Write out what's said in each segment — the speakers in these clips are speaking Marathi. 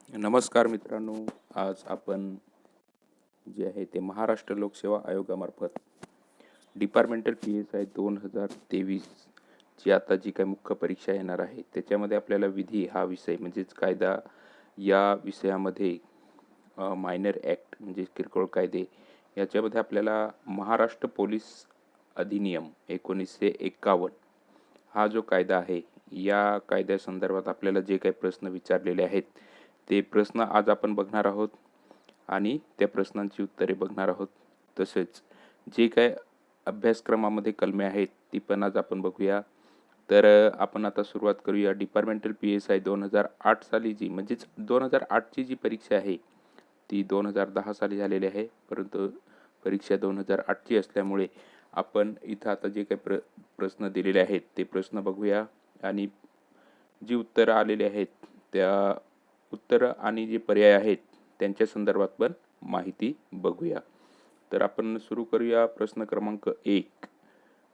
नमस्कार मित्रांनो. आज आपण जे आहे ते महाराष्ट्र लोकसेवा आयोगामार्फत डिपार्टमेंटल PSI 2023 ची आता जी काही मुख्य परीक्षा येणार आहे त्याच्यामध्ये आपल्याला विधी हा विषय म्हणजेच कायदा या विषयामध्ये मायनर ॲक्ट म्हणजे किरकोळ कायदे याच्यामध्ये आपल्याला महाराष्ट्र पोलीस अधिनियम 1951 हा जो कायदा आहे या कायद्यासंदर्भात आपल्याला जे काही प्रश्न विचारलेले आहेत ते प्रश्न आज आपण बघणार आहोत आणि त्या प्रश्नांची उत्तरे बघणार आहोत. तसेच जे काय अभ्यासक्रमामध्ये कलमे आहेत ती पण आज आपण बघूया. तर आपण आता सुरुवात करूया. डिपार्टमेंटल PSI 2008 साली जी म्हणजेच 2008ची जी परीक्षा आहे ती 2010 साली झालेली आहे, परंतु परीक्षा 2008ची असल्यामुळे आपण इथं आता जे काही प्रश्न दिलेले आहेत ते प्रश्न बघूया आणि जी उत्तरं आलेली आहेत त्या उत्तरं आणि जे पर्याय आहेत त्यांच्या संदर्भात पण माहिती बघूया. तर आपण सुरू करूया. प्रश्न क्रमांक 1.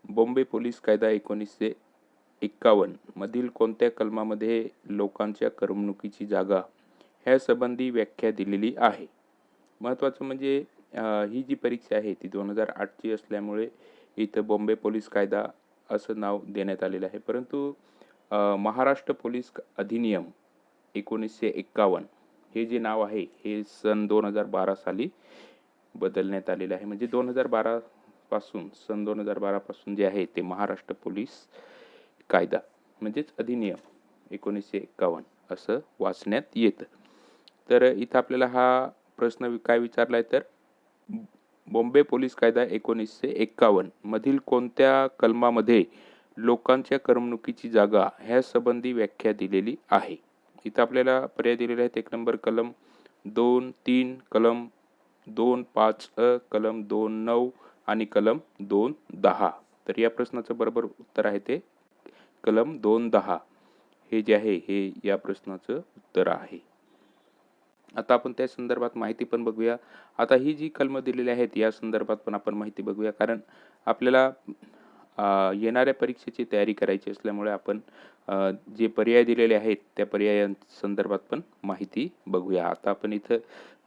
बॉम्बे पोलीस कायदा 1951 मधील कोणत्या कलमामध्ये लोकांच्या करमणुकीची जागा ह्या संबंधी व्याख्या दिलेली आहे? महत्त्वाचं म्हणजे ही जी परीक्षा आहे ती 2008ची असल्यामुळे इथं बॉम्बे पोलीस कायदा असं नाव देण्यात आलेलं आहे, परंतु महाराष्ट्र पोलीस अधिनियम 1951 हे जे नाव आहे हे सन 2012 साली बदलण्यात आलेलं आहे. म्हणजे 2012 पासून सन 2012 पासून जे आहे ते महाराष्ट्र पोलीस कायदा म्हणजेच अधिनियम 1951 असं वाचण्यात येतं. तर इथं आपल्याला हा प्रश्न काय विचारलाय तर बॉम्बे पोलीस कायदा 1951 मधील कोणत्या कलमामध्ये लोकांच्या करमणुकीची जागा ह्या संबंधी व्याख्या दिलेली आहे? इथं आपल्याला पर्याय दिलेले आहेत. 1 नंबर कलम 2.3, कलम 2.5 कलम 2.9 आणि कलम 2.10. तर या प्रश्नाचं बरोबर उत्तर आहे ते कलम 2.10 हे जे आहे हे या प्रश्नाचं उत्तर आहे. आता आपण त्या संदर्भात माहिती पण बघूया. आता ही जी कलमं दिलेली आहेत या संदर्भात पण आपण माहिती बघूया, कारण आपल्याला येणाऱ्या परीक्षेची तयारी करायची असल्यामुळे आपण जे पर्याय दिलेले आहेत त्या पर्यायांसंदर्भात पण माहिती बघूया. आता आपण इथं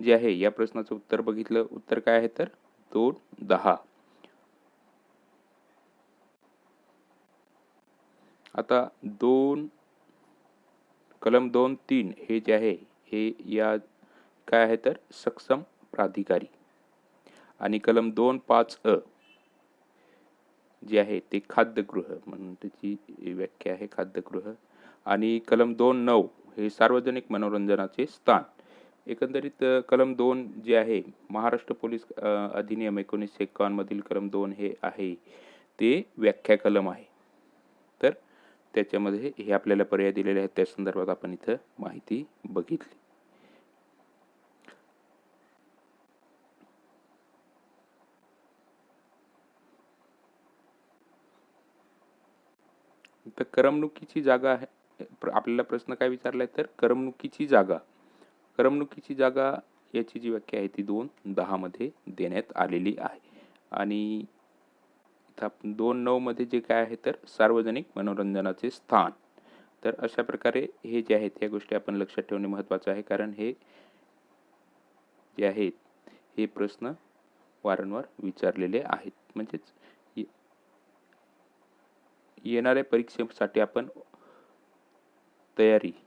जे आहे या प्रश्नाचं उत्तर बघितलं. उत्तर काय आहे तर 2.10. आता कलम 2.3 हे जे आहे हे या काय आहे तर सक्षम प्राधिकारी आणि कलम 2.5 जे आहे ते खाद्यगृह म्हणून त्याची व्याख्या आहे खाद्यगृह आणि कलम 2.9 हे सार्वजनिक मनोरंजनाचे स्थान. एकंदरीत कलम 2 जे आहे महाराष्ट्र पोलीस अधिनियम 1951 मधील कलम 2 हे आहे ते व्याख्या कलम आहे. तर त्याच्यामध्ये हे आपल्याला पर्याय दिलेले आहेत त्या संदर्भात आपण इथं माहिती बघितली. तर करमणुकीची जागा आहे. आपल्याला प्रश्न काय विचारलाय तर करमणुकीची जागा. करमणुकीची जागा याची जी व्याख्या आहे ती 2.10 मध्ये देण्यात आलेली आहे आणि इथं आपण 2.9 मध्ये जे काय आहे तर सार्वजनिक मनोरंजनाचे स्थान. तर अशा प्रकारे हे जे आहेत या गोष्टी आपण लक्षात ठेवणे महत्त्वाचं आहे, कारण हे जे आहेत हे प्रश्न वारंवार विचारलेले आहेत. म्हणजेच येणाऱ्या परीक्षेसाठी आपण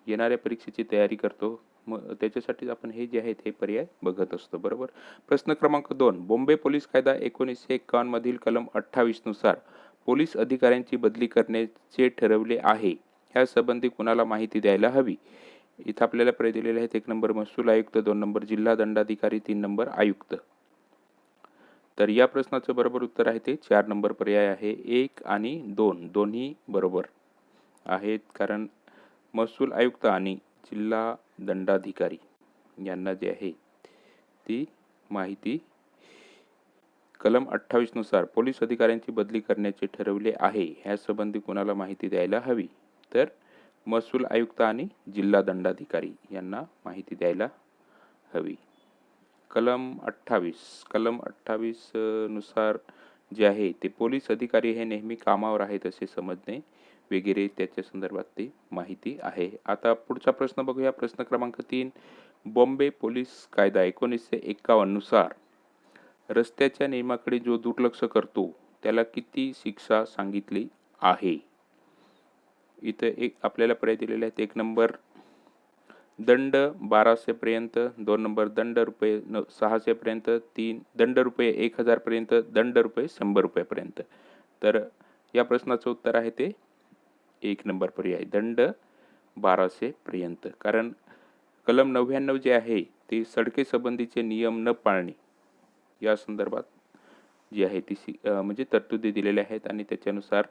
येणाऱ्या परीक्षेची तयारी करतो, मग त्याच्यासाठी आपण हे जे आहेत हे पर्याय बघत असतो. बरोबर. प्रश्न क्रमांक 2. बॉम्बे पोलीस कायदा 1951 मधील कलम 28 नुसार पोलीस अधिकाऱ्यांची बदली करण्याचे ठरवले आहे ह्या संबंधी कुणाला माहिती द्यायला हवी? इथं आपल्याला पर्याय दिलेले आहेत. 1 नंबर महसूल आयुक्त, 2 नंबर जिल्हा दंडाधिकारी, 3 नंबर आयुक्त. तर या प्रश्नाचं बरोबर उत्तर आहे ते 4 नंबर पर्याय आहे. 1 आणि 2 दोन्ही बरोबर आहेत, कारण महसूल आयुक्त आणि जिल्हा दंडाधिकारी यांना जे आहे ती माहिती कलम 28 नुसार पोलीस अधिकाऱ्यांची बदली करण्याचे ठरवले आहे ह्या संबंधी कोणाला माहिती द्यायला हवी? तर महसूल आयुक्त आणि जिल्हा दंडाधिकारी यांना माहिती द्यायला हवी. कलम 28 नुसार जे आहे ते पोलीस अधिकारी हे नेहमी कामावर आहेत असे समजणे वगैरे त्याच्या संदर्भात ती माहिती आहे. आता पुढचा प्रश्न बघूया. प्रश्न क्रमांक 3. बॉम्बे पोलीस कायदा 1951 नुसार रस्त्याच्या नियमाकडे जो दुर्लक्ष करतो त्याला किती शिक्षा सांगितली आहे? इथं एक आपल्याला पर्याय दिलेले आहेत. 1 नंबर दंड 1200 पर्यंत, 2 नंबर दंड रुपये 600 पर्यंत, 3 दंड रुपये 1000 पर्यंत, दंड रुपये 100 रुपयापर्यंत. तर या प्रश्नाचं उत्तर आहे ते 1 नंबर पर्याय, दंड 1200 पर्यंत. कारण कलम 99 जे आहे ते सडके संबंधीचे नियम न पाळणे या संदर्भात जी आहे ती म्हणजे तरतुदी दिलेल्या आहेत आणि त्याच्यानुसार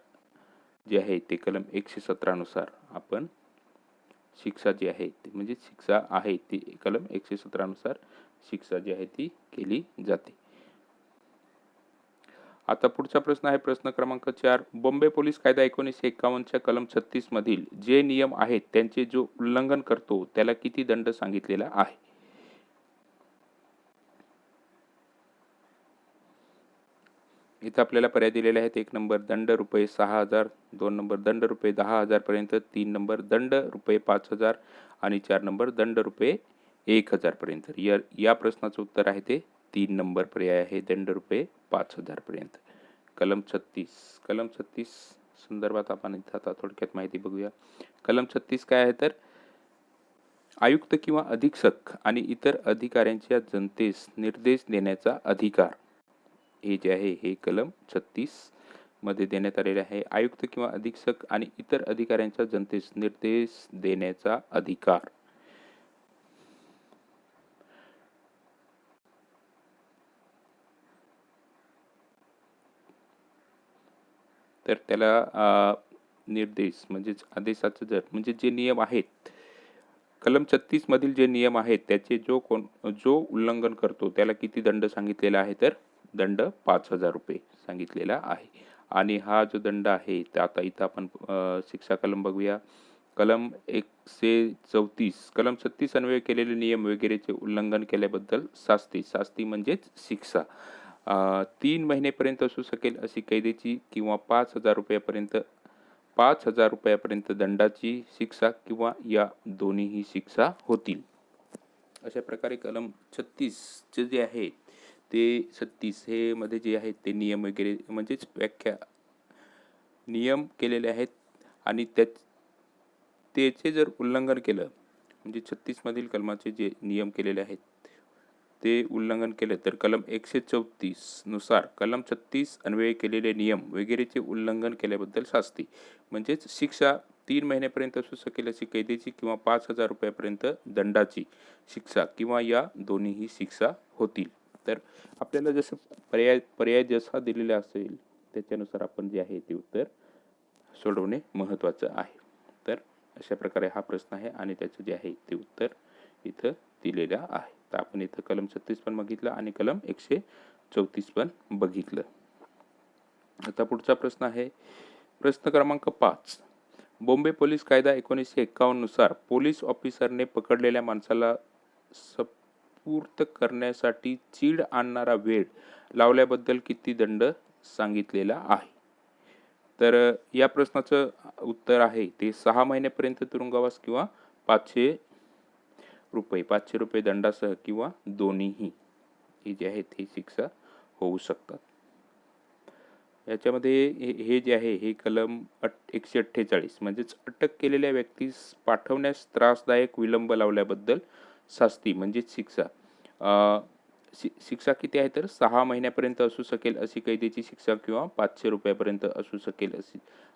जे आहे ते कलम 117 नुसार आपण शिक्षा जी आहे ती म्हणजे शिक्षा आहे ती कलम 117 नुसार शिक्षा जी आहे ती केली जाते. आता पुढचा प्रश्न आहे प्रश्न क्रमांक 4. बॉम्बे पोलीस कायदा 1951च्या कलम 36 मधील जे नियम आहेत त्यांचे जो उल्लंघन करतो त्याला किती दंड सांगितलेला आहे? इथं आपल्याला पर्याय दिलेले आहेत. 1 नंबर दंड रुपये 6000, 2 नंबर दंड रुपये 10,000 पर्यंत, 3 नंबर दंड रुपये 5000 आणि 4 नंबर दंड रुपये 1000 पर्यंत. या प्रश्नाचं उत्तर आहे ते 3 नंबर पर्याय आहे, दंड रुपये 5000 पर्यंत. कलम 36 संदर्भात आपण इथं आता थोडक्यात माहिती बघूया. कलम 36 काय आहे तर आयुक्त किंवा अधीक्षक आणि इतर अधिकाऱ्यांच्या जनतेस निर्देश देण्याचा अधिकार. हे जे आहे हे कलम 36 मध्ये देण्यात आलेले आहे. आयुक्त किंवा अधीक्षक आणि इतर अधिकाऱ्यांच्या जनतेस निर्देश देण्याचा अधिकार. तर त्याला निर्देश म्हणजेच आदेशाचं जर म्हणजे जे नियम आहेत कलम 36 मधील जे नियम आहेत त्याचे जो उल्लंघन करतो त्याला किती दंड सांगितलेला आहे तर दंड 5000 रुपये सांगितलेला आहे. आणि हा जो दंड आहे तर आता इथं आपण शिक्षा कलम बघूया. कलम 134 कलम 36 अन्वये केलेले नियम वगैरेचे उल्लंघन केल्याबद्दल शास्ती म्हणजेच शिक्षा 3 महिनेपर्यंत असू शकेल अशी कैदेची किंवा 5000 रुपयापर्यंत दंडाची शिक्षा किंवा या दोन्हीही शिक्षा होतील. अशा प्रकारे कलम 36 चे जे आहे ते 36 हे मध्ये जे आहेत ते नियम वगैरे म्हणजेच नियम केलेले आहेत आणि त्याचे जर उल्लंघन केलं म्हणजे 36 मधील कलमाचे जे नियम केलेले आहेत ते उल्लंघन केले तर कलम 134 नुसार कलम 36 अन्वये केलेले नियम वगैरेचे उल्लंघन केल्याबद्दल शास्ती म्हणजेच शिक्षा 3 महिन्यापर्यंत असू शकेल अशी कैदेची किंवा 5000 रुपयापर्यंत दंडाची शिक्षा किंवा या दोन्हीही शिक्षा होतील. तर आपल्याला जसं पर्याय जसा दिलेला असेल त्याच्यानुसार आपण जे आहे ते उत्तर सोडवणे महत्त्वाचं आहे. तर अशा प्रकारे हा प्रश्न आहे आणि त्याचं जे आहे ते उत्तर इथं दिलेलं आहे. तर आपण इथं कलम 36 पण बघितलं आणि कलम 134 पण बघितलं. आता पुढचा प्रश्न आहे प्रश्न क्रमांक 5. बॉम्बे पोलीस कायदा 1951 नुसार पोलीस ऑफिसरने पकडलेल्या माणसाला सुपूर्त करण्यासाठी चीड आणणारा वेळ लावल्याबद्दल किती दंड सांगितलेला आहे? तर या प्रश्नाचं उत्तर आहे ते 6 महिन्यापर्यंत तुरुंगवास किंवा 500 रुपये दंडासह किंवा दोन्हीही हे जे आहेत हे शिक्षा होऊ शकतात. याच्यामध्ये हे जे आहे हे कलम 148 म्हणजेच अटक केलेल्या व्यक्तीस पाठवण्यास त्रासदायक विलंब लावल्याबद्दल शास्ती म्हणजेच शिक्षा. शिक्षा किती आहे तर 6 महिन्यापर्यंत असू शकेल अशी कैदेची शिक्षा किंवा 500 रुपयापर्यंत असू शकेल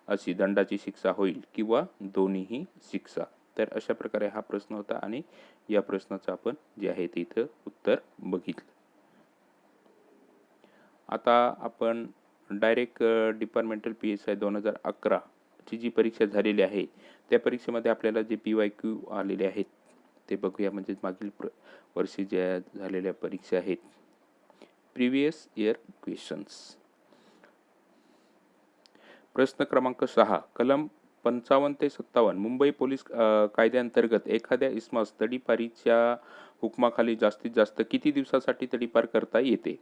अशी दंडाची शिक्षा होईल किंवा दोन्हीही शिक्षा. तर अशा प्रकारे हा प्रश्न होता आणि या प्रश्नाचं आपण जे आहे ते इथं उत्तर बघितलं. आता आपण डायरेक्ट डिपार्टमेंटल PSI 2011 ची जी परीक्षा झालेली आहे त्या परीक्षेमध्ये आपल्याला जे PYQ आलेले आहेत ते बघूया. म्हणजे मागील वर्षी ज्या झालेल्या परीक्षा आहेत प्रिव्हियस इयर क्वेश्चन्स. प्रश्न क्रमांक 6. कलम 55 ते 57 मुंबई पोलीस कायद्याअंतर्गत एखाद्या इसमास तडीपारीच्या हुकमाखाली जास्तीत जास्त किती दिवसासाठी तडीपार करता येते?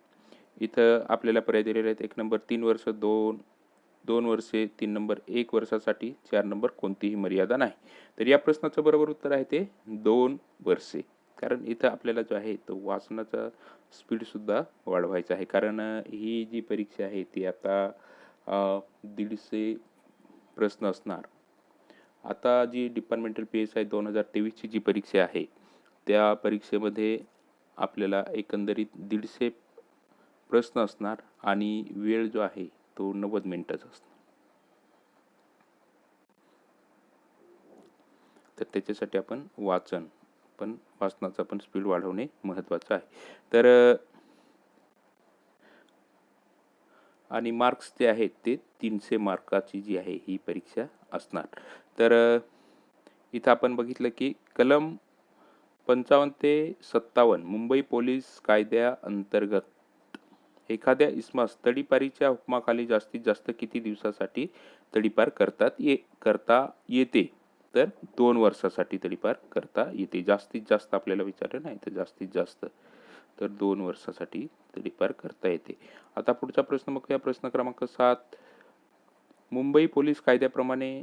इथं आपल्याला पर्याय दिलेले आहेत. 1 नंबर 3 वर्ष, 2 2 वर्षे, 3 नंबर 1 वर्षासाठी, 4 नंबर कोणतीही मर्यादा नाही. तर या प्रश्नाचं बरोबर उत्तर आहे ते 2 वर्षे. कारण इथं आपल्याला जो आहे तो वाचनाचा स्पीडसुद्धा वाढवायचा आहे. कारण ही जी परीक्षा आहे ती आता 150 प्रश्न असणार. आता जी डिपार्टमेंटल PSI 2023ची जी परीक्षा आहे त्या परीक्षेमध्ये आपल्याला एकंदरीत 150 प्रश्न असणार आणि वेळ जो आहे तो 90 मिनिटाचा असणार. तर त्याच्यासाठी आपण वाचनाचा पण स्पीड वाढवणे महत्त्वाचं आहे. तर आणि मार्क्स जे आहेत ते 300 मार्काची जी आहे ही परीक्षा असणार. तर इथं आपण बघितलं की कलम 55 ते 57 मुंबई पोलीस कायद्याअंतर्गत एखाद्या इसमास तडीपारीच्या हुकमाखाली जास्तीत जास्त किती दिवसासाठी तडीपार करता येते? तर 2 वर्षासाठी तडीपार करता येते. जास्तीत जास्त आपल्याला विचारलं नाही तर जास्तीत जास्त तर 2 वर्षासाठी तडीपार करता येते. आता पुढचा प्रश्न बघूया. प्रश्न क्रमांक 7. मुंबई पोलीस कायद्याप्रमाणे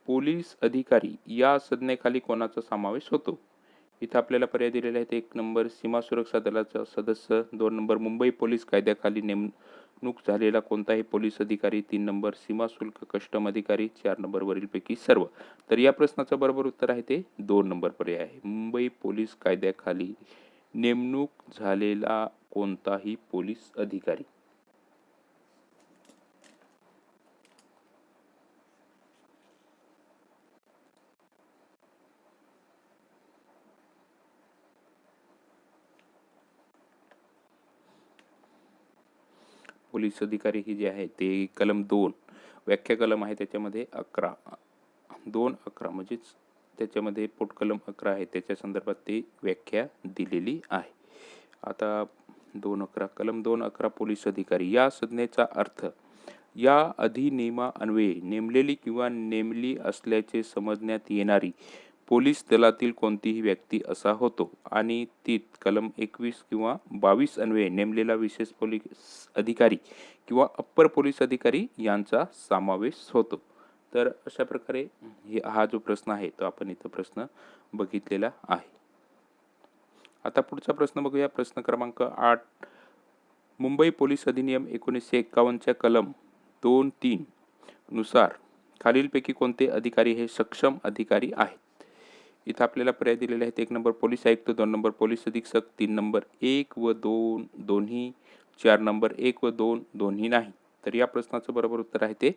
पोलीस अधिकारी या संज्ञेखाली कोणाचा समावेश होतो? इथं आपल्याला पर्याय दिलेले आहेत. 1 नंबर सीमा सुरक्षा दलाचा सदस्य, 2 नंबर मुंबई पोलीस कायद्याखाली नेमणूक झालेला कोणताही पोलीस अधिकारी, 3 नंबर सीमा शुल्क कस्टम अधिकारी, 4 नंबर वरीलपैकी सर्व. तर या प्रश्नाचं बरोबर उत्तर आहे ते 2 नंबर पर्याय आहे. मुंबई पोलीस कायद्याखाली नेमणूक झालेला कोणताही पोलीस अधिकारी. पोलीस अधिकारी ही जे आहे ते कलम 2 व्याख्या कलम आहे त्याच्यामध्ये 211 म्हणजेच त्याच्यामध्ये पोटकलम 11 आहे त्याच्या संदर्भात ते व्याख्या दिलेली आहे. आता 211 कलम 211 पोलीस अधिकारी या संज्ञेचा अर्थ या अधिनियमान्वये नेमलेली किंवा नेमली असल्याचे समजण्यात येणारी पोलीस दलातील कोणतीही व्यक्ती असा होतो आणि तीत कलम 21 किंवा 22 अन्वये नेमलेला विशेष पोलीस अधिकारी किंवा अप्पर पोलीस अधिकारी यांचा समावेश होतो. तर अशा प्रकारे हा जो प्रश्न आहे तो आपण इथं प्रश्न बघितलेला आहे. आता पुढचा प्रश्न बघूया. प्रश्न क्रमांक 8. मुंबई पोलीस अधिनियम 1951च्या कलम 2-3 नुसार खालीलपैकी कोणते अधिकारी हे सक्षम अधिकारी आहेत? इथं आपल्याला पर्याय दिलेले आहेत. 1 नंबर पोलीस आयुक्त, 2 नंबर पोलीस अधीक्षक, 3 नंबर 1 व 2 दोन्ही, 4 नंबर 1 व 2 दोन्ही नाही. तर या प्रश्नाचं बरोबर उत्तर आहे ते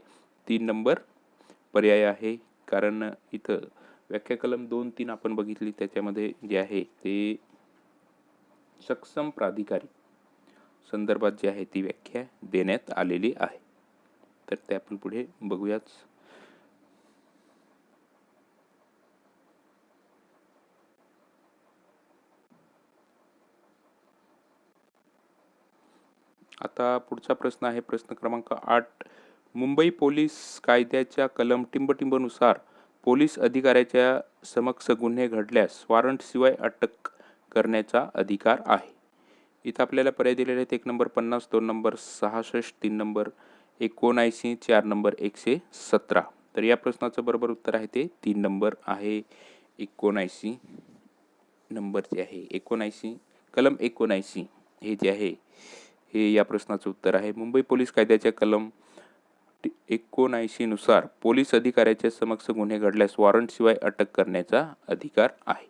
3 नंबर पर्याय आहे. कारण इथं व्याख्या कलम 2-3 आपण बघितली त्याच्यामध्ये जे आहे ते सक्षम प्राधिकारी संदर्भात जी आहे ती व्याख्या देण्यात आलेली आहे. तर ते आपण पुढे बघूयाच. आता पुढचा प्रश्न आहे प्रश्न क्रमांक 8. मुंबई पोलीस कायद्याच्या कलम टिंबटिंबनुसार पोलीस अधिकाऱ्याच्या समक्ष गुन्हे घडल्यास वॉरंटशिवाय अटक करण्याचा अधिकार आहे. इथं आपल्याला पर्याय दिलेले आहेत. 1 नंबर 50, 2 नंबर 66, 3 नंबर 79, 4 नंबर 117. तर या प्रश्नाचं बरोबर उत्तर आहे ते 3 नंबर आहे. 79 नंबर जे आहे 79 कलम 79 हे जे आहे हे या प्रश्नाचं उत्तर आहे. मुंबई पोलीस कायद्याच्या कलम 79 नुसार पोलीस अधिकाऱ्याच्या समक्ष गुन्हे घडल्यास वॉरंटशिवाय अटक करण्याचा अधिकार आहे.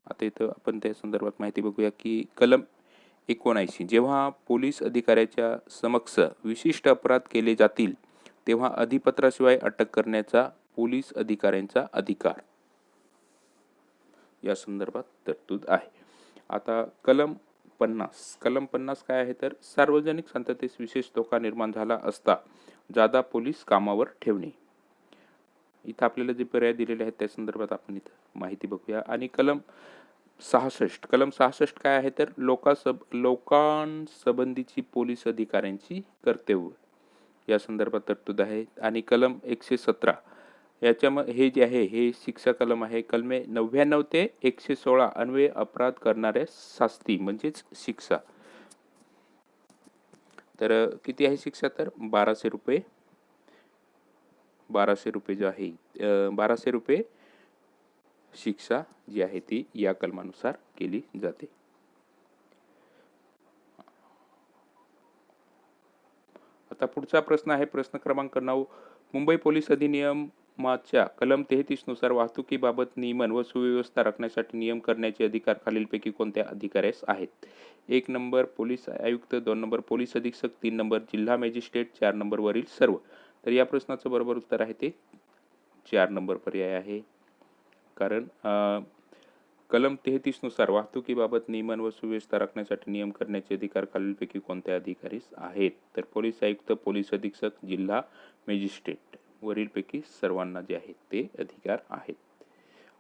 आता इथं आपण त्या संदर्भात माहिती बघूया की कलम 79 जेव्हा पोलीस अधिकाऱ्याच्या समक्ष विशिष्ट अपराध केले जातील तेव्हा अधिपत्राशिवाय अटक करण्याचा पोलीस अधिकाऱ्यांचा अधिकार या संदर्भात तरतूद आहे. आता कलम 50 काय आहे तर सार्वजनिक शांततेस विशेष धोका निर्माण झाला असता जादा पोलीस कामावर ठेवणे. इथं आपल्याला जे पर्याय दिलेले आहेत त्या संदर्भात आपण इथं माहिती बघूया. आणि कलम 66 काय आहे तर लोकांसंबंधीची पोलीस अधिकाऱ्यांची कर्तव्य या संदर्भात तरतूद आहे. आणि कलम 117 याच्यामध्ये हे जे आहे हे शिक्षा कलम आहे. कलमे 99 ते 116 अन्वये अपराध करणाऱ्या शास्ती म्हणजेच शिक्षा. तर किती आहे शिक्षा? तर 1200 रुपये. 1200 रुपये जो आहे 1200 रुपये शिक्षा जी आहे ती या कलमानुसार केली जाते. आता पुढचा प्रश्न आहे प्रश्न क्रमांक 9. मुंबई पोलीस अधिनियमाच्या कलम 33 नुसार वाहतुकीबाबत नियमन व सुव्यवस्था राखण्यासाठी नियम करण्याचे अधिकार खालीलपैकी कोणत्या अधिकाऱ्यास आहेत? 1 नंबर पोलीस आयुक्त, 2 नंबर पोलीस अधीक्षक, 3 नंबर जिल्हा मॅजिस्ट्रेट, 4 नंबर वरील सर्व. तर या प्रश्नाचं बरोबर उत्तर आहे ते 4 नंबर पर्याय आहे. कारण कलम 33 नुसार वाहतुकीबाबत नियमन व सुव्यवस्था राखण्यासाठी नियम करण्याचे अधिकार खालीलपैकी कोणत्या अधिकारीस आहेत? तर पोलीस आयुक्त, पोलीस अधीक्षक, जिल्हा मॅजिस्ट्रेट वरीलपैकी सर्वांना जे आहेत ते अधिकार आहेत.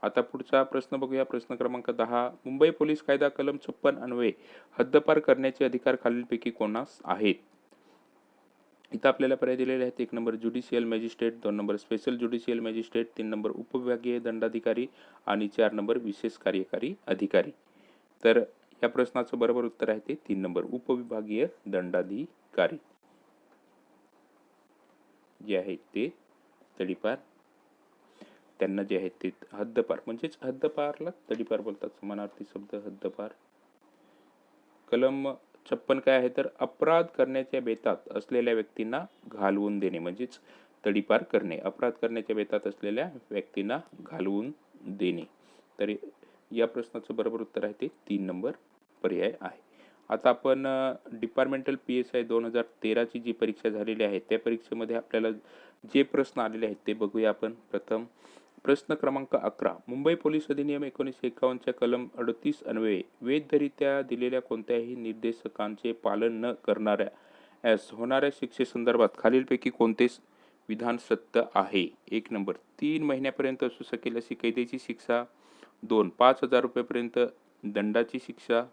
आता पुढचा प्रश्न बघूया. प्रश्न क्रमांक 10. मुंबई पोलीस कायदा कलम 56 अन्वये हद्दपार करण्याचे अधिकार खालीलपैकी कोणास आहेत? इथं आपल्याला पर्याय दिलेले आहेत. 1 number judicial magistrate, 2 number special judicial magistrate, 3 number उपविभागीय दंडाधिकारी आणि 4 नंबर विशेष कार्यकारी अधिकारी. तर या प्रश्नाचं बरोबर उत्तर आहे ते 3 नंबर उपविभागीय दंडाधिकारी जे आहेत ते तडीपार, त्यांना जे आहेत ते हद्दपार म्हणजेच हद्दपारला तडीपार बोलतात. समानार्थी शब्द हद्दपार. कलम 56 काय आहे? तर अपराध करण्याच्या बेतात असलेल्या व्यक्तींना घालवून देणे म्हणजेच तडीपार करणे. अपराध करण्याच्या बेतात असलेल्या व्यक्तींना घालवून देणे. तर या प्रश्नाचं बरोबर उत्तर आहे ते 3 नंबर पर्याय आहे. आता आपण डिपार्टमेंटल PSI 2013 ची जी परीक्षा झालेली आहे त्या परीक्षेमध्ये आपल्याला जे प्रश्न आलेले आहेत ते बघूया आपण. प्रथम प्रश्न क्रमांक 11. मुंबई पोलीस अधिनियम 1951 च्या कलम 38 अन्वये वैधरित्या दिलेल्या कोणत्याही निर्देशकांचे पालन न करणाऱ्यास होणाऱ्या शिक्षेसंदर्भात खालीलपैकी कोणते विधान सत्य आहे? 1 नंबर 3 महिन्यापर्यंत असू शकेल अशी कैदेची शिक्षा, 2 5,000 रुपयापर्यंत दंडाची शिक्षा.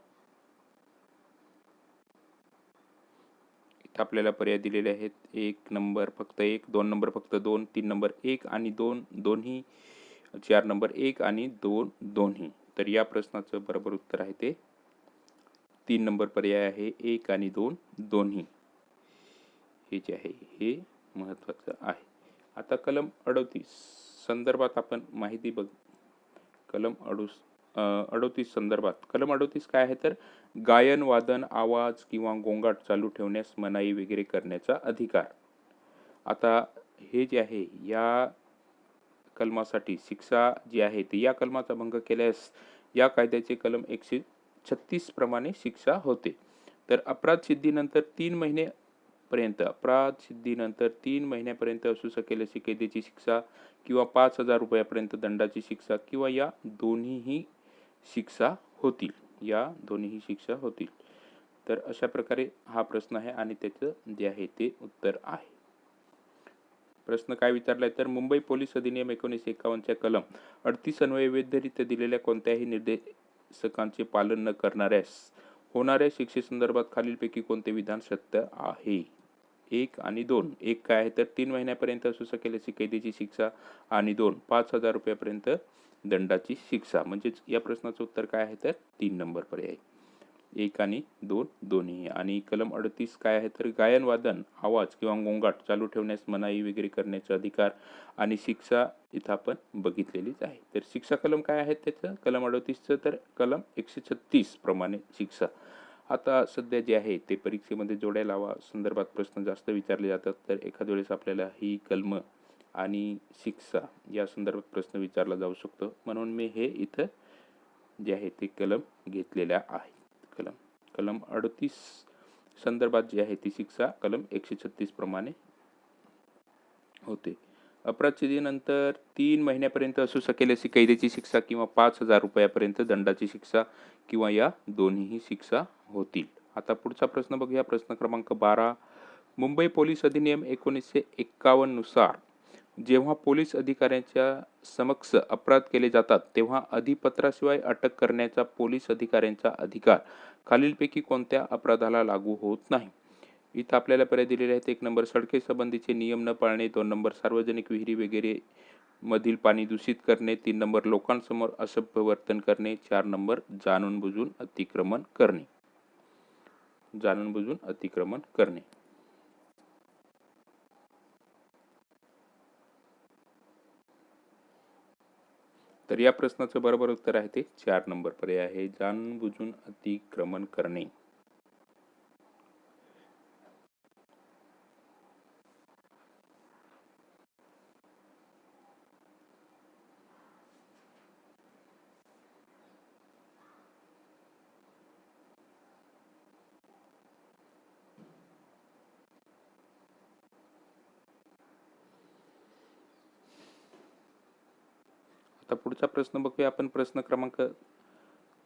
इथं आपल्याला पर्याय दिलेले आहेत. 1 नंबर फक्त 1, 2 नंबर फक्त 2, 3 नंबर 1 आणि 2 दोन्ही, 4 नंबर 1 आणि 2 दोन्ही. तर या प्रश्नाचं बरोबर उत्तर आहे ते 3 नंबर पर्याय आहे. 1 आणि 2 दोन्ही हे जे आहे हे महत्त्वाचं आहे. आता कलम 38 संदर्भात आपण माहिती बघ. कलम 38 संदर्भात कलम 38 काय आहे? तर गायन, वादन, आवाज किंवा गोंगाट चालू ठेवण्यास मनाई वगैरे करण्याचा अधिकार. आता हे जे आहे या कलमासाठी शिक्षा जी आहे ती या कलमाचा भंग केल्यास या कायद्याचे कलम 136 प्रमाणे शिक्षा होते. तर अपराध सिद्धीनंतर 3 महिन्यापर्यंत असू शकेल अशी कैदेची शिक्षा किंवा 5,000 रुपयापर्यंत दंडाची शिक्षा किंवा या दोन्हीही शिक्षा होतील. तर अशा प्रकारे हा प्रश्न आहे आणि त्याचं जे आहे ते उत्तर आहे. प्रश्न काय विचारलाय? तर मुंबई पोलीस अधिनियम 1951 च्या कलम 38 अन्वये वैधरित्या दिलेल्या कोणत्याही निर्देशकांचे पालन न करणाऱ्यास होणाऱ्या शिक्षेसंदर्भात खालीलपैकी कोणते विधान सत्य आहे? 1 आणि 2. 1 काय आहे? तर 3 महिन्यापर्यंत असू शकेल अशी कैदेची शिक्षा आणि 2 5,000 रुपयापर्यंत दंडाची शिक्षा. म्हणजेच या प्रश्नाचं उत्तर काय आहे? तर 3 नंबर पर्याय. 1 आणि 2 दोन्ही. आणि कलम 38 काय आहे? तर गायन, वादन, आवाज किंवा गोंगाट चालू ठेवण्यास मनाई वगैरे करण्याचा अधिकार आणि शिक्षा इथं आपण बघितलेलीच आहे. तर शिक्षा कलम काय आहे त्याचं? कलम 38चं तर कलम 136 प्रमाणे शिक्षा. आता सध्या जे आहे ते परीक्षेमध्ये जोड्या लावा संदर्भात प्रश्न जास्त विचारले जातात. तर एखाद्या वेळेस आपल्याला ही कलम आणि शिक्षा या संदर्भात प्रश्न विचारला जाऊ शकतो. म्हणून मी हे इथं जे आहे ते कलम घेतलेल्या आहेत. कलम 38 संदर्भात जी आहे ती शिक्षा कलम 136 प्रमाणे होते. अपराध सिद्धीनंतर 3 महिन्यापर्यंत असू शकेल अशी कैदेची शिक्षा किंवा 5,000 रुपयापर्यंत दंडाची शिक्षा किंवा या दोन्हीही शिक्षा होतील. आता पुढचा प्रश्न बघूया. प्रश्न क्रमांक 12. मुंबई पोलीस अधिनियम 1951 नुसार जेव्हा पोलीस अधिकाऱ्यांच्या समक्ष अपराध केले जातात तेव्हा अधिपत्राशिवाय अटक करण्याचा पोलीस अधिकाऱ्यांचा अधिकार खालीलपैकी कोणत्या अपराधाला लागू होत नाही? इथं आपल्याला पर्याय दिलेले आहेत. 1 नंबर सडके संबंधीचे नियम न पाळणे, 2 नंबर सार्वजनिक विहिरी वगैरे मधील पाणी दूषित करणे, 3 नंबर लोकांसमोर असभ्य वर्तन करणे, 4 नंबर जाणून बुजून अतिक्रमण करणे. तर या प्रश्नाचं बरोबर उत्तर आहे ते 4 नंबर पर्याय आहे, जाणून-बुजून अतिक्रमण करणे. आता पुढचा प्रश्न बघूया आपण. प्रश्न क्रमांक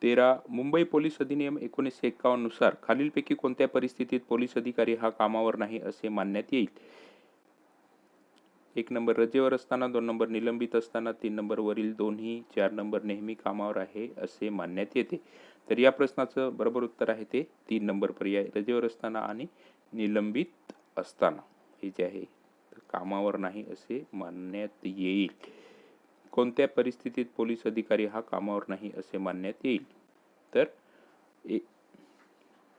13. मुंबई पोलीस अधिनियम 1951 नुसार खालीलपैकी कोणत्या परिस्थितीत पोलीस अधिकारी हा कामावर नाही असे मानण्यात येईल? 1 नंबर रजेवर असताना, 2 नंबर निलंबित असताना, 3 नंबर वरील दोन्ही, 4 नंबर नेहमी कामावर आहे असे मानण्यात येते. तर या प्रश्नाचं बरोबर उत्तर आहे ते 3 नंबर पर्याय, रजेवर असताना आणि निलंबित असताना हे जे आहे कामावर नाही असे मानण्यात येईल. कोणत्या परिस्थितीत पोलीस अधिकारी हा कामावर नाही असे मानण्यात येईल? तर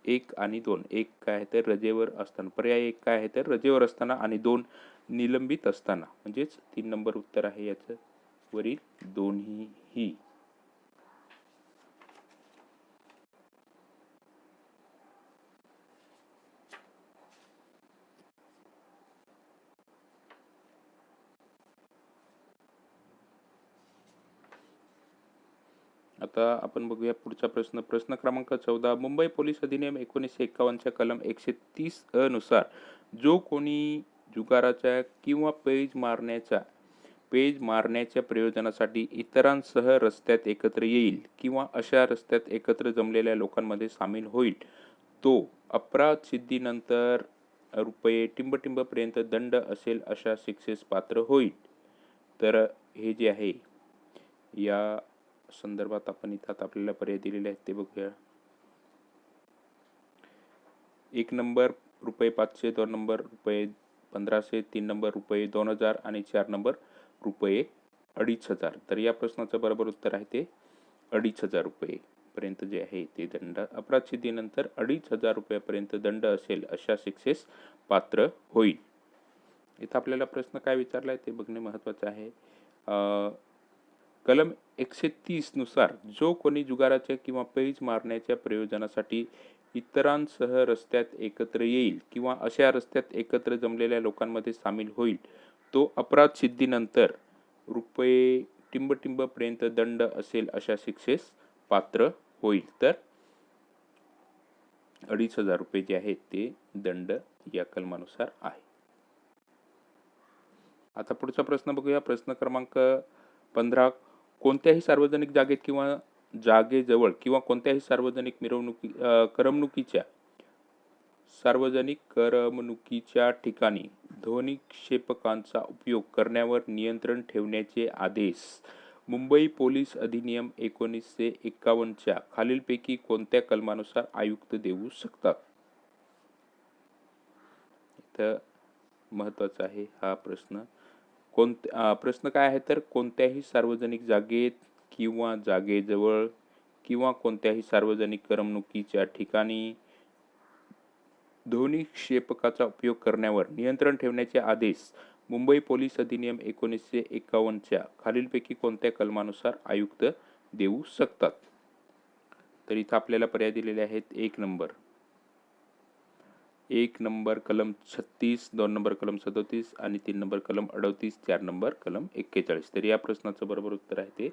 1 आणि 2. 1 काय आहे तर रजेवर असताना, पर्याय 1 काय आहे तर रजेवर असताना आणि 2 निलंबित असताना, म्हणजेच 3 नंबर उत्तर आहे याचं वरील दोन्हीही. आता आपण बघूया पुढचा प्रश्न. प्रश्न क्रमांक 14. मुंबई पोलीस अधिनियम 1951च्या कलम 130 नुसार जो कोणी जुगाराच्या किंवा पेज मारण्याच्या प्रयोजनासाठी इतरांसह रस्त्यात एकत्र येईल किंवा अशा रस्त्यात एकत्र जमलेल्या लोकांमध्ये सामील होईल, तो अपराध सिद्धीनंतर रुपये टिंबटिंबपर्यंत दंड असेल अशा शिक्षेस पात्र होईल. तर हे जे आहे या संदर्भात आपण इथं आपल्याला पर्याय दिलेले आहेत ते बघूया. 1 नंबर रुपये 500, 2 नंबर रुपये 1500, 3 नंबर रुपये 2000 आणि 4 नंबर रुपये 2500. तर या प्रश्नाचं बरोबर उत्तर आहे ते 2500 रुपये पर्यंत जे आहे ते दंड, अपराध सिद्धीनंतर 2500 रुपयापर्यंत दंड असेल अशा शिक्षेस पात्र होईल. इथं आपल्याला प्रश्न काय विचारलाय ते बघणे महत्वाचं आहे. कलम 130 नुसार जो कोणी जुगाराच्या किंवा पैज मारण्याच्या प्रयोजनासाठी इतरांसह रस्त्यात एकत्र येईल किंवा अशा रस्त्यात एकत्र जमलेल्या लोकांमध्ये सामील होईल, तो अपराध सिद्धीनंतर रुपये टिंबटिंबपर्यंत दंड असेल अशा शिक्षेस पात्र होईल. तर 2500 रुपये जे आहेत ते दंड या कलमानुसार आहे. आता पुढचा प्रश्न बघूया. प्रश्न क्रमांक 15. कोणत्याही सार्वजनिक जागेत किंवा जागेजवळ किंवा कोणत्याही सार्वजनिक करमणुकीच्या ठिकाणी ध्वनिक्षेपकांचा उपयोग करण्यावर नियंत्रण ठेवण्याचे आदेश मुंबई पोलीस अधिनियम 1951च्या खालीलपैकी कोणत्या कलमानुसार आयुक्त देऊ शकतात? तर महत्वाचा आहे हा प्रश्न. प्रश्न काय आहे तर कोणत्याही सार्वजनिक जागेत किंवा जागेजवळ किंवा कोणत्याही सार्वजनिक करमणुकीच्या ठिकाणी ध्वनिक्षेपकाचा उपयोग करण्यावर नियंत्रण ठेवण्याचे आदेश मुंबई पोलीस अधिनियम 1951च्या खालीलपैकी कोणत्या कलमानुसार आयुक्त देऊ शकतात? तर इथं आपल्याला पर्याय दिलेले आहेत. 1 नंबर कलम 36, 2 नंबर कलम 37 आणि 3 नंबर कलम 38, 4 नंबर कलम 41. तर या प्रश्नाचं बरोबर उत्तर आहे ते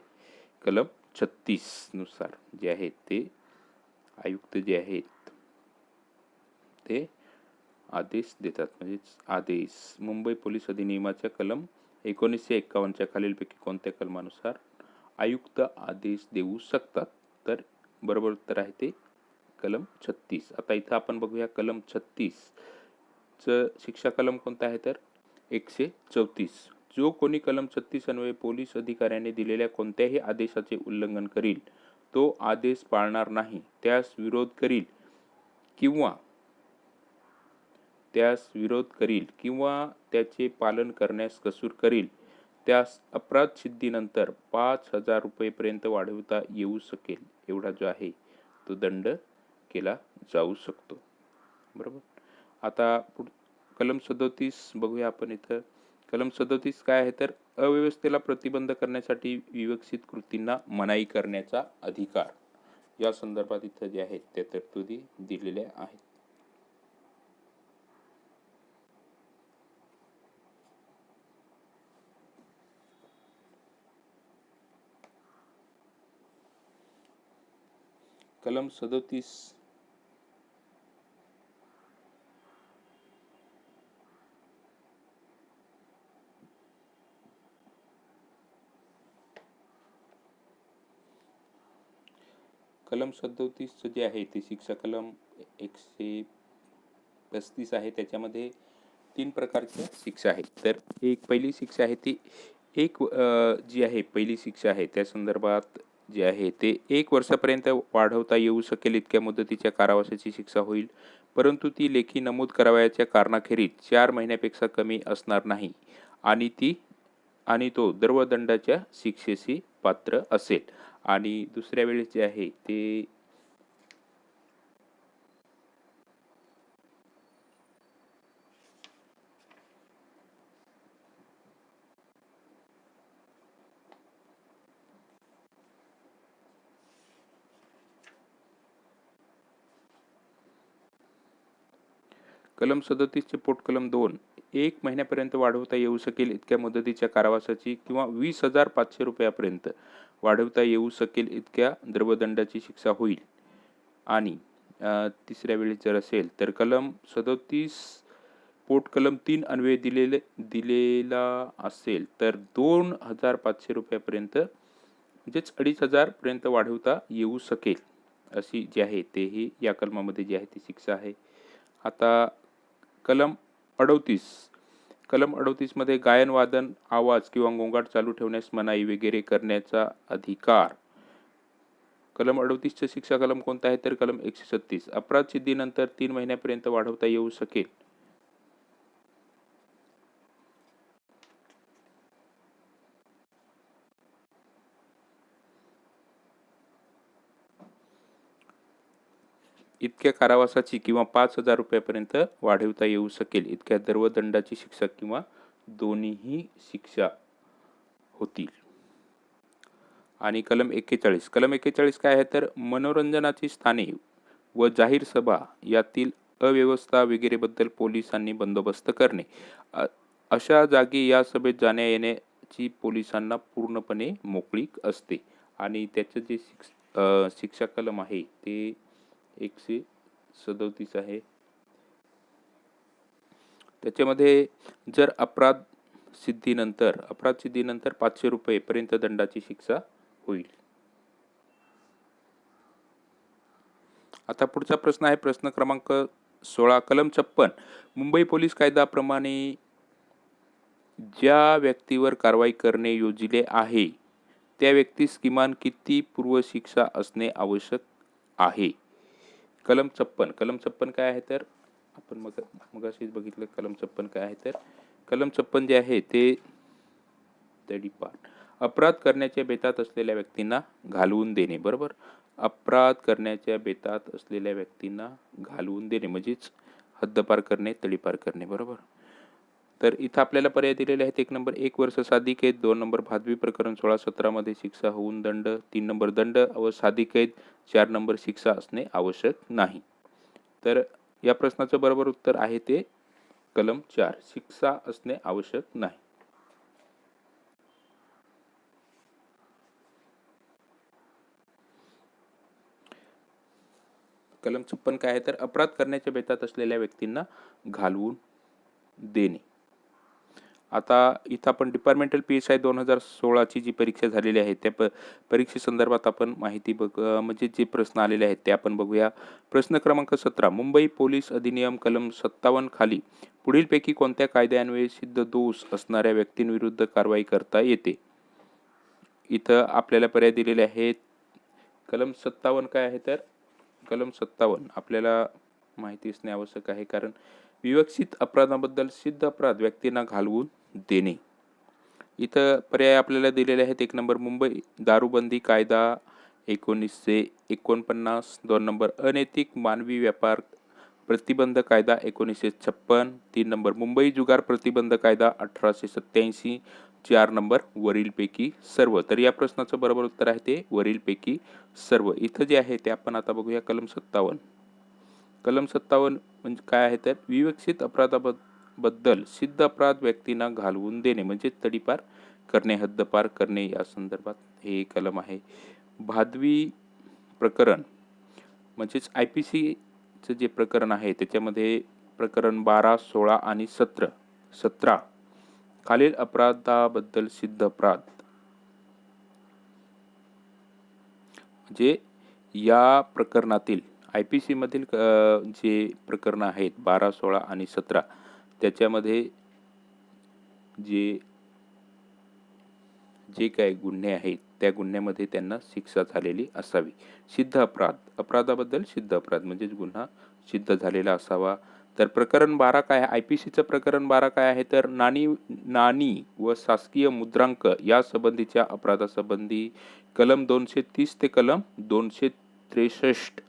कलम 36 नुसार जे आहेत ते आयुक्त जे आहेत ते आदेश देतात. म्हणजेच आदेश मुंबई पोलीस अधिनियमाच्या कलम 1951च्या खालीलपैकी कोणत्या कलमानुसार आयुक्त आदेश देऊ शकतात? तर बरोबर उत्तर आहे ते कलम 36. आता इथं आपण बघूया कलम 36 च शिक्षा कलम कोणता आहे तर 134. जो कोणी कलम 36 अन्वये पोलीस अधिकाऱ्याने दिलेल्या कोणत्याही आदेशाचे उल्लंघन करील, तो आदेश पाळणार नाही, त्यास विरोध करील किंवा त्याचे पालन करण्यास कसूर करील, त्यास अपराध सिद्धीनंतर 5,000 रुपयेपर्यंत वाढवता येऊ शकेल एवढा जो आहे तो दंड केला जाऊ शकतो. बरोबर. आता कलम 37 बघूया आपण इथं. कलम 37 काय आहे तर अव्यवस्थेला प्रतिबंध करण्यासाठी विवक्षित कृतींना मनाई करण्याचा अधिकार, या संदर्भात इथं जे आहेत त्या तरतुदी दिलेल्या आहेत. कलम 37 कलम 37 जे आहे ते शिक्षा कलम 135 आहे. त्याच्यामध्ये 3 प्रकारच्या शिक्षा आहेत. तर एक पहिली शिक्षा आहे ती जी आहे पहिली शिक्षा आहे त्या संदर्भात जे आहे ते 1 वर्षापर्यंत वाढवता येऊ शकेल इतक्या मुदतीच्या कारावासाची शिक्षा होईल, परंतु ती लेखी नमूद करावयाच्या कारणाखेरीज 4 महिन्यापेक्षा कमी असणार नाही आणि तो दंडाच्या शिक्षेशी पात्र असेल. आणि दुसऱ्या वेळेस जे आहे ते कलम 37 चे पोटकलम 2 1 महिन्यापर्यंत वाढवता येऊ शकेल इतक्या मुदतीच्या कारावासाची किंवा 20,500 रुपयापर्यंत वाढवता येऊ शकेल इतक्या द्रवदंडाची शिक्षा होईल. आणि तिसऱ्या वेळेस जर असेल तर कलम 37 पोटकलम 3 अन्वये दिलेला असेल तर 2,500 रुपयापर्यंत म्हणजेच 2,500 पर्यंत वाढवता येऊ शकेल अशी जी आहे ते ही या कलमामध्ये जी आहे ती शिक्षा आहे. आता कलम 38 मध्ये गायन वादन आवाज किंवा गोंगाट चालू ठेवण्यास मनाई वगैरे करण्याचा अधिकार. कलम 38 ची शिक्षा कलम कोणता आहे तर कलम 136 अपराध सिद्धीनंतर 3 महिन्यापर्यंत वाढवता येऊ शकेल. इतक्या कारावासाची किंवा 5,000 रुपयापर्यंत वाढवता येऊ शकेल इतक्या दंडाची शिक्षा किंवा दोन्हीही शिक्षा होतील. आणि कलम 41 काय आहे तर मनोरंजनाची स्थाने व जाहीर सभा यातील अव्यवस्था वगैरे बद्दल पोलिसांनी बंदोबस्त करणे. अशा जागी या सभेत जाण्या येण्याची पोलिसांना पूर्णपणे मोकळीक असते. आणि त्याचं जे शिक्षा कलम आहे ते 137 आहे. त्याच्यामध्ये जर अपराध सिद्धीनंतर 500 रुपये पर्यंत दंडाची शिक्षा होईल. आता पुढचा प्रश्न आहे प्रश्न क्रमांक 16 कलम 56 मुंबई पोलीस कायद्याप्रमाणे ज्या व्यक्तीवर कारवाई करणे योजिले आहे त्या व्यक्तीस किमान किती पूर्व शिक्षा असणे आवश्यक आहे. कलम 56 काय आहे तर आपण मगाशीच बघितलं कलम 56 काय आहे तर कलम 56 जे आहे ते तडीपार अपराध करण्याच्या बेतात असलेल्या व्यक्तींना घालवून देणे. बरोबर, अपराध करण्याच्या बेतात असलेल्या व्यक्तींना घालवून देणे म्हणजेच हद्दपार करणे, तडीपार करणे. बरोबर, तर इथं आपल्याला पर्याय दिलेले आहेत. 1 नंबर 1 वर्ष साधी कैद, 2 नंबर भादवी प्रकरण 16-17 मध्ये शिक्षा होऊन दंड, 3 नंबर दंड व साधी कैद, 4 नंबर शिक्षा असणे आवश्यक नाही. तर या प्रश्नाचं बरोबर उत्तर आहे ते कलम 4 शिक्षा असणे आवश्यक नाही. कलम 56 काय आहे तर अपराध करण्याच्या बेतात असलेल्या व्यक्तींना घालवून देणे. आता इथं आपण डिपार्टमेंटल PSI 2016 ची जी परीक्षा झालेली आहे त्या परीक्षेसंदर्भात आपण माहिती म्हणजे जे प्रश्न आलेले आहेत ते आपण बघूया. प्रश्न क्रमांक 17 मुंबई पोलीस अधिनियम कलम 57 खाली पुढीलपैकी कोणत्या कायद्यान्वये सिद्ध दोष असणाऱ्या व्यक्तींविरुद्ध कारवाई करता येते. इथं आपल्याला पर्याय दिलेले आहेत. कलम 57 काय आहे तर कलम 57 आपल्याला माहिती असणे आवश्यक आहे कारण विवक्षित अपराधाबद्दल सिद्ध अपराध व्यक्तींना घालवून देणे. इथं पर्याय आपल्याला दिलेले आहेत. 1 नंबर मुंबई दारूबंदी कायदा 1949, 2 नंबर अनैतिक मानवी व्यापार प्रतिबंध कायदा 1956, 3 नंबर मुंबई जुगार प्रतिबंध कायदा 1887, 4 नंबर वरीलपैकी सर्व. तर या प्रश्नाचं बरोबर उत्तर आहे ते वरीलपैकी सर्व. इथं जे आहे ते आपण आता बघूया कलम 57. कलम 57 म्हणजे काय आहे तर विवक्षित अपराधाबद्दल सिद्ध अपराध व्यक्तींना घालवून देणे म्हणजे तडीपार करणे, हद्दपार करणे या संदर्भात हे कलम आहे. भादवी प्रकरण म्हणजेच IPCचं जे प्रकरण आहे त्याच्यामध्ये प्रकरण 12, 16 आणि 17 खालील अपराधाबद्दल सिद्ध अपराध म्हणजे या प्रकरणातील IPC मधील जे प्रकरण आहेत 12, 16 आणि 17 त्याच्यामध्ये जे जे काही गुन्हे आहेत त्या गुन्ह्यामध्ये त्यांना शिक्षा झालेली असावी. सिद्ध अपराधाबद्दल सिद्ध अपराध म्हणजे गुन्हा सिद्ध झालेला असावा. तर प्रकरण 12 काय आहे IPCचं प्रकरण 12 काय आहे तर नाणी व शासकीय मुद्रांक या संबंधीच्या अपराधासंबंधी कलम 230 ते कलम 263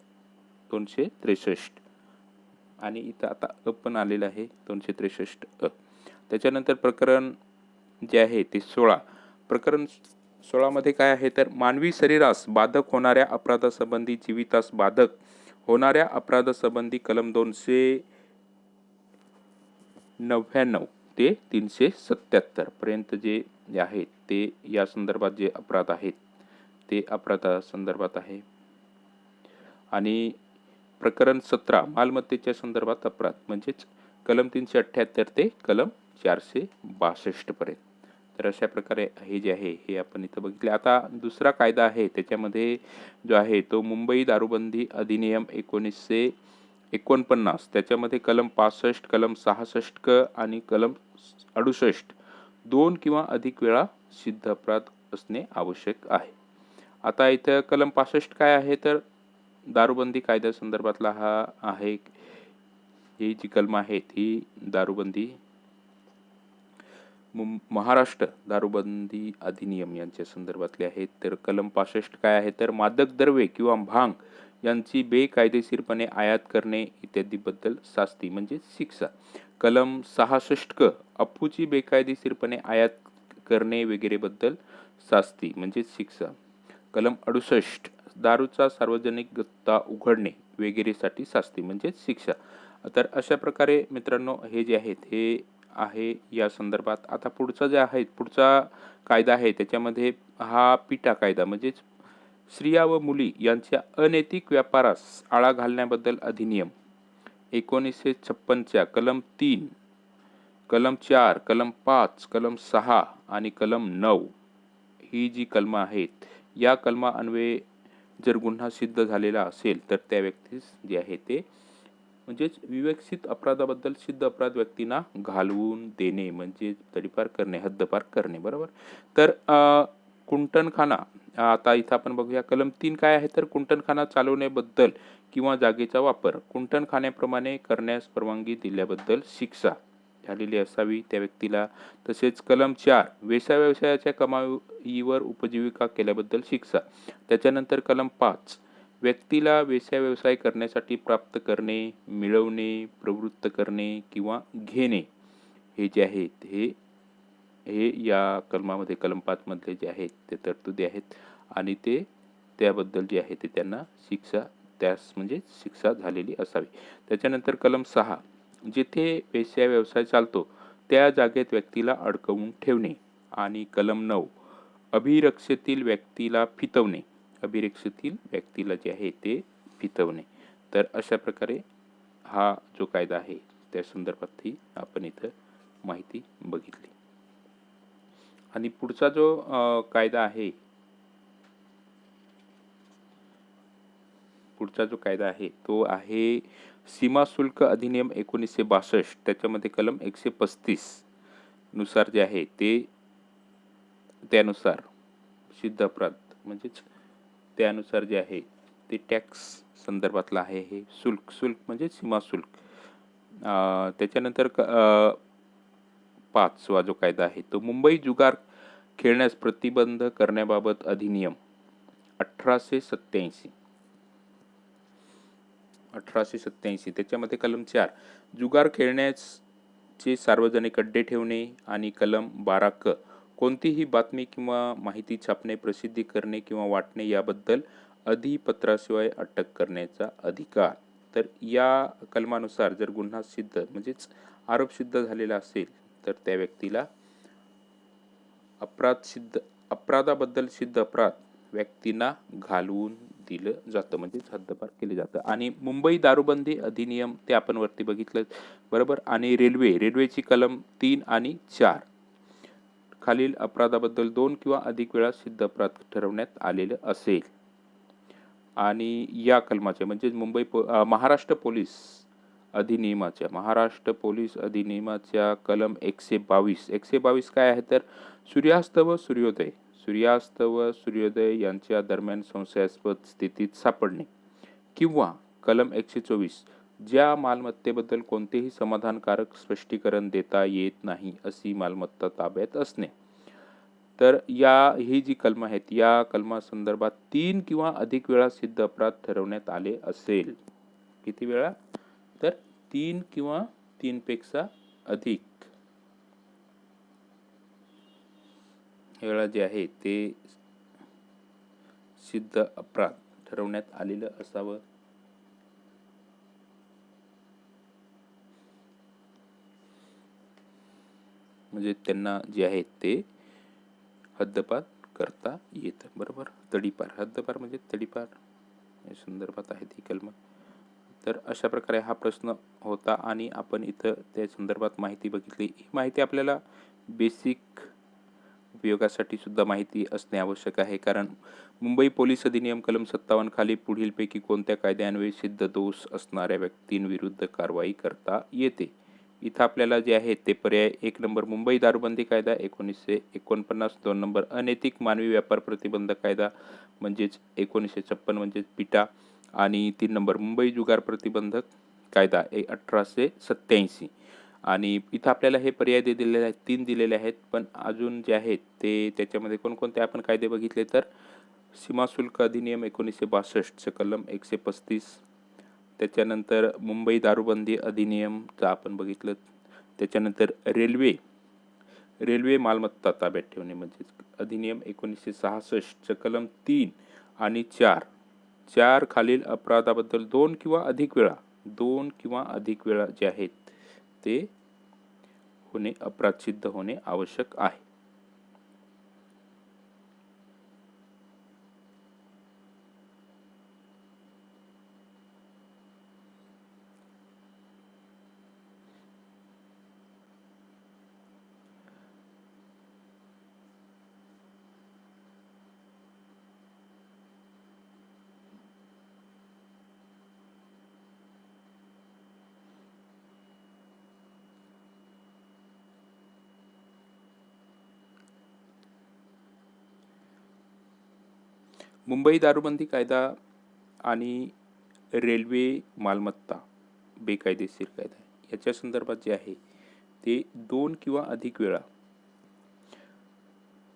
आणि इथं आता पण आलेलं आहे 263 त्याच्यानंतर प्रकरण जे आहे ते 16. प्रकरण 16 मध्ये काय आहे तर मानवी शरीरास बाधक होणाऱ्या अपराधासंबंधी, जीवितास बाधक होणाऱ्या अपराधासंबंधी कलम 299 ते 377 पर्यंत जे आहेत ते या संदर्भात जे अपराध आहेत ते अपराधासंदर्भात आहे. आणि प्रकरण 17 मालमत्तेच्या संदर्भात अपराध म्हणजेच कलम 378 ते कलम 462 पर्यंत. तर अशा प्रकारे हे जे आहे हे आपण इथं बघितले. आता दुसरा कायदा आहे त्याच्यामध्ये जो आहे तो मुंबई दारूबंदी अधिनियम 1949 त्याच्यामध्ये कलम 65, कलम 66 आणि कलम 68 2 किंवा अधिक वेळा सिद्ध अपराध असणे आवश्यक आहे. आता इथं कलम 65 काय आहे तर दारूबंदी कायद्यासंदर्भातला हा आहे. ही जी कलम आहेत ही दारूबंदी महाराष्ट्र दारूबंदी अधिनियम यांच्या संदर्भातले आहेत. तर कलम 65 काय आहे तर मादक द्रव्ये किंवा भांग यांची बेकायदेशीरपणे आयात करणे इत्यादीबद्दल शास्ती म्हणजे शिक्षा. कलम 66 अफूची बेकायदेशीरपणे आयात करणे वगैरे बद्दल शास्ती म्हणजे शिक्षा. कलम 68 दारूचा सार्वजनिक गत्ता उघडणे वगैरेसाठी शास्ती म्हणजे शिक्षा. तर अशा प्रकारे मित्रांनो हे जे आहेत हे आहे या संदर्भात. आता पुढचा जे आहे पुढचा कायदा आहे त्याच्यामध्ये हा पिटा कायदा म्हणजेच स्त्रिया व मुली यांच्या अनैतिक व्यापारास आळा घालण्याबद्दल अधिनियम 1956च्या कलम 3, कलम 4, कलम 5, कलम 6 आणि कलम 9 ही जी कलमं आहेत या कलमा अन्वये जर गुन्हा सिद्ध झालेला असेल तर त्या व्यक्तीस जे आहे ते म्हणजेच विवक्षित अपराधाबद्दल सिद्ध अपराध व्यक्तींना घालवून देणे म्हणजे तडीपार करणे, हद्दपार करणे. बरोबर. तर कुंटणखाना आता इथं आपण बघूया कलम 3 काय आहे तर कुंटणखाना चालवण्याबद्दल किंवा जागेचा वापर कुंटणखान्याप्रमाणे करण्यास परवानगी दिल्याबद्दल शिक्षा झालेली असावी त्या व्यक्तीला. तसेच कलम 4 व्यवसायाच्या कमाईवर उपजीविका केल्याबद्दल शिक्षा. त्याच्यानंतर कलम 5 व्यक्तीला व्यवसाय करण्यासाठी प्राप्त करणे, मिळवणे, प्रवृत्त करणे किंवा घेणे हे जे आहेत हे या कलमामध्ये कलम 5 मधले जे आहेत ते तरतुदी आहेत आणि ते त्याबद्दल जे आहे ते त्यांना शिक्षा त्यास म्हणजे शिक्षा झालेली असावी. त्याच्यानंतर कलम 6 जिथे व्यवसाय चालतो त्या जागेत व्यक्तीला अडकवून ठेवणे आणि कलम 9 अभिरक्षेतील व्यक्तीला फितवणे, अभिरक्षेतील व्यक्तीला जे आहे ते फितवणे. तर अशा प्रकारे हा जो कायदा आहे त्या संदर्भात ही आपण इथं माहिती बघितली. आणि पुढचा जो कायदा आहे तो आहे सीमा शुल्क अधिनियम 1962 त्याच्यामध्ये कलम 135 नुसार जे आहे ते त्यानुसार सिद्ध अपराध म्हणजेच त्यानुसार जे आहे ते टॅक्स संदर्भातला आहे. हे शुल्क म्हणजे सीमा शुल्क. त्याच्यानंतर 5वा जो कायदा आहे तो मुंबई जुगार खेळण्यास प्रतिबंध करण्याबाबत अधिनियम 1887. 1887, त्याच्यामध्ये कलम 4 जुगार खेळण्याचे सार्वजनिक अड्डे ठेवणे आणि कलम 12 क कोणतीही बातमी किंवा माहिती छापणे, प्रसिद्धी करणे किंवा वाटणे याबद्दल अधिपत्राशिवाय अटक करण्याचा अधिकार. तर या कलमानुसार जर गुन्हा सिद्ध म्हणजेच आरोप सिद्ध झालेला असेल तर त्या व्यक्तीला अपराधाबद्दल सिद्ध अपराध व्यक्तींना घालवून दिलं जातं, म्हणजेच हद्दपार केले जातं. आणि मुंबई दारूबंदी अधिनियम ते आपण वरती बघितलं बरोबर. आणि रेल्वेची कलम 3 आणि 4 खालील अपराधाबद्दल 2 किंवा अधिक वेळा सिद्ध अपराध ठरवण्यात आलेलं असेल. आणि या कलमाचे म्हणजे महाराष्ट्र पोलीस अधिनियमाच्या कलम 122 काय आहे तर सूर्यास्त व सूर्योदय यांच्या दरम्यान संशयास्पद स्थितीत सापडणे, किंवा कलम 124 ज्या मालमत्तेबद्दल कोणतेही समाधानकारक स्पष्टीकरण देता येत नाही अशी मालमत्ता ताब्यात असणे. तर ही जी कलम आहेत या कलमासंदर्भात 3 किंवा अधिक वेळा सिद्ध अपराध ठरवण्यात आले असेल. किती वेळा तर 3 किंवा 3 पेक्षा अधिक वेळा जे आहे ते सिद्ध अपराध ठरवण्यात आलेलं असावं. म्हणजे त्यांना जे आहे ते हद्दपार करता येतं बरोबर. हद्दपार म्हणजे तडीपार या संदर्भात आहे ती कलम. तर अशा प्रकारे हा प्रश्न होता आणि आपण इथं त्या संदर्भात माहिती बघितली. ही माहिती आपल्याला बेसिक उपयोगासाठी सुद्धा माहिती असणे आवश्यक आहे, कारण मुंबई पोलीस अधिनियम कलम 57 खाली पुढीलपैकी कोणत्या कायद्यान्वये सिद्ध दोष असणाऱ्या व्यक्तींविरुद्ध कारवाई करता येते. इथं आपल्याला जे आहे ते पर्याय 1 नंबर मुंबई दारूबंदी कायदा 1949, 2 नंबर अनैतिक मानवी व्यापार प्रतिबंधक कायदा म्हणजेच 1956 म्हणजेच पिटा, आणि 3 नंबर मुंबई जुगार प्रतिबंधक कायदा 1887. आणि इथं आपल्याला हे पर्याय दिलेले आहेत, 3 दिलेले आहेत, पण अजून जे आहेत ते त्याच्यामध्ये कोणकोणते आपण कायदे बघितले तर सीमाशुल्क अधिनियम 1962 कलम 135, त्याच्यानंतर मुंबई दारूबंदी अधिनियमचं आपण बघितलं, त्याच्यानंतर रेल्वे मालमत्ता ताब्यात ठेवणे म्हणजे अधिनियम 1966 कलम 3 आणि 4 खालील अपराधाबद्दल 2 किंवा अधिक वेळा जे आहेत ते अपराध सिद्ध होणे आवश्यक आहे. मुंबई दारूबंदी कायदा आणि रेल्वे मालमत्ता बेकायदेशीर कायदा याच्या संदर्भात जे आहे ते 2 किंवा अधिक वेळा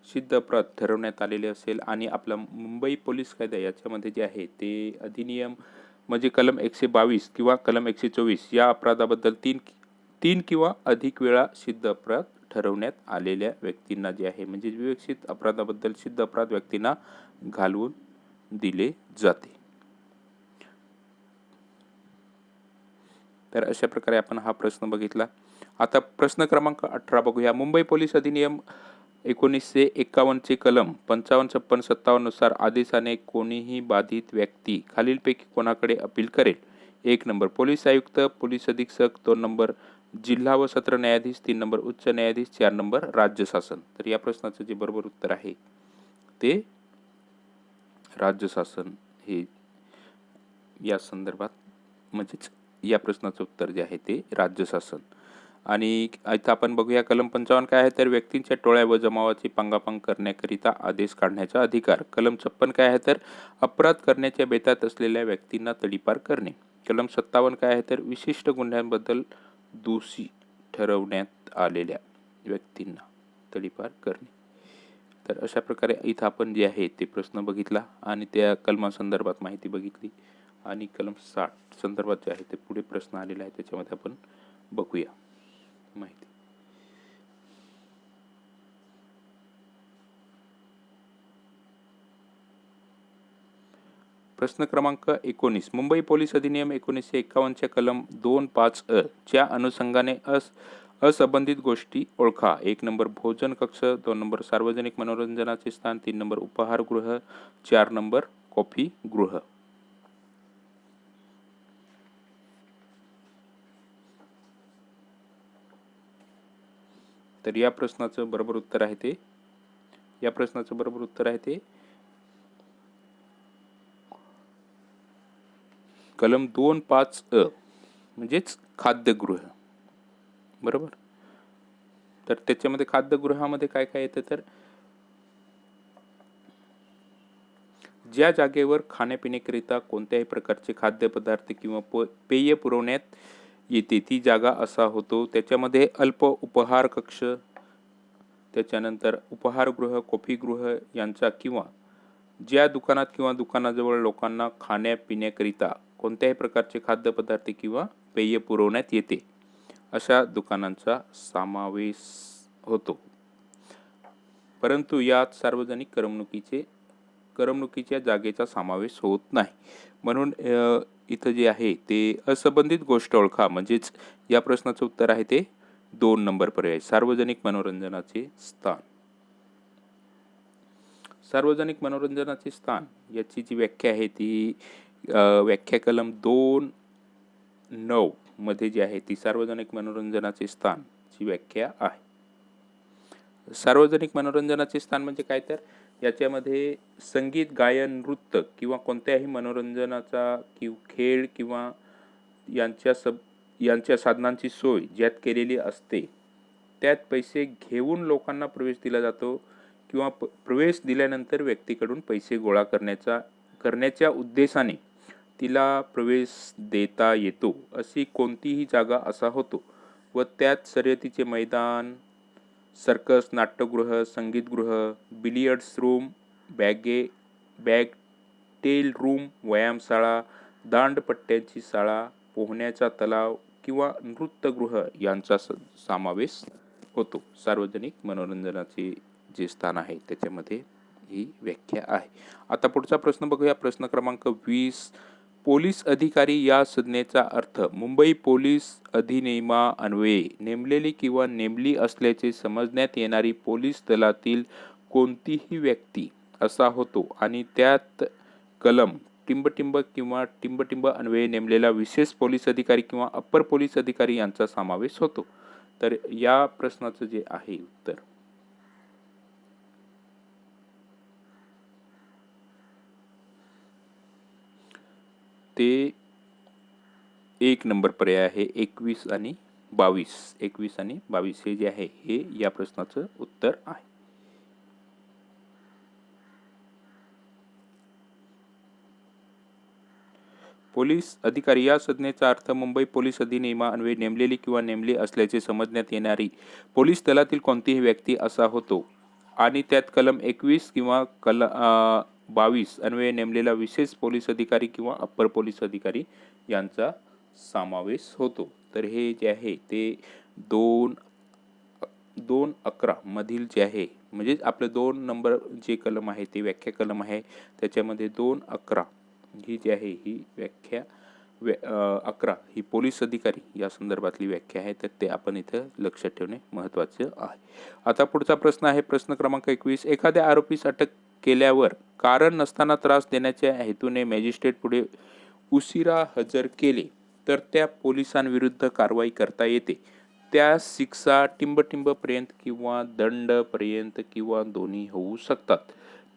सिद्ध अपराध ठरवण्यात आलेले असेल. आणि आपला मुंबई पोलीस कायदा याच्यामध्ये जे आहे ते अधिनियम म्हणजे कलम 122 किंवा कलम 124 या अपराधाबद्दल 3 किंवा अधिक वेळा सिद्ध अपराध ठरवण्यात आलेल्या व्यक्तींना जे आहे म्हणजे विवेचित अपराधाबद्दल सिद्ध अपराध व्यक्तींना घालवून दिले जाते. तर अशा प्रकारे आपण हा प्रश्न बघितला. आता प्रश्न क्रमांक 18 बघूया. मुंबई पोलीस अधिनियम 1951 चे कलम 55, 56, 57 नुसार आदेशाने कोणीही बाधित व्यक्ती खालीलपैकी कोणाकडे अपील करेल. 1 नंबर पोलीस आयुक्त, पोलीस अधीक्षक, 2 नंबर जिल्हा व सत्र न्यायाधीश, 3 नंबर उच्च न्यायाधीश, 4 नंबर राज्य शासन. तर या प्रश्नाचं जे बरोबर उत्तर आहे ते राज्य शासन हे या संदर्भात म्हणजेच या प्रश्नाचं उत्तर जे आहे ते राज्य शासन. आणि इथं आपण बघूया कलम 55 काय आहे तर व्यक्तींच्या टोळ्या व जमावाची पांगापांग करण्याकरिता आदेश काढण्याचा अधिकार. कलम 56 काय आहे तर अपराध करण्याच्या बेतात असलेल्या व्यक्तींना तडीपार करणे. कलम 57 काय आहे तर विशिष्ट गुन्ह्यांबद्दल दोषी ठरवण्यात आलेल्या व्यक्तींना तडीपार करणे. तर अशा प्रकारे इथं आपण जे आहे ते प्रश्न बघितला आणि त्या कलमासंदर्भात माहिती बघितली. आणि कलम 60 संदर्भात जे आहे ते पुढे प्रश्न आलेला आहे, त्याच्यामध्ये आपण बघूया माहिती. प्रश्न क्रमांक 19. मुंबई पोलीस अधिनियम 1951च्या कलम 2.5 च्या अनुषंगाने असंबंधित गोष्टी ओळखा. 1 नंबर भोजन कक्ष, 2 नंबर सार्वजनिक मनोरंजनाचे स्थान, 3 नंबर उपहारगृह, 4 नंबर कॉफी गृह. तर या प्रश्नाचं बरोबर उत्तर आहे ते कलम 2.5 म्हणजेच खाद्यगृह. बरोबर. तर त्याच्यामध्ये खाद्यगृहामध्ये काय काय येतं, तर ज्या जागेवर खाण्यापिण्याकरिता कोणत्याही प्रकारचे खाद्यपदार्थ किंवा पेय पुरवण्यात येते ती जागा असा होतो. त्याच्यामध्ये अल्प उपहार कक्ष, त्याच्यानंतर उपहारगृह, कॉफीगृह यांचा, किंवा ज्या दुकानात किंवा दुकानाजवळ लोकांना खाण्यापिण्याकरिता कोणत्याही प्रकारचे खाद्यपदार्थ किंवा पेय पुरवण्यात येते अशा दुकानांचा समावेश होतो. परंतु यात सार्वजनिक करमणुकीच्या जागेचा समावेश होत नाही. म्हणून इथं जे आहे ते असंबंधित गोष्ट ओळखा, म्हणजेच या प्रश्नाचं उत्तर आहे ते 2 नंबर पर्याय, सार्वजनिक मनोरंजनाचे स्थान. सार्वजनिक मनोरंजनाचे स्थान याची जी व्याख्या आहे ती व्याख्या कलम 2.9 मध्ये जी आहे ती सार्वजनिक मनोरंजनाचे स्थान ची व्याख्या आहे. सार्वजनिक मनोरंजनाचे स्थान म्हणजे काय, तर याच्यामध्ये संगीत, गायन, नृत्य किंवा कोणत्याही मनोरंजनाचा खेळ किंवा यांच्या साधनांची सोय ज्यात केलेली असते त्यात पैसे घेऊन लोकांना प्रवेश दिला जातो किंवा प्रवेश दिल्यानंतर व्यक्तीकडून पैसे गोळा करण्याच्या उद्देशाने तिला प्रवेश देता येतो अशी कोणतीही जागा असा होतो व त्यात शर्यतीचे मैदान, सर्कस, नाट्यगृह, संगीतगृह, बिलियर्ड्स रूम, बॅगटेल रूम, व्यायामशाळा, दांडपट्ट्याची शाळा, पोहण्याचा तलाव किंवा नृत्यगृह यांचा समावेश होतो. सार्वजनिक मनोरंजनाचे जे स्थान आहे त्याच्यामध्ये ही व्याख्या आहे. आता पुढचा प्रश्न बघूया. प्रश्न क्रमांक 20. पोलीस अधिकारी या संज्ञेचा अर्थ मुंबई पोलीस अधिनियमान्वये नेमलेली किंवा नेमली असल्याचे समजण्यात येणारी पोलीस दलातील कोणतीही व्यक्ती असा होतो आणि त्यात कलम टिंबटिंब किंवा टिंबटिंब अन्वये नेमलेला विशेष पोलीस अधिकारी किंवा अप्पर पोलीस अधिकारी यांचा समावेश होतो. तर या प्रश्नाचं जे आहे उत्तर ते 1 नंबर पर्याय आहे. 21 आणि 22 हे जे आहे हे या प्रश्नाचं उत्तर आहे. पोलीस अधिकारी या संज्ञेचा अर्थ मुंबई पोलीस अधिनियमान्वये नेमलेली किंवा नेमली असल्याचे समजण्यात येणारी पोलीस दलातील कोणतीही व्यक्ती असा होतो आणि त्यात कलम 21 किंवा 22 अन्वये नेमलेला विशेष पोलीस अधिकारी किंवा अप्पर पोलीस अधिकारी यांचा समावेश होतो. तर हे जे आहे ते 2.11 मधील जे आहे म्हणजे आपलं 2 नंबर जे कलम आहे ते व्याख्या कलम आहे त्याच्यामध्ये 2.11 ही जी आहे ही व्याख्या 11 ही पोलीस अधिकारी या संदर्भातली व्याख्या आहे. तर ते आपण इथं लक्षात ठेवणे महत्त्वाचे आहे. आता पुढचा प्रश्न आहे प्रश्न क्रमांक 21. एखाद्या आरोपीस अटक केल्यावर कारण नसताना त्रास देण्याच्या हेतूने मॅजिस्ट्रेट पुढे उशिरा हजर केले तर त्या पोलिसांविरुद्ध कारवाई करता येते. त्या शिक्षा टिंबटिंबपर्यंत किंवा दंडपर्यंत किंवा दोन्ही होऊ शकतात.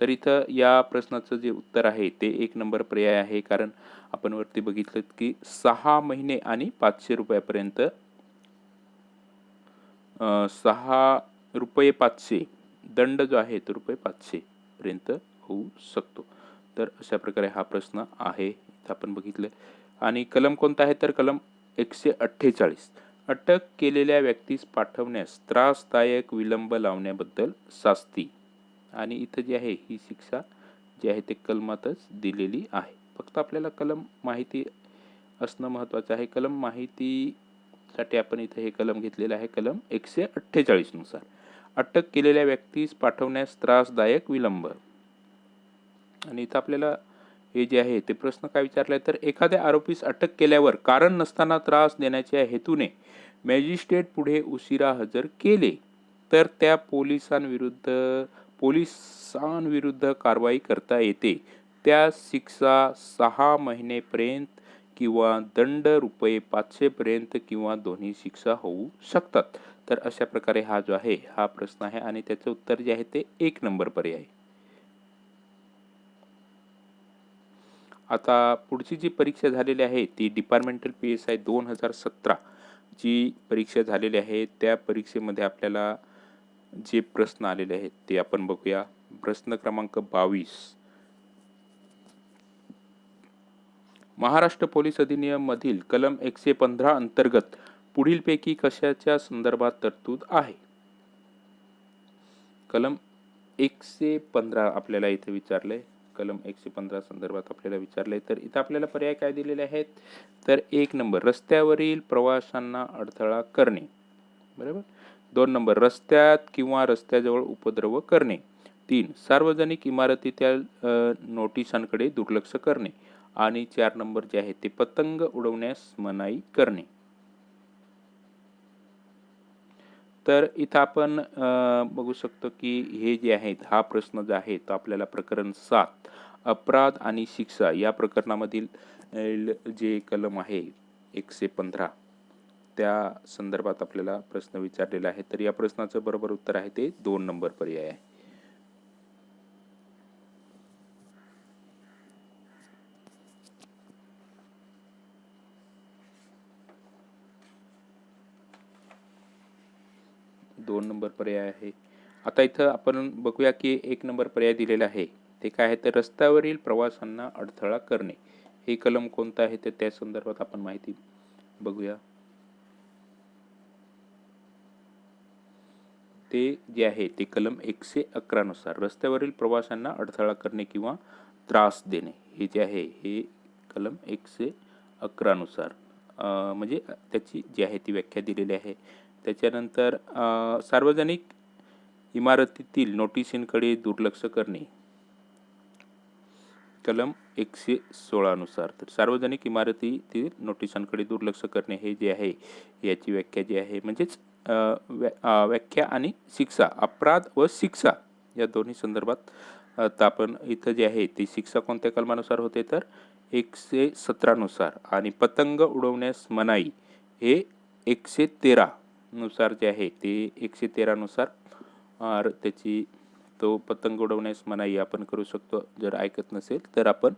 तर इथं या प्रश्नाचं जे उत्तर आहे ते 1 नंबर पर्याय आहे. कारण आपण वरती बघितलं की 6 महिने आणि 500 रुपयापर्यंत 6 रुपये 500 दंड जो आहे तो रुपये 500 पर्यंत होऊ शकतो. तर अशा प्रकारे हा प्रश्न आहे इथं आपण बघितलं. आणि कलम कोणता आहे तर कलम 148 अटक केलेल्या व्यक्तीस पाठवण्यास त्रासदायक विलंब लावण्याबद्दल शास्ती. आणि इथं जे आहे ही शिक्षा जी आहे ते कलमातच दिलेली आहे. फक्त आपल्याला कलम माहिती असणं महत्त्वाचं आहे. कलम माहितीसाठी आपण इथे हे कलम घेतलेलं आहे. कलम 148 नुसार अटक केलेल्या व्यक्तीस पाठवण्यास त्रासदायक विलंब. आणि इथं आपल्याला हे जे आहे ते प्रश्न काय विचारलाय तर एखाद्या आरोपीस अटक केल्यावर कारण नसताना त्रास देण्याच्या हेतूने मॅजिस्ट्रेट पुढे उशिरा हजर केले तर त्या पोलिसांविरुद्ध कारवाई करता येते. त्या शिक्षा 6 महिनेपर्यंत किंवा दंड ₹500 पर्यंत किंवा दोन्ही शिक्षा होऊ शकतात. तर अशा प्रकारे हा जो आहे हा प्रश्न आहे आणि त्याचं उत्तर जे आहे ते 1 नंबर पर्याय. आता पुढची जी परीक्षा झालेली आहे ती डिपार्टमेंटल PSI 2017 जी परीक्षा झालेली आहे त्या परीक्षेमध्ये आपल्याला जे प्रश्न आलेले आहेत ते आपण बघूया. प्रश्न क्रमांक 22. महाराष्ट्र पोलीस अधिनियम मधील कलम 115 अंतर्गत पुढीलपैकी कशाच्या संदर्भात तरतूद आहे? कलम 115 आपल्याला इथे विचारलंय. कलम 115 संदर्भात आपल्याला विचारलंय तर इथं आपल्याला पर्याय काय दिलेले आहेत तर 1 नंबर रस्त्यावरील प्रवाशांना अडथळा करणे, बरोबर. 2 नंबर रस्त्यात किंवा रस्त्याजवळ उपद्रव करणे. 3 सार्वजनिक इमारतीतील नोटिसांकडे दुर्लक्ष करणे आणि 4 नंबर जे आहे ते पतंग उडवण्यास मनाई करणे. तर इथं आपण बघू शकतो की हे जे आहेत हा प्रश्न जो आहे तो आपल्याला प्रकरण 7 अपराध आणि शिक्षा या प्रकरणामधील जे कलम आहे 115 त्या संदर्भात आपल्याला प्रश्न विचारलेला आहे. तर या प्रश्नाचं बरोबर उत्तर आहे ते 2 नंबर पर्याय आहे. दोन नंबर पर्याय आहे. आता इथं आपण बघूया की 1 नंबर पर्याय दिलेला आहे ते काय आहे तर रस्त्यावरील प्रवाशांना अडथळा करणे. हे कलम कोणतं आहे तर त्या संदर्भात आपण माहिती बघूया. ते जे आहे ते कलम 111 नुसार रस्त्यावरील प्रवाशांना अडथळा करणे किंवा त्रास देणे हे जे आहे हे कलम 111 नुसार म्हणजे त्याची जी आहे ती व्याख्या दिलेली आहे. त्याच्यानंतर सार्वजनिक इमारतीतील नोटिसींकडे दुर्लक्ष करणे कलम 116 नुसार. तर सार्वजनिक इमारतीतील नोटिसांकडे दुर्लक्ष करणे हे जे आहे याची व्याख्या जी आहे म्हणजेच व्याख्या आणि शिक्षा अपराध व शिक्षा या दोन्ही संदर्भात तर आपण इथं जे आहे ती शिक्षा कोणत्या कलमानुसार होते तर 117 नुसार आणि पतंग उडवण्यास मनाई हे 113 नुसार जे आहे ते 113 नुसार त्याची तो पतंग उडवण्यास मनाई आपण करू शकतो. जर ऐकत नसेल तर आपण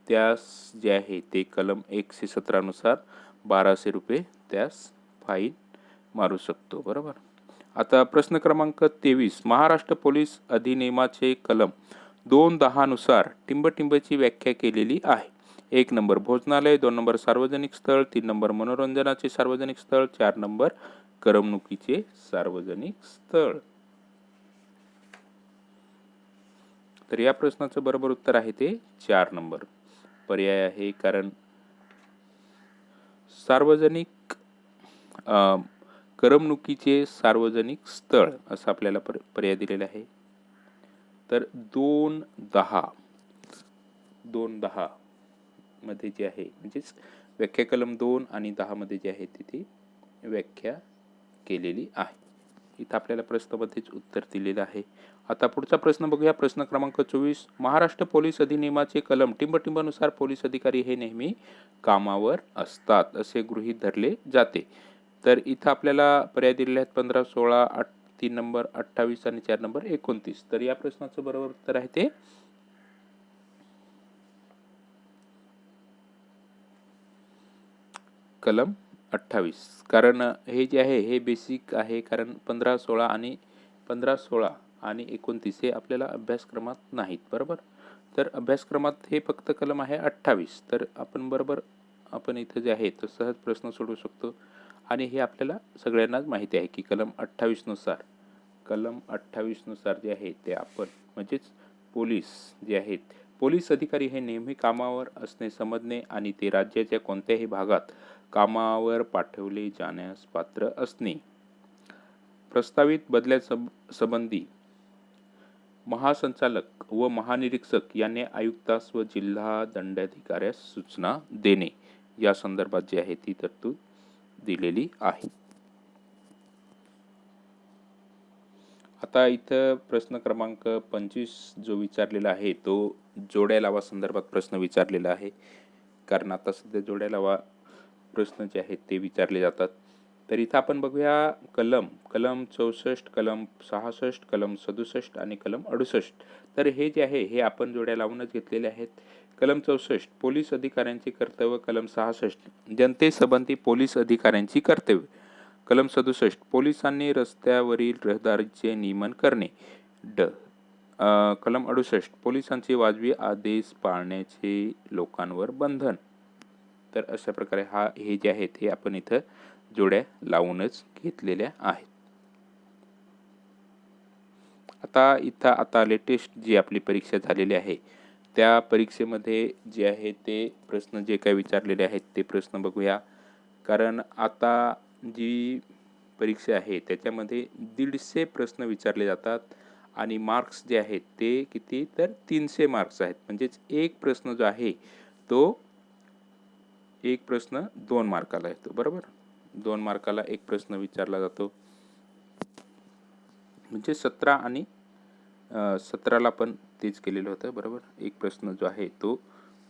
त्यास जे आहे ते कलम 117 नुसार 1200 रुपये त्यास फाईन मारू शकतो, बरोबर. आता प्रश्न क्रमांक 23 महाराष्ट्र पोलीस अधिनियमाचे कलम 210 नुसार टिंबटिंबची व्याख्या केलेली आहे. 1 नंबर भोजनालय, 2 नंबर सार्वजनिक स्थळ, 3 नंबर मनोरंजनाचे सार्वजनिक स्थळ, 4 नंबर करमणुकीचे सार्वजनिक स्थळ. तर या प्रश्नाचं बरोबर उत्तर आहे ते 4 नंबर पर्याय आहे. कारण सार्वजनिक करमणुकीचे सार्वजनिक स्थळ असं आपल्याला पर्याय दिलेला आहे. तर 210 मध्ये जे आहे म्हणजेच व्याख्या कलम 2 आणि 10 मध्ये जे आहे ती व्याख्या केलेली आहे. इथं आपल्याला प्रश्नामध्येच उत्तर दिलेलं आहे. आता पुढचा प्रश्न बघूया. प्रश्न क्रमांक 24 महाराष्ट्र पोलीस अधिनियमाचे कलम टिंबटिंबानुसार पोलीस अधिकारी हे नेहमी कामावर असतात असे गृहीत धरले जाते. तर इथं आपल्याला पर्याय दिलेले आहेत 15, 16, 3 नंबर 28 आणि 4 नंबर 29. तर या प्रश्नाचं बरोबर उत्तर आहे ते कलम 28. कारण हे जे आहे हे बेसिक आहे. कारण 15, 16 आणि 29 हे आपल्याला अभ्यासक्रमात नाहीत, बरोबर. तर अभ्यासक्रमात हे फक्त कलम आहे 28. तर आपण इथं जे आहे तर सहज प्रश्न सोडवू शकतो आणि हे आपल्याला सगळ्यांनाच माहिती आहे की कलम 28 नुसार जे आहे ते आपण म्हणजेच पोलीस जे आहेत पोलीस अधिकारी हे नेहमी कामावर असणे समजणे आणि ते राज्याच्या कोणत्याही भागात कामावर पाठवले जाण्यास पात्र असणे. प्रस्तावित बदल्यासंबंधी महासंचालक व महानिरीक्षक यांनी आयुक्तास व जिल्हा दंडाधिकाऱ्यास सूचना देणे या संदर्भात जी आहे ती तरतूद दिलेली आहे. आता इथं प्रश्न क्रमांक 25 जो विचारलेला आहे तो जोड्या लावा संदर्भात प्रश्न विचारलेला आहे. कारण आता सध्या जोड्या लावा प्रश्न जे आहेत ते विचारले जातात. तर इथं आपण बघूया कलम 64, कलम 66, कलम 67 आणि कलम 68. तर हे जे आहे हे आपण जोड्या लावूनच घेतलेले आहेत. कलम 64 पोलीस अधिकाऱ्यांची कर्तव्य, कलम 66 जनतेसंबंधी पोलीस अधिकाऱ्यांची कर्तव्य, कलम 67 पोलिसांनी रस्त्यावरील रहदारीचे नियमन करणे, कलम 68 पोलिसांचे वाजवी आदेश पाळण्याचे लोकांवर बंधन. तर अशा प्रकारे हे जे आहेत हे आपण इथं जोड्या लावूनच घेतलेल्या आहेत. आता लेटेस्ट जी आपली परीक्षा झालेली आहे त्या परीक्षेमध्ये जे आहे ते प्रश्न जे काही विचारलेले आहेत ते प्रश्न बघूया. कारण आता जी परीक्षा आहे त्याच्यामध्ये 150 प्रश्न विचारले जातात आणि मार्क्स जे आहेत ते किती तर 300 मार्क्स आहेत. म्हणजेच एक प्रश्न जो आहे तो एक प्रश्न 2 मार्काला येतो. बरोबर, 2 मार्काला एक प्रश्न विचारला जातो. म्हणजे 17 आणि 17ला पण तेच केलेलं होतं. बरोबर, एक प्रश्न जो आहे तो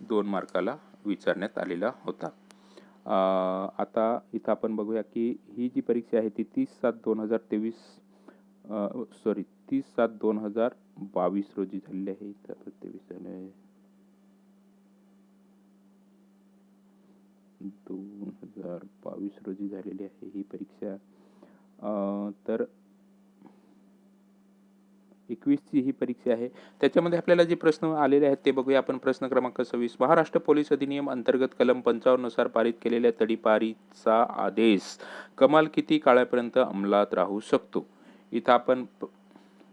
2 मार्काला विचारण्यात आलेला होता. आता इथं आपण बघूया की ही जी परीक्षा आहे ती 30/7/2023 30/7/2022 रोजी झालेली आहे. 2022 रोजी झालेली आहे ही परीक्षा. तर 21ची ही परीक्षा आहे. त्याच्यामध्ये आपल्याला जे प्रश्न आलेले आहेत ते बघूया आपण. प्रश्न क्रमांक 26 महाराष्ट्र पोलीस अधिनियम अंतर्गत कलम 55 नुसार पारित केलेल्या तडीपारीचा आदेश कमाल किती काळापर्यंत अंमलात राहू शकतो. इथं आपण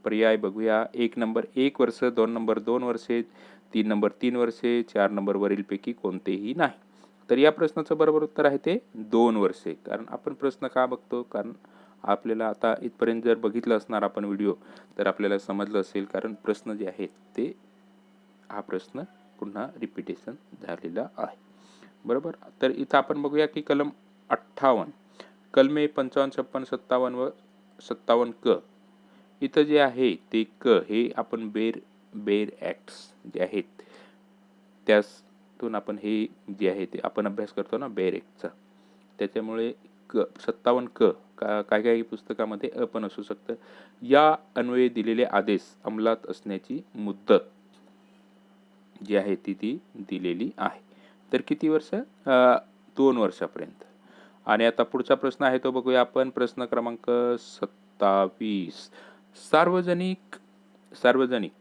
पर्याय बघूया. 1 नंबर 1 वर्ष, 2 नंबर 2 वर्षे, 3 नंबर 3 वर्षे, 4 नंबर वरीलपैकी कोणतेही नाही. तर या प्रश्नाचं बरोबर उत्तर आहे ते 2 वर्षे. कारण आपण प्रश्न का बघतो, कारण आपल्याला आता इथपर्यंत जर बघितलं असणार आपण व्हिडिओ तर आपल्याला समजलं असेल. कारण प्रश्न जे आहेत ते हा प्रश्न पुन्हा रिपिटेशन झालेला आहे. बरोबर, तर इथं आपण बघूया की कलम 58 कलमे 55, 56, 57 व 57 क इथं जे आहे ते क हे आपण बेर ॲक्ट्स जे आहेत त्यातून आपण हे जे आहे ते आपण अभ्यास करतो ना बेर ॲक्टचा. त्याच्यामुळे 57 क काही पुस्तकामध्ये अ पण असू शकतं. या अन्वये दिलेले आदेश अंमलात असण्याची मुदत जी आहे ती दिलेली आहे. तर किती वर्ष, 2 वर्षापर्यंत. आणि आता पुढचा प्रश्न आहे तो बघूया आपण. प्रश्न क्रमांक 27 सार्वजनिक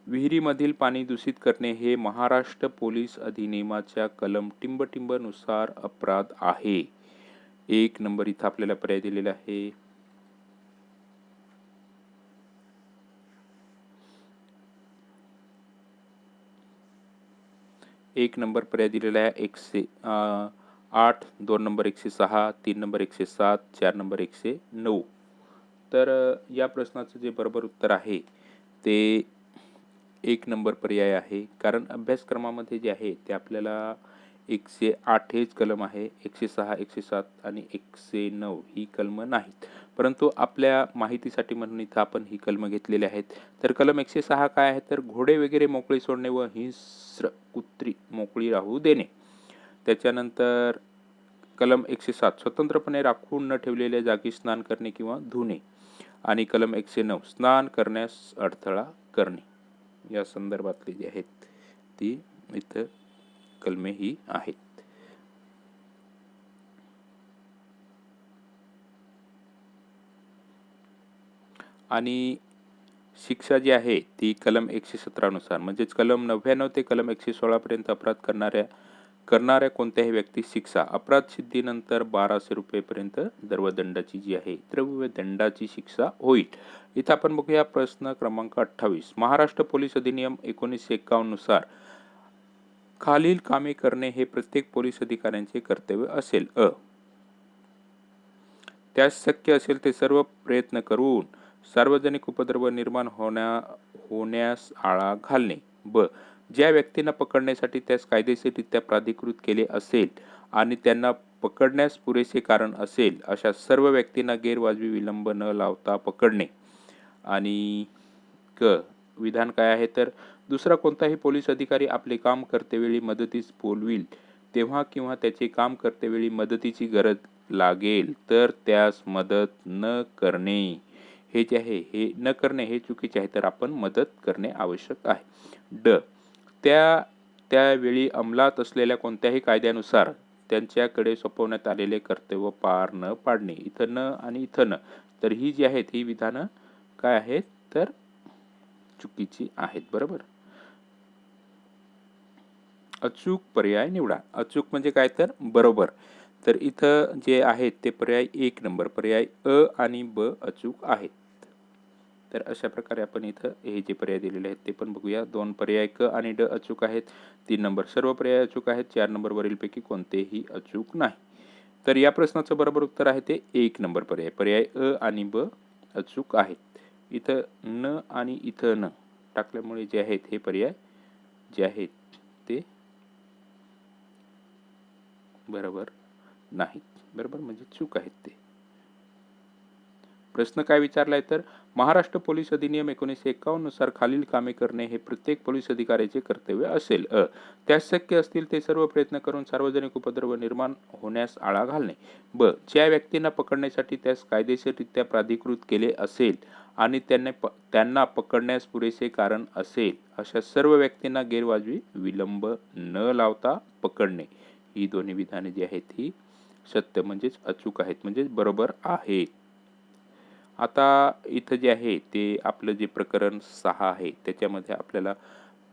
विहिरीमधील पाणी दूषित करणे हे महाराष्ट्र पोलीस अधिनियमाच्या कलम टिंब नुसार अपराध आहे. 1 नंबर इथं आपल्याला पर्याय दिलेला आहे. एक नंबर पर्याय दिलेला आहे 108, 2 नंबर 106, 3 नंबर 107, 4 नंबर 109. तर या प्रश्नाचं जे बरोबर उत्तर आहे ते 1 नंबर पर्याय आहे. कारण अभ्यासक्रमामध्ये जे आहे ते आपल्याला 108 हेच कलम आहे. 106, 107 आणि 109 ही कलम नाहीत. परंतु आपल्या माहितीसाठी म्हणून इथं आपण ही कलम घेतलेली आहेत. तर कलम 106 काय आहे तर घोडे वगैरे मोकळी सोडणे व हिंस्र कुत्री मोकळी राहू देणे. त्याच्यानंतर कलम 107 स्वतंत्रपणे राखून न ठेवलेल्या जागी स्नान करणे किंवा धुणे. आणि कलम 109 स्नान करण्यास अडथळा करणे. या संदर्भातले जे आहेत ती इथं कलमे ही आहेत. आणि शिक्षा जी आहे ती कलम 117 नुसार म्हणजेच कलम 99 ते कलम 116 पर्यंत अपराध करणाऱ्या कोणत्याही व्यक्तीस शिक्षा अपराध सिद्धीनंतर 1200 रुपयेपर्यंत द्रव्यदंडाची जी आहे द्रव्यदंडाची शिक्षा होईल. इथं आपण बघूया प्रश्न क्रमांक 28 महाराष्ट्र पोलीस अधिनियम 1951 नुसार खालील कामे करणे हे प्रत्येक पोलीस अधिकाऱ्यांचे कर्तव्य असेल. त्यास शक्य असेल ते सर्व प्रयत्न करून सार्वजनिक उपद्रव निर्माण होण्यास आळा घालणे. ज्या व्यक्तींना पकडण्यासाठी त्यास कायदेशीररित्या प्राधिकृत केले असेल आणि त्यांना पकडण्यास पुरेसे कारण असेल अशा सर्व व्यक्तींना गैरवाजवी विलंब न लावता पकडणे. आणि विधान काय आहे तर दुसरा कोणताही पोलीस अधिकारी आपले काम करतेवेळी मदतीस बोलविल तेव्हा किंवा त्याचे काम करतेवेळी मदतीची गरज लागेल तर त्यास मदत न करणे. हे जे आहे हे न करणे हे चुकीचे आहे, तर आपण मदत करणे आवश्यक आहे. त्यावेळी अंमलात असलेल्या कोणत्याही कायद्यानुसार त्यांच्याकडे सोपवण्यात आलेले कर्तव्य पार न पाडणे. इथं न आणि इथं न, तर ही जी आहेत ही विधानं काय आहेत तर चुकीची आहेत. बरोबर. अचूक पर्याय निवडा. अचूक म्हणजे काय तर बरोबर. तर इथं जे आहेत ते पर्याय 1 नंबर, पर्याय अ आणि ब अचूक आहेत. तर अशा प्रकारे आपण इथं हे जे पर्याय दिलेले आहेत ते पण बघूया. 2 पर्याय क आणि ड अचूक आहेत. 3 नंबर सर्व पर्याय अचूक आहेत. 4 नंबर वरीलपैकी कोणतेही अचूक नाही. तर या प्रश्नाचं बरोबर उत्तर आहे ते 1 नंबर पर्याय, पर्याय अ आणि ब अचूक आहेत. इथं न आणि इथं न टाकल्यामुळे जे आहेत हे पर्याय जे आहेत ते बरोबर नाहीत. बरोबर म्हणजे चूक आहेत ते. प्रश्न काय विचारलाय तर महाराष्ट्र पोलीस अधिनियम 1951 नुसार खालील कामे करणे हे प्रत्येक पोलीस अधिकाऱ्याचे कर्तव्य असेल. त्यास शक्य असतील ते सर्व प्रयत्न करून सार्वजनिक उपद्रव निर्माण होण्यास आळा घालणे. ज्या व्यक्तींना पकडण्यासाठी त्यास कायदेशीररित्या प्राधिकृत केले असेल आणि त्यांना पकडण्यास पुरेसे कारण असेल अशा सर्व व्यक्तींना गैरवाजवी विलंब न लावता पकडणे. ही दोन्ही विधाने जी आहेत ही सत्य म्हणजेच अचूक आहेत, म्हणजेच बरोबर आहेत. आता इथं जे आहे ते आपलं जे प्रकरण 6 आहे त्याच्यामध्ये आपल्याला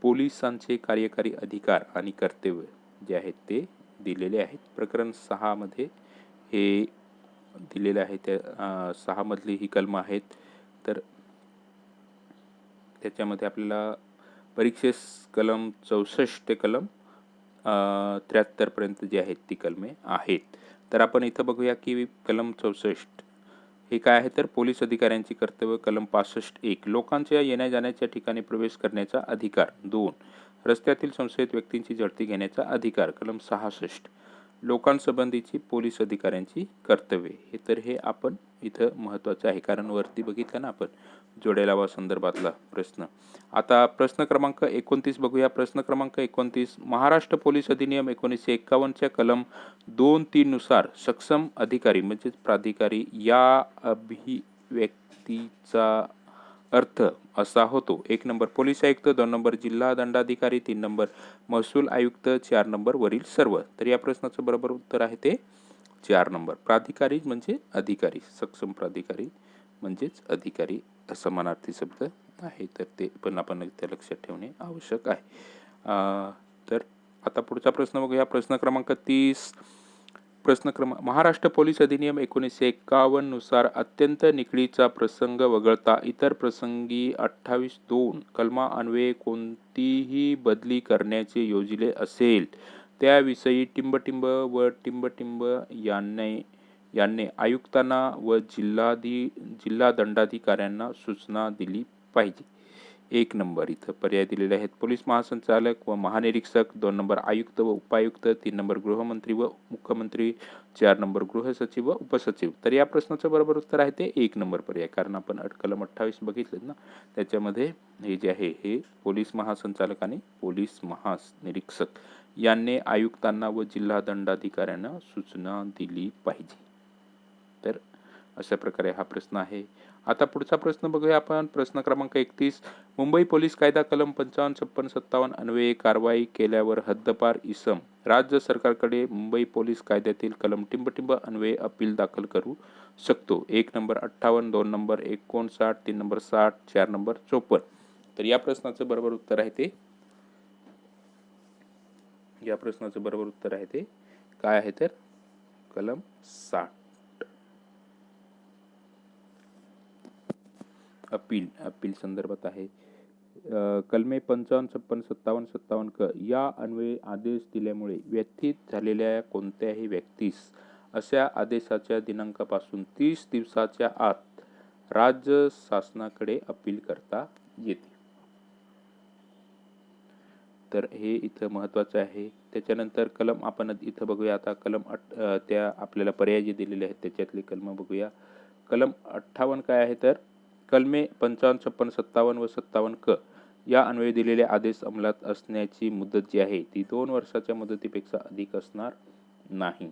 पोलिसांचे कार्यकारी अधिकार आणि कर्तव्य जे आहेत ते दिलेले आहेत. प्रकरण 6 मध्ये हे दिलेले आहे. त्या 6 मधली ही कलमं आहेत. तर त्याच्यामध्ये आपल्याला परीक्षेस कलम 64 ते कलम 73 पर्यंत जी आहेत ती कलमे आहेत. तर आपण इथं बघूया की कलम 64 हे काय आहे तर पोलीस अधिकाऱ्यांची कर्तव्य. कलम 65(1) लोकांच्या येण्या जाण्याच्या ठिकाणी प्रवेश करण्याचा अधिकार. 2 रस्त्यातील संशयित व्यक्तींची झडती घेण्याचा अधिकार. कलम 66 लोकांसंबंधीची पोलीस अधिकाऱ्यांची कर्तव्ये. हे तर हे आपण इथं महत्त्वाचं आहे, कारण वरती बघितलं ना आपण जोड्या लावा संदर्भातला प्रश्न. आता प्रश्न क्रमांक 29 बघूया. प्रश्न क्रमांक 29 महाराष्ट्र पोलीस अधिनियम 1951 च्या कलम 2-3 नुसार सक्षम अधिकारी म्हणजेच प्राधिकारी या अभिव्यक्तीचा अर्थ असा होतो. 1 नंबर पोलीस आयुक्त, 2 नंबर जिल्हा दंडाधिकारी, 3 नंबर महसूल आयुक्त, 4 नंबर वरील सर्व. तर या प्रश्नाचं बरोबर उत्तर आहे ते 4 नंबर. प्राधिकारी म्हणजे अधिकारी, सक्षम प्राधिकारी म्हणजेच अधिकारी असं समानार्थी शब्द आहे. तर ते पण आपण त्या लक्षात ठेवणे आवश्यक आहे. तर आता पुढचा प्रश्न बघूया. प्रश्न क्रमांक 30 महाराष्ट्र पोलीस अधिनियम 1951 नुसार अत्यंत निकडीचा प्रसंग वगळता इतर प्रसंगी 28(2) कलमा अन्वये कोणतीही बदली करण्याचे योजिले असेल त्याविषयी टिंबटिंब व टिंबटिंब यांनी आयुक्तांना व जिल्हा दंडाधिकाऱ्यांना सूचना दिली पाहिजे. 1 नंबर इथं पर्याय दिलेले आहेत पोलीस महासंचालक व महानिरीक्षक, 2 नंबर आयुक्त व उपायुक्त, 3 नंबर गृहमंत्री व मुख्यमंत्री, 4 नंबर गृहसचिव व उपसचिव. तर या प्रश्नाचं बरोबर उत्तर आहे ते 1 नंबर पर्याय, कारण आपण कलम 28 बघितलं ना, त्याच्यामध्ये हे जे आहे हे पोलीस महासंचालक आणि पोलीस महानिरीक्षक यांनी आयुक्तांना व जिल्हा दंडाधिकाऱ्यांना सूचना दिली पाहिजे. तर अशा प्रकारे हा प्रश्न आहे. आता पुढचा प्रश्न बघूया आपण. प्रश्न क्रमांक 31 मुंबई पोलीस कायदा कलम 55, 56, 57 अन्वये कारवाई केल्यावर हद्दपार इसम राज्य सरकारकडे मुंबई पोलीस कायद्यातील कलम टिंबटिंब अन्वये अपील दाखल करू शकतो. 1 नंबर 58, 2 नंबर 59, 3 नंबर 60, 4 नंबर 54. तर या प्रश्नाचं बरोबर उत्तर आहे ते काय आहे तर कलम 60. अपील संदर्भात आहे. कलमे 55, 56, 57, 57 क या अन्वये आदेश दिल्यामुळे व्यथित झालेल्या कोणत्याही व्यक्तीस अशा आदेशाच्या दिनांकापासून 30 दिवसाच्या आत राज्य शासनाकडे अपील करता येते. तर हे इथं महत्त्वाचं आहे. त्याच्यानंतर कलम आपण इथं बघूया. आता कलम त्या आपल्याला पर्याय जे दिलेले आहेत त्याच्यातले कलम बघूया. कलम 58 काय आहे तर कलमे 55, 56, 57 व 57 क या अन्वये दिलेले आदेश अंमलात असण्याची मुदत जी आहे ती 2 वर्षाच्या मुदतीपेक्षा अधिक असणार नाही.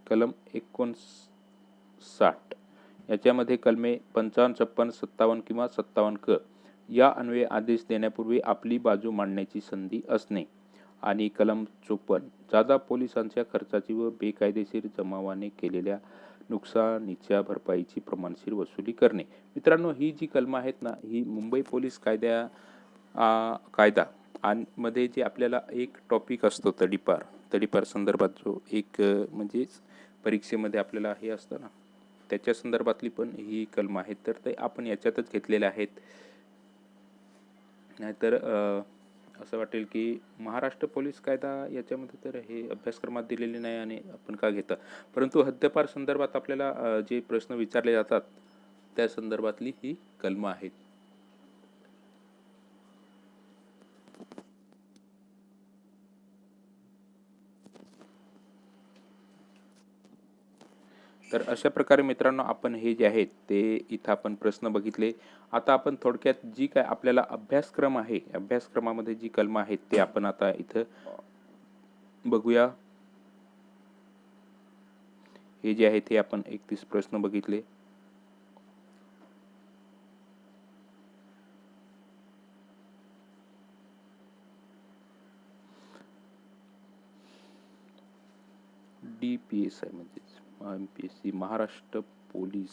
कलम 59 याच्यामध्ये कलमे 55, 56, 57 किंवा 57 क या अन्वये आदेश देण्यापूर्वी आपली बाजू मांडण्याची संधी असणे. आणि कलम 54 जादा पोलिसांच्या खर्चाची व बेकायदेशीर जमावाने केलेल्या नुकसानीच्या भरपाईची प्रमाणशीर वसुली करणे. मित्रांनो, ही जी कलम आहेत ना, ही मुंबई पोलीस कायदा आणि मध्ये जे आपल्याला एक टॉपिक असतो तडीपार संदर्भात जो एक म्हणजेच परीक्षेमध्ये आपल्याला हे असतं ना, त्याच्या संदर्भातली पण ही कलम आहेत. तर ते आपण याच्यातच घेतलेल्या आहेत. नाहीतर असं वाटेल की महाराष्ट्र पोलीस कायदा याच्यामध्ये तर हे अभ्यासक्रमात दिलेले नाही आणि आपण का घेता. परंतु हद्दपार संदर्भात आपल्याला जे प्रश्न विचारले जातात त्या संदर्भातली ही कलम आहेत. तर अशा प्रकारे मित्रांनो आपण हे जे आहेत ते इथं आपण प्रश्न बघितले. आता आपण थोडक्यात जी काय आपल्याला अभ्यासक्रम आहे, अभ्यासक्रमामध्ये जी कलम आहेत ते आपण आता इथं बघूया. हे जे आहे ते आपण 31 प्रश्न बघितले. DPSI म्हणजे MPSC महाराष्ट्र पोलीस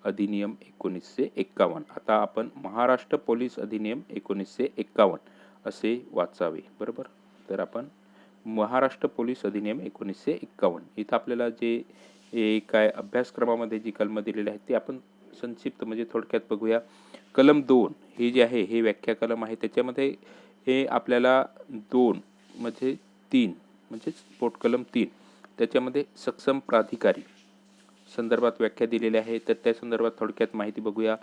अधिनियम 1951. आता आपण महाराष्ट्र पोलीस अधिनियम 1951 असे वाचावे, बरोबर. तर आपण महाराष्ट्र पोलीस अधिनियम 1951 इथं आपल्याला जे काय अभ्यासक्रमामध्ये जी कलम दिलेली आहेत ते आपण संक्षिप्त म्हणजे थोडक्यात बघूया. कलम 2 हे जे आहे हे व्याख्या कलम आहे. त्याच्यामध्ये हे आपल्याला 2 म्हणजे 3 म्हणजेच पोटकलम 3 त्याच्यामध्ये सक्षम प्राधिकारी संदर्भात व्याख्या दिलेल्या आहे. तर त्या संदर्भात थोडक्यात माहिती बघूया.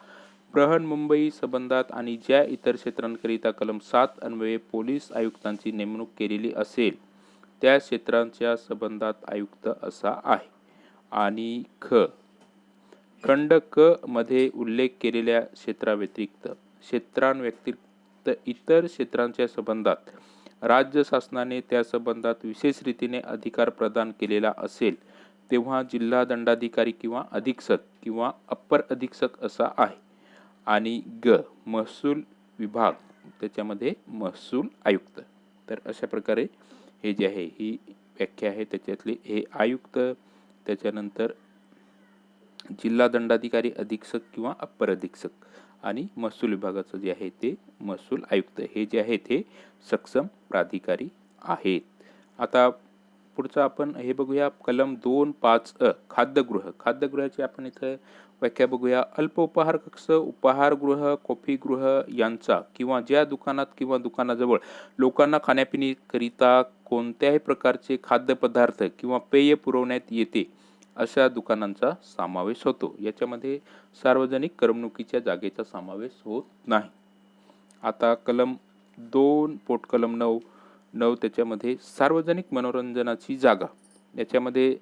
बृहन्मुंबई संबंधात आणि ज्या इतर क्षेत्रांकरिता कलम 7 अन्वये पोलीस आयुक्तांची नेमणूक केलेली असेल त्या क्षेत्रांच्या संबंधात आयुक्त असा आहे. आणि खंड क मध्ये उल्लेख केलेल्या क्षेत्रांव्यतिरिक्त इतर क्षेत्रांच्या संबंधात राज्य शासनाने त्या संबंधात विशेष रीतीने अधिकार प्रदान केलेला असेल तेव्हा जिल्हा दंडाधिकारी किंवा अधीक्षक किंवा अप्पर अधीक्षक असा आहे. आणि महसूल विभाग त्याच्यामध्ये महसूल आयुक्त. तर अशा प्रकारे हे जे आहे ही व्याख्या आहे. त्याच्यातले हे आयुक्त, त्याच्यानंतर जिल्हा दंडाधिकारी, अधीक्षक किंवा अप्पर अधीक्षक आणि महसूल विभागाचं जे आहे ते महसूल आयुक्त हे जे आहेत हे सक्षम प्राधिकारी आहेत. आता पुढचं आपण हे बघूया. कलम 2.5 खाद्यगृहाची आपण इथं व्याख्या बघूया. अल्प उपहार कक्ष, उपहारगृह, कॉफीगृह यांचा किंवा ज्या दुकानात किंवा दुकानाजवळ लोकांना खाण्यापिण्याकरिता कोणत्याही प्रकारचे खाद्यपदार्थ किंवा पेय पुरवण्यात येते अशा दुकानांचा समावेश होतो. याच्यामध्ये सार्वजनिक करमणुकीच्या जागेचा समावेश होत नाही. आता कलम 2 पोटकलम 9 त्याच्यामध्ये सार्वजनिक मनोरंजनाची जागा याच्यामध्ये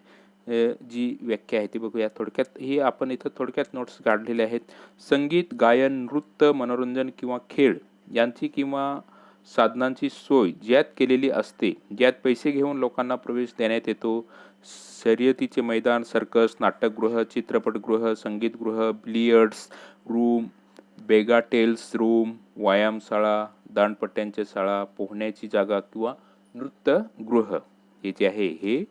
जी व्याख्या आहे ती बघूया. थोडक्यात ही आपण इथं थोडक्यात नोट्स काढलेले आहेत. संगीत, गायन, नृत्य, मनोरंजन किंवा खेळ यांची किंवा साधनांची सोय ज्यात केलेली असते, ज्यात पैसे घेऊन लोकांना प्रवेश देण्यात येतो. शर्यतीचे मैदान, सर्कस, नाटकगृह, चित्रपटगृह, संगीतगृह, बिलियर्ड्स रूम, बेगाटेल्स रूम, व्यायामशाळा, दांडपट्ट्यांच्या शाळा, पोहण्याची जागा किंवा नृत्यगृह हे जे आहे हे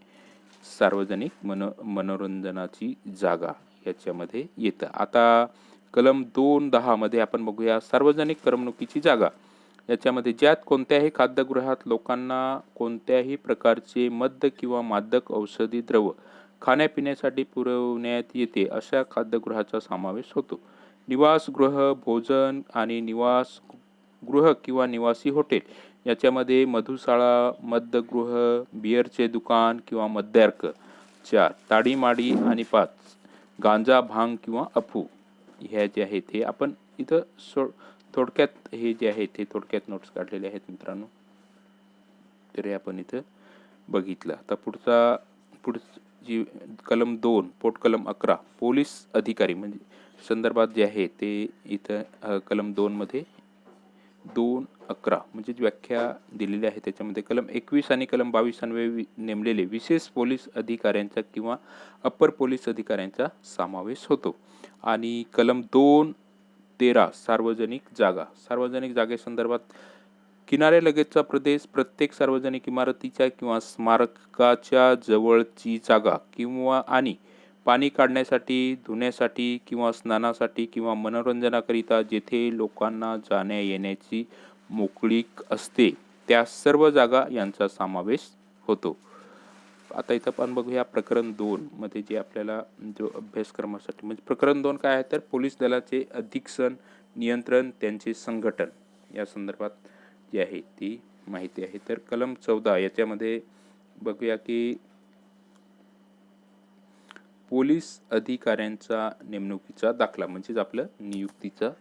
सार्वजनिक मनोरंजनाची जागा याच्यामध्ये येतं. आता कलम 2.10 मध्ये आपण बघूया सार्वजनिक करमणुकीची जागा. याच्यामध्ये ज्यात कोणत्याही खाद्यगृहात लोकांना कोणत्याही प्रकारचे मद्य किंवा मादक औषधी द्रव्य खाण्यापिण्यासाठी पुरवण्यात येते अशा खाद्यगृहाचा समावेश होतो. निवासगृह, भोजन आणि निवासगृह किंवा निवासी हॉटेल याच्यामध्ये मधुशाळा, मद्यगृह, बिअरचे दुकान किंवा मद्यार्क. 4. ताडीमाडी आणि 5. गांजा, भांग किंवा अफू. ह्या जे आहेत हे आपण इथं थोडक्यात हे जे आहेत ते थोडक्यात नोट्स काढलेले आहेत मित्रांनो. तर हे आपण इथं बघितलं. आता पुढची कलम 2 पोटकलम 11 पोलीस अधिकारी म्हणजे संदर्भात जे आहे ते इथं कलम 2 मध्ये 2.11 म्हणजे व्याख्या दिलेली आहे. त्याच्यामध्ये कलम 21 आणि कलम 22 अन्वये नेमलेले विशेष पोलीस अधिकाऱ्यांचा किंवा अप्पर पोलीस अधिकाऱ्यांचा समावेश होतो. आणि कलम 2.13 सार्वजनिक जागा. सार्वजनिक जागेसंदर्भात किनाऱ्यालगतचा प्रदेश, प्रत्येक सार्वजनिक इमारतीच्या किंवा स्मारकाच्या जवळची जागा किंवा आणि पाणी काढण्यासाठी, धुण्यासाठी किंवा स्नानासाठी किंवा मनोरंजनाकरिता जेथे लोकांना जाण्या येण्याची मोकळीक असते त्या सर्व जागा यांचा समावेश होतो. आता इथं आपण बघूया प्रकरण 2 मध्ये जे आपल्याला जो अभ्यासक्रमासाठी म्हणजे प्रकरण 2 काय आहे तर पोलीस दलाचे अधीक्षण, नियंत्रण, त्यांचे संघटन या संदर्भात जी आहे ती माहिती आहे. तर कलम 14 याच्यामध्ये बघूया की पोलीस अधिकाऱ्यांचा नेमणुकीचा दाखला म्हणजेच आपलं नियुक्तीचं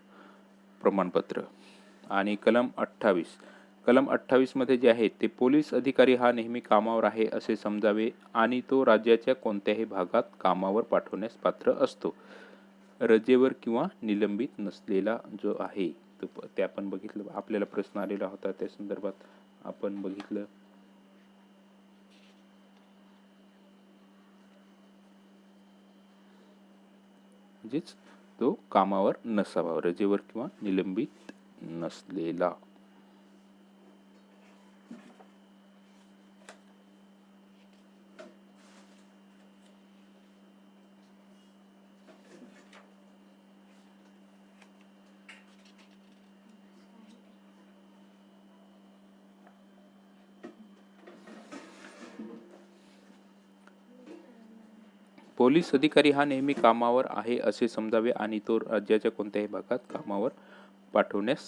प्रमाणपत्र. आणि कलम 28 मध्ये जे आहे ते पोलीस अधिकारी हा नेहमी कामावर आहे असे समजावे आणि तो राज्याच्या कोणत्याही भागात कामावर पाठवण्यास पात्र असतो. रजेवर किंवा निलंबित नसलेला जो आहे तो ते आपण बघितलं. आपल्याला प्रश्न आलेला होता त्या संदर्भात आपण बघितलं. म्हणजेच तो कामावर नसावा, रजेवर किंवा निलंबित नसलेला. पोलीस अधिकारी हा नेहमी कामावर आहे असे समजावे आणि तो राज्याच्या कोणत्याही भागात कामावर पाठवण्यास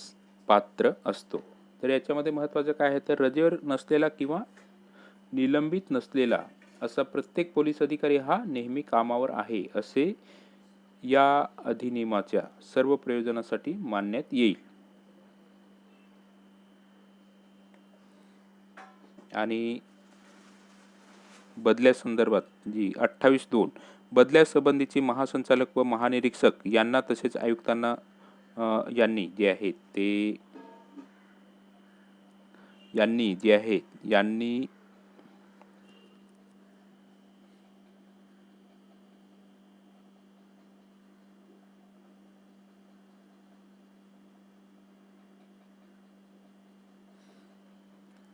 पात्र असतो. तर याच्यामध्ये महत्त्वाचं काय आहे तर रजेवर नसलेला किंवा निलंबित नसलेला असा प्रत्येक पोलीस अधिकारी हा नेहमी कामावर आहे असे या अधिनियमाच्या सर्व प्रयोजनासाठी मानण्यात येईल. आणि बदल्यासंदर्भात जी 28.2 बदल्यासंबंधीचे महासंचालक व महानिरीक्षक यांना तसेच आयुक्तांना यांनी जे आहे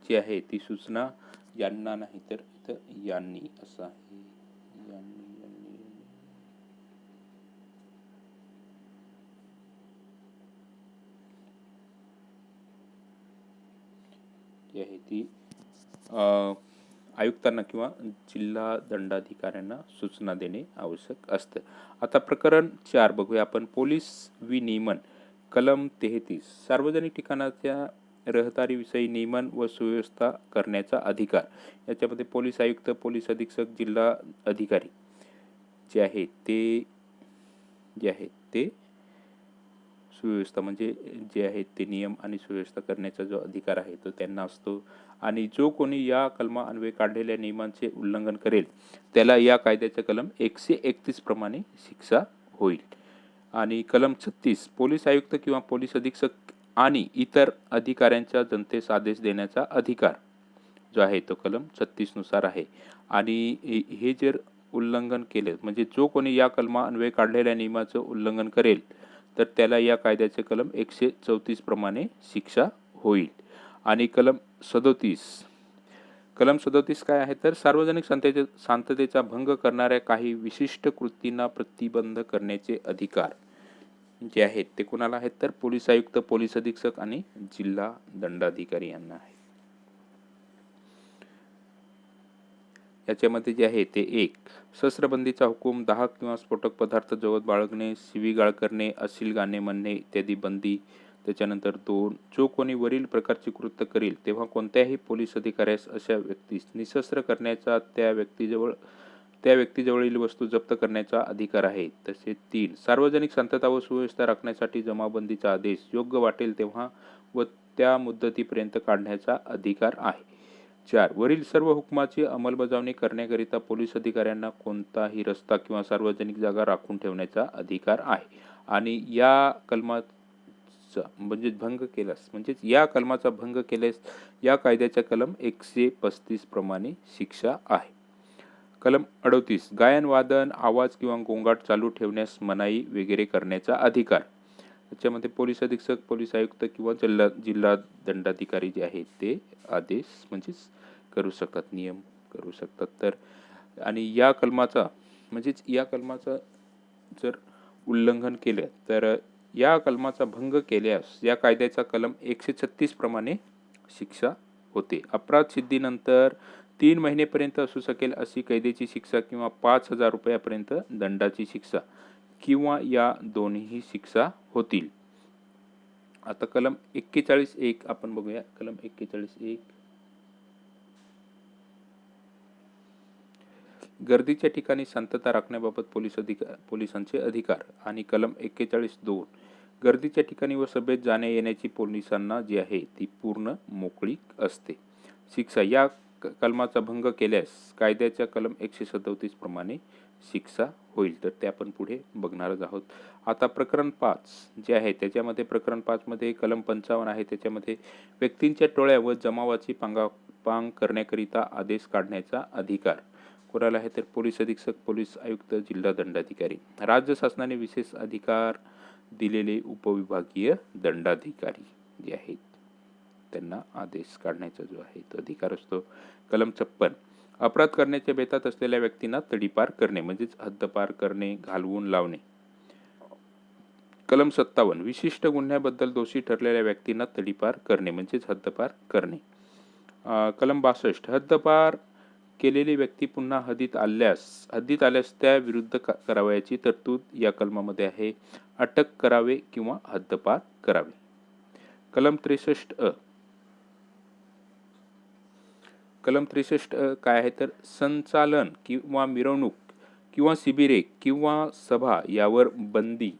जी आहे ती सूचना यांना नाही तर इथं यांनी असं आहे. जी आहे ती आयुक्तांना किंवा जिल्हा दंडाधिकाऱ्यांना सूचना देणे आवश्यक असतं. आता प्रकरण 4 बघूया आपण पोलीस विनियमन. कलम 33 सार्वजनिक ठिकाणाच्या रहदारीविषयी नियमन व सुव्यवस्था करण्याचा अधिकार. याच्यामध्ये पोलीस आयुक्त, पोलीस अधीक्षक, जिल्हा अधिकारी जे आहेत ते सुव्यवस्था म्हणजे जे आहेत ते नियम आणि सुव्यवस्था करण्याचा जो अधिकार आहे तो त्यांना असतो. आणि जो कोणी या कलमा अन्वये काढलेल्या नियमांचे उल्लंघन करेल त्याला या कायद्याच्या कलम 131 प्रमाणे शिक्षा होईल. आणि कलम 36 पोलीस आयुक्त किंवा पोलीस अधीक्षक आणि इतर अधिकाऱ्यांच्या जनतेस आदेश देण्याचा अधिकार जो आहे तो कलम 36 नुसार आहे. आणि हे जर उल्लंघन केले म्हणजे जो कोणी या कलमा अन्वये काढलेल्या नियमाचं उल्लंघन करेल तर त्याला या कायद्याचे कलम 134 प्रमाणे शिक्षा होईल. आणि कलम 37 काय आहे तर सार्वजनिक शांततेचा भंग करणाऱ्या काही विशिष्ट कृतींना प्रतिबंध करण्याचे अधिकार जे आहेत ते कोणाला आहेत तर पोलीस आयुक्त, पोलीस अधीक्षक आणि जिल्हा दंडाधिकारी यांना आहे. याच्यामध्ये जे आहे ते 1. शस्त्रबंदीचा हुकूम, 10 किंवा स्फोटक पदार्थ जवळ बाळगणे, शिवीगाळ करणे, अश्लील गाणे म्हणणे इत्यादी बंदी. त्याच्यानंतर 2. जो कोणी वरील प्रकारचे कृत्य करेल तेव्हा कोणत्याही पोलीस अधिकाऱ्यास अशा व्यक्तीस निशस्त्र करण्याचा, त्या व्यक्तीजवळील वस्तू जप्त करण्याचा अधिकार आहे. तसेच 3. सार्वजनिक शांतता व सुव्यवस्था राखण्यासाठी जमावबंदीचा आदेश योग्य वाटेल तेव्हा व त्या मुदतीपर्यंत काढण्याचा अधिकार आहे. 4. वरील सर्व हुकमाची अंमलबजावणी करण्याकरिता पोलीस अधिकाऱ्यांना कोणताही रस्ता किंवा सार्वजनिक जागा राखून ठेवण्याचा अधिकार आहे. आणि या कलमाचा या कलमाचा भंग केल्यास या कायद्याच्या कलम 135 प्रमाणे शिक्षा आहे. कलम 38. गायन, वादन, आवाज किंवा गोंगाट चालू ठेवण्यास मनाई वगैरे करण्याचा अधिकार. त्याच्यामध्ये पोलीस अधीक्षक, पोलीस आयुक्त किंवा जिल्हा दंडाधिकारी जे आहेत ते आदेश करू शकतात, नियम करू शकतात. तर आणि या कलमाचा जर उल्लंघन केलं तर या कलमाचा भंग केल्यास या कायद्याचा कलम 136 प्रमाणे शिक्षा होते. अपराध सिद्धीनंतर 3 महिनेपर्यंत असू शकेल अशी कैदेची शिक्षा किंवा 5,000 रुपयापर्यंत दंडाची शिक्षा किंवा या दोन्ही शिक्षा होतील. आता कलम 41(1) आपण बघूया. कलम 41(1) गर्दीच्या ठिकाणी शांतता राखण्याबाबत पोलिसांचे अधिकार. आणि कलम 41(2) गर्दीच्या ठिकाणी व सभेत जाण्या येण्याची पोलिसांना जी आहे ती पूर्ण मोकळीक असते. शिक्षा. या कलमाचा भंग केल्यास कायद्याच्या कलम 137 प्रमाणे शिक्षा होईल. तर ते आपण पुढे बघणारच आहोत. आता प्रकरण 5 जे आहे त्याच्यामध्ये प्रकरण 5 मध्ये कलम 55 आहे. त्याच्यामध्ये व्यक्तींच्या टोळ्या व जमावाची पांग करण्याकरिता आदेश काढण्याचा अधिकार कोणाला आहे तर पोलीस अधीक्षक, पोलीस आयुक्त, जिल्हा दंडाधिकारी. राज्य शासनाने विशेष अधिकार दिलेले उपविभागीय दंडाधिकारी जे आहेत त्यांना आदेश काढण्याचा जो आहे तो अधिकार असतो. कलम 56. अपराध करण्याच्या बेतात असलेल्या व्यक्तींना तडीपार करणे हद्दपार करणे, घालवून लावणे. कलम 57. विशिष्ट गुन्ह्याबद्दल दोषी ठरलेल्या व्यक्तींना तडीपार करणे हद्दपार करणे. कलम 62. हद्दपार केलेली व्यक्ती पुन्हा हद्दीत आल्यास त्या विरुद्ध करावयाची तरतूद या कलमामध्ये आहे. अटक करावे किंवा हद्दपार करावे. कलम 63(अ). कलम 63(अ) काय आहे तर संचालन किंवा मिरवणूक किंवा शिबिरे किंवा सभा यावर बंदी.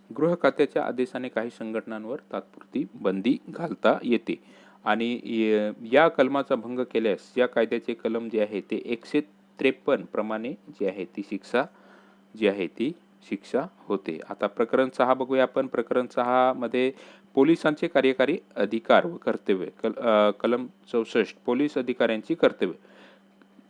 गृह खात्याच्या आदेशाने काही संघटनांवर तात्पुरती बंदी घालता येते. आणि या कलमाचा भंग केल्यास या कायद्याचे कलम जे आहे ते 153 प्रमाणे जी आहे ती शिक्षा होते. आता प्रकरण 6 बघूया आपण. प्रकरण 6 मध्ये पोलिसांचे कार्यकारी अधिकार व कर्तव्य. कलम 64. पोलीस अधिकाऱ्यांची कर्तव्य.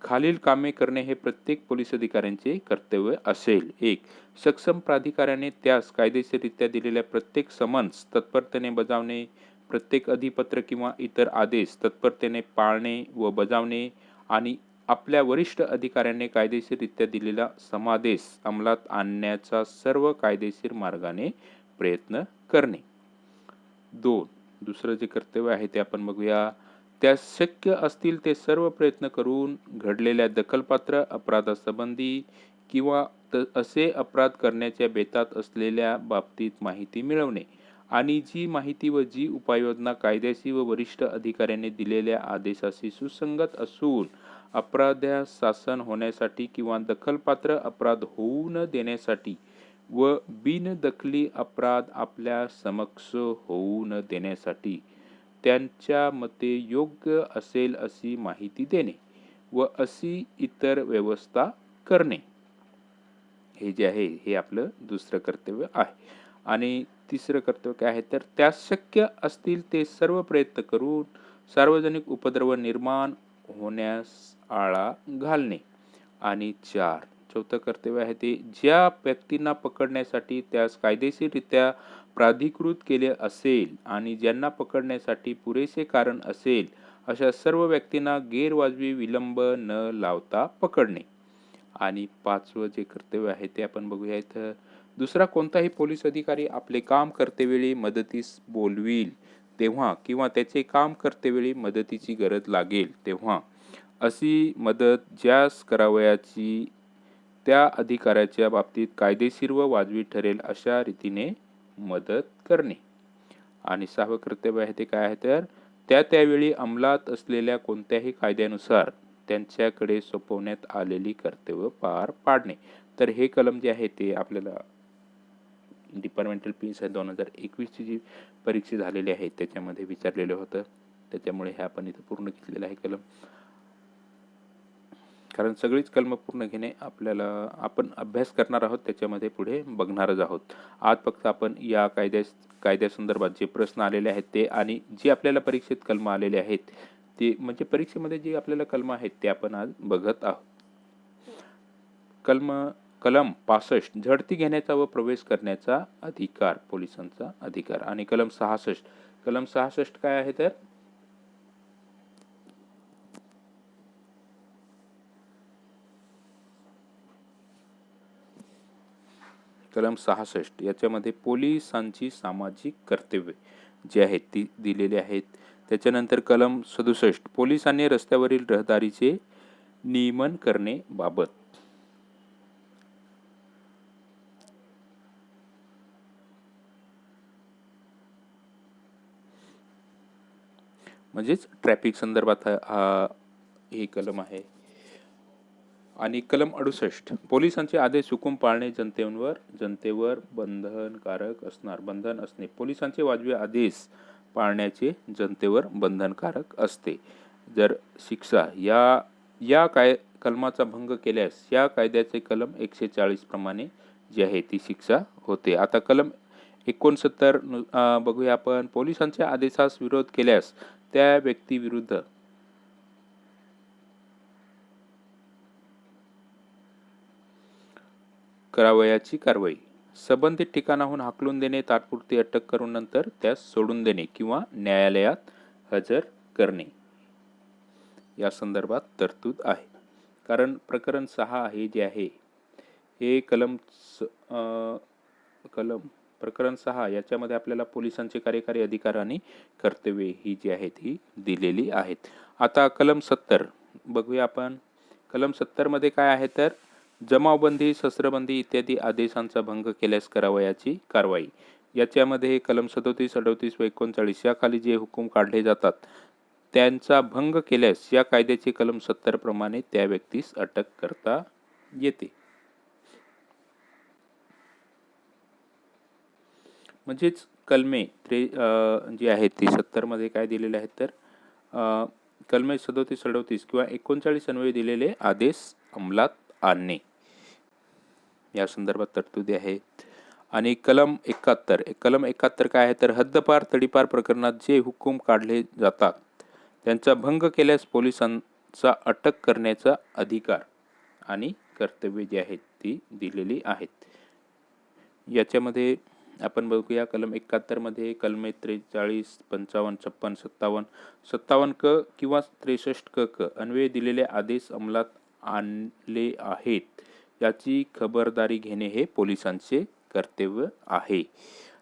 खालील कामे करणे हे प्रत्येक पोलीस अधिकाऱ्यांचे कर्तव्य असेल. 1. सक्षम प्राधिकाऱ्याने त्यास कायदेशीररित्या दिलेल्या प्रत्येक समन्स तत्परतेने बजावणे, प्रत्येक अधिपत्र किंवा इतर आदेश तत्परतेने पाळणे व बजावणे आणि आपल्या वरिष्ठ अधिकाऱ्यांनी कायदेशीररित्या दिलेला समादेश अंमलात आणण्याचा सर्व कायदेशीर मार्गाने प्रयत्न करणे. 2. दुसरं जे कर्तव्य आहे ते आपण बघूया. त्यास शक्य असतील ते सर्व प्रयत्न करून घडलेल्या दखलपात्र अपराधासंबंधी किंवा असे अपराध करण्याच्या बेतात असलेल्या बाबतीत माहिती मिळवणे आणि जी माहिती व जी उपाययोजना कायद्याशी व वरिष्ठ अधिकाऱ्यांनी दिलेल्या आदेशाशी सुसंगत असून अपराध्यास शासन होण्यासाठी किंवा दखलपात्र अपराध होऊ न देण्यासाठी व बिनदखली अपराध आपल्या समक्ष होऊ न देण्यासाठी त्यांच्या मते योग्य असेल अशी माहिती देणे व अशी इतर व्यवस्था करणे. हे जे आहे हे आपलं दुसरं कर्तव्य आहे. आणि तिसरं कर्तव्य काय आहे तर त्यास शक्य असतील ते सर्व प्रयत्न करून सार्वजनिक उपद्रव निर्माण होण्यास आळा घालणे. आणि 4. चौथं कर्तव्य आहे ते ज्या व्यक्तींना पकडण्यासाठी त्यास कायदेशीररित्या प्राधिकृत केले असेल आणि ज्यांना पकडण्यासाठी पुरेसे कारण असेल अशा सर्व व्यक्तींना गैरवाजवी विलंब न लावता पकडणे. आणि 5वं जे कर्तव्य आहे ते आपण बघूया इथं. दुसरा कोणताही पोलीस अधिकारी आपले काम करतेवेळी मदतीस बोलविल तेव्हा किंवा त्याचे काम करतेवेळी मदतीची गरज लागेल तेव्हा अशी मदत ज्यास करावयाची त्या अधिकाऱ्याच्या बाबतीत कायदेशीर व वाजवी ठरेल अशा रीतीने मदत करणे. आणि 6वं कर्तव्य आहे ते काय आहे तर त्यावेळी अंमलात असलेल्या कोणत्याही कायद्यानुसार त्यांच्याकडे सोपवण्यात आलेली कर्तव्य पार पाडणे. तर हे कलम जे आहे ते आपल्याला डिपार्टमेंटल PSI 2021ची जी परीक्षा झालेली आहे त्याच्यामध्ये विचारलेलं होतं. त्याच्यामुळे हे आपण इथं पूर्ण घेतलेलं आहे कलम. कारण सगळीच कलम पूर्ण घेणे आपल्याला आपण अभ्यास करणार आहोत, त्याच्यामध्ये पुढे बघणारच आहोत. आज फक्त आपण या कायद्यासंदर्भात जे प्रश्न आलेले आहेत ते आणि जे आपल्याला परीक्षेत कलम आलेले आहेत ते म्हणजे परीक्षेमध्ये जे आपल्याला कलम आहेत ते आपण आज बघत आहोत. कलम 65 झडती घेण्याचा व प्रवेश करण्याचा अधिकार, पोलिसांचा अधिकार. आणि कलम 66 काय आहे तर कलम 66 याच्यामध्ये पोलिसांची सामाजिक कर्तव्ये जी आहेत ती दिलेली आहेत. त्याच्यानंतर कलम 67 पोलिसांनी रस्त्यावरील रहदारीचे नियमन करणे बाबत. म्हणजेच ट्रॅफिक संदर्भात हे कलम आहे. आणि कलम 68 पोलिसांचे आदेश हुकूम पाळणे जनतेवर बंधनकारक असणे. पोलिसांचे वाजवी आदेश पाळण्याचे जनतेवर बंधनकारक असते. जर शिक्षा या कलमाचा भंग केल्यास या कायद्याचे कलम 140 प्रमाणे जी आहे ती शिक्षा होते. आता कलम 69 बघूया आपण. पोलिसांच्या आदेशास विरोध केल्यास त्या व्यक्तीविरुद्ध करावयाची कारवाई. संबंधित ठिकाणाहून हाकलून देणे, तात्पुरती अटक करून नंतर त्यास सोडून देणे किंवा न्यायालयात हजर करणे या संदर्भात तरतूद आहे. कारण प्रकरण 6 हे जे आहे हे प्रकरण 6 याच्यामध्ये आपल्याला पोलिसांचे कार्यकारी अधिकार आणि कर्तव्ये ही जी आहेत ही दिलेली आहेत. आता कलम 70 बघूया आपण. कलम 70 मध्ये काय आहे तर जमावबंदी, शस्त्रबंदी इत्यादी आदेशांचा भंग केल्यास करावयाची कारवाई. याच्यामध्ये कलम 37, 38 व 39 या खाली जे हुकूम काढले जातात त्यांचा भंग केल्यास या कायद्याचे कलम 70 प्रमाणे त्या व्यक्तीस अटक करता येते. म्हणजेच कलमे जी आहेत ती 70 मध्ये काय दिलेले आहेत तर कलमे 37, 38 किंवा 39 अन्वये दिलेले आदेश अंमलात आणणे या संदर्भात तरतुदी आहेत. आणि कलम 71 काय आहे तर हद्दपार तडीपार प्रकरणात जे हुकूम काढले जातात त्यांचा भंग केल्यास पोलिसांचा अटक करण्याचा अधिकार आणि कर्तव्ये जी आहेत ती दिलेली आहेत. याच्यामध्ये आपण बघूया कलम 71 मध्ये कलमे 43, 55, 56, 57 क किंवा 63 क अन्वये दिलेले आदेश अंमलात आणले आहेत याची खबरदारी घेणे हे पोलिसांचे कर्तव्य आहे.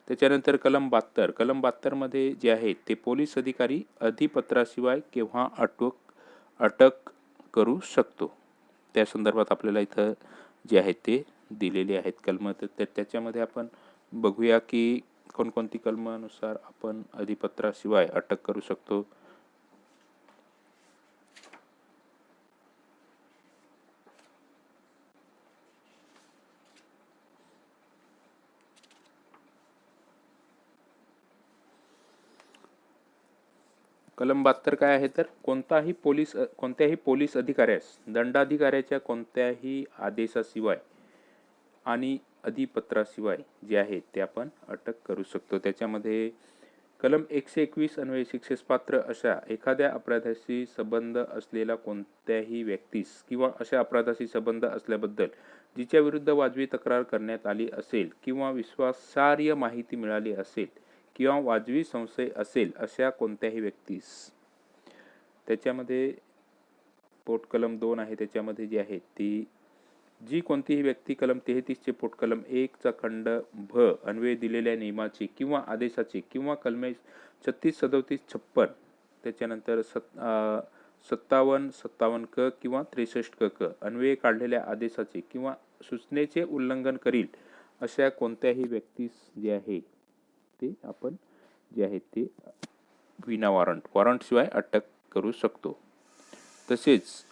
त्याच्यानंतर कलम 72 मध्ये जे आहे ते पोलीस अधिकारी अधिपत्राशिवाय केव्हा अटक करू शकतो त्या संदर्भात आपल्याला इथं जे आहे ते दिलेले आहेत कलम. तर त्याच्यामध्ये आपण बघूया की कोणकोणती कलमानुसार आपण अधिपत्राशिवाय अटक करू शकतो. कलम 72 काय आहे तर कोणत्याही पोलीस अधिकाऱ्यास दंडाधिकाऱ्याच्या कोणत्याही आदेशाशिवाय आणि अधिपत्राशिवाय जे आहे ते आपण अटक करू शकतो. त्याच्यामध्ये कलम 121 अन्वये शिक्षेस पात्र अशा एखाद्या अपराधाशी संबंध असलेला कोणत्याही व्यक्तीस किंवा अशा अपराधाशी संबंध असल्याबद्दल जिच्या विरुद्ध वाजवी तक्रार करण्यात आली असेल किंवा विश्वासार्ह माहिती मिळाली असेल किंवा वाजवी संशय असेल अशा कोणत्याही व्यक्तीस. त्याच्यामध्ये पोट कलम 2 आहे त्याच्यामध्ये जी आहे ती जी कोणतीही व्यक्ती कलम 33 चे कलम 1 चा खंड भ अन्वये दिलेल्या नियमाचे किंवा आदेशाचे किंवा कलमे 36, 37, 56 त्याच्यानंतर 57, 57 क किंवा 63 क अन्वये काढलेल्या आदेशाचे किंवा सूचनेचे उल्लंघन करील अशा कोणत्याही व्यक्तीस जे आहे ते आपण जे आहे ते विना वॉरंट शिवाय अटक करू शकतो. तसेच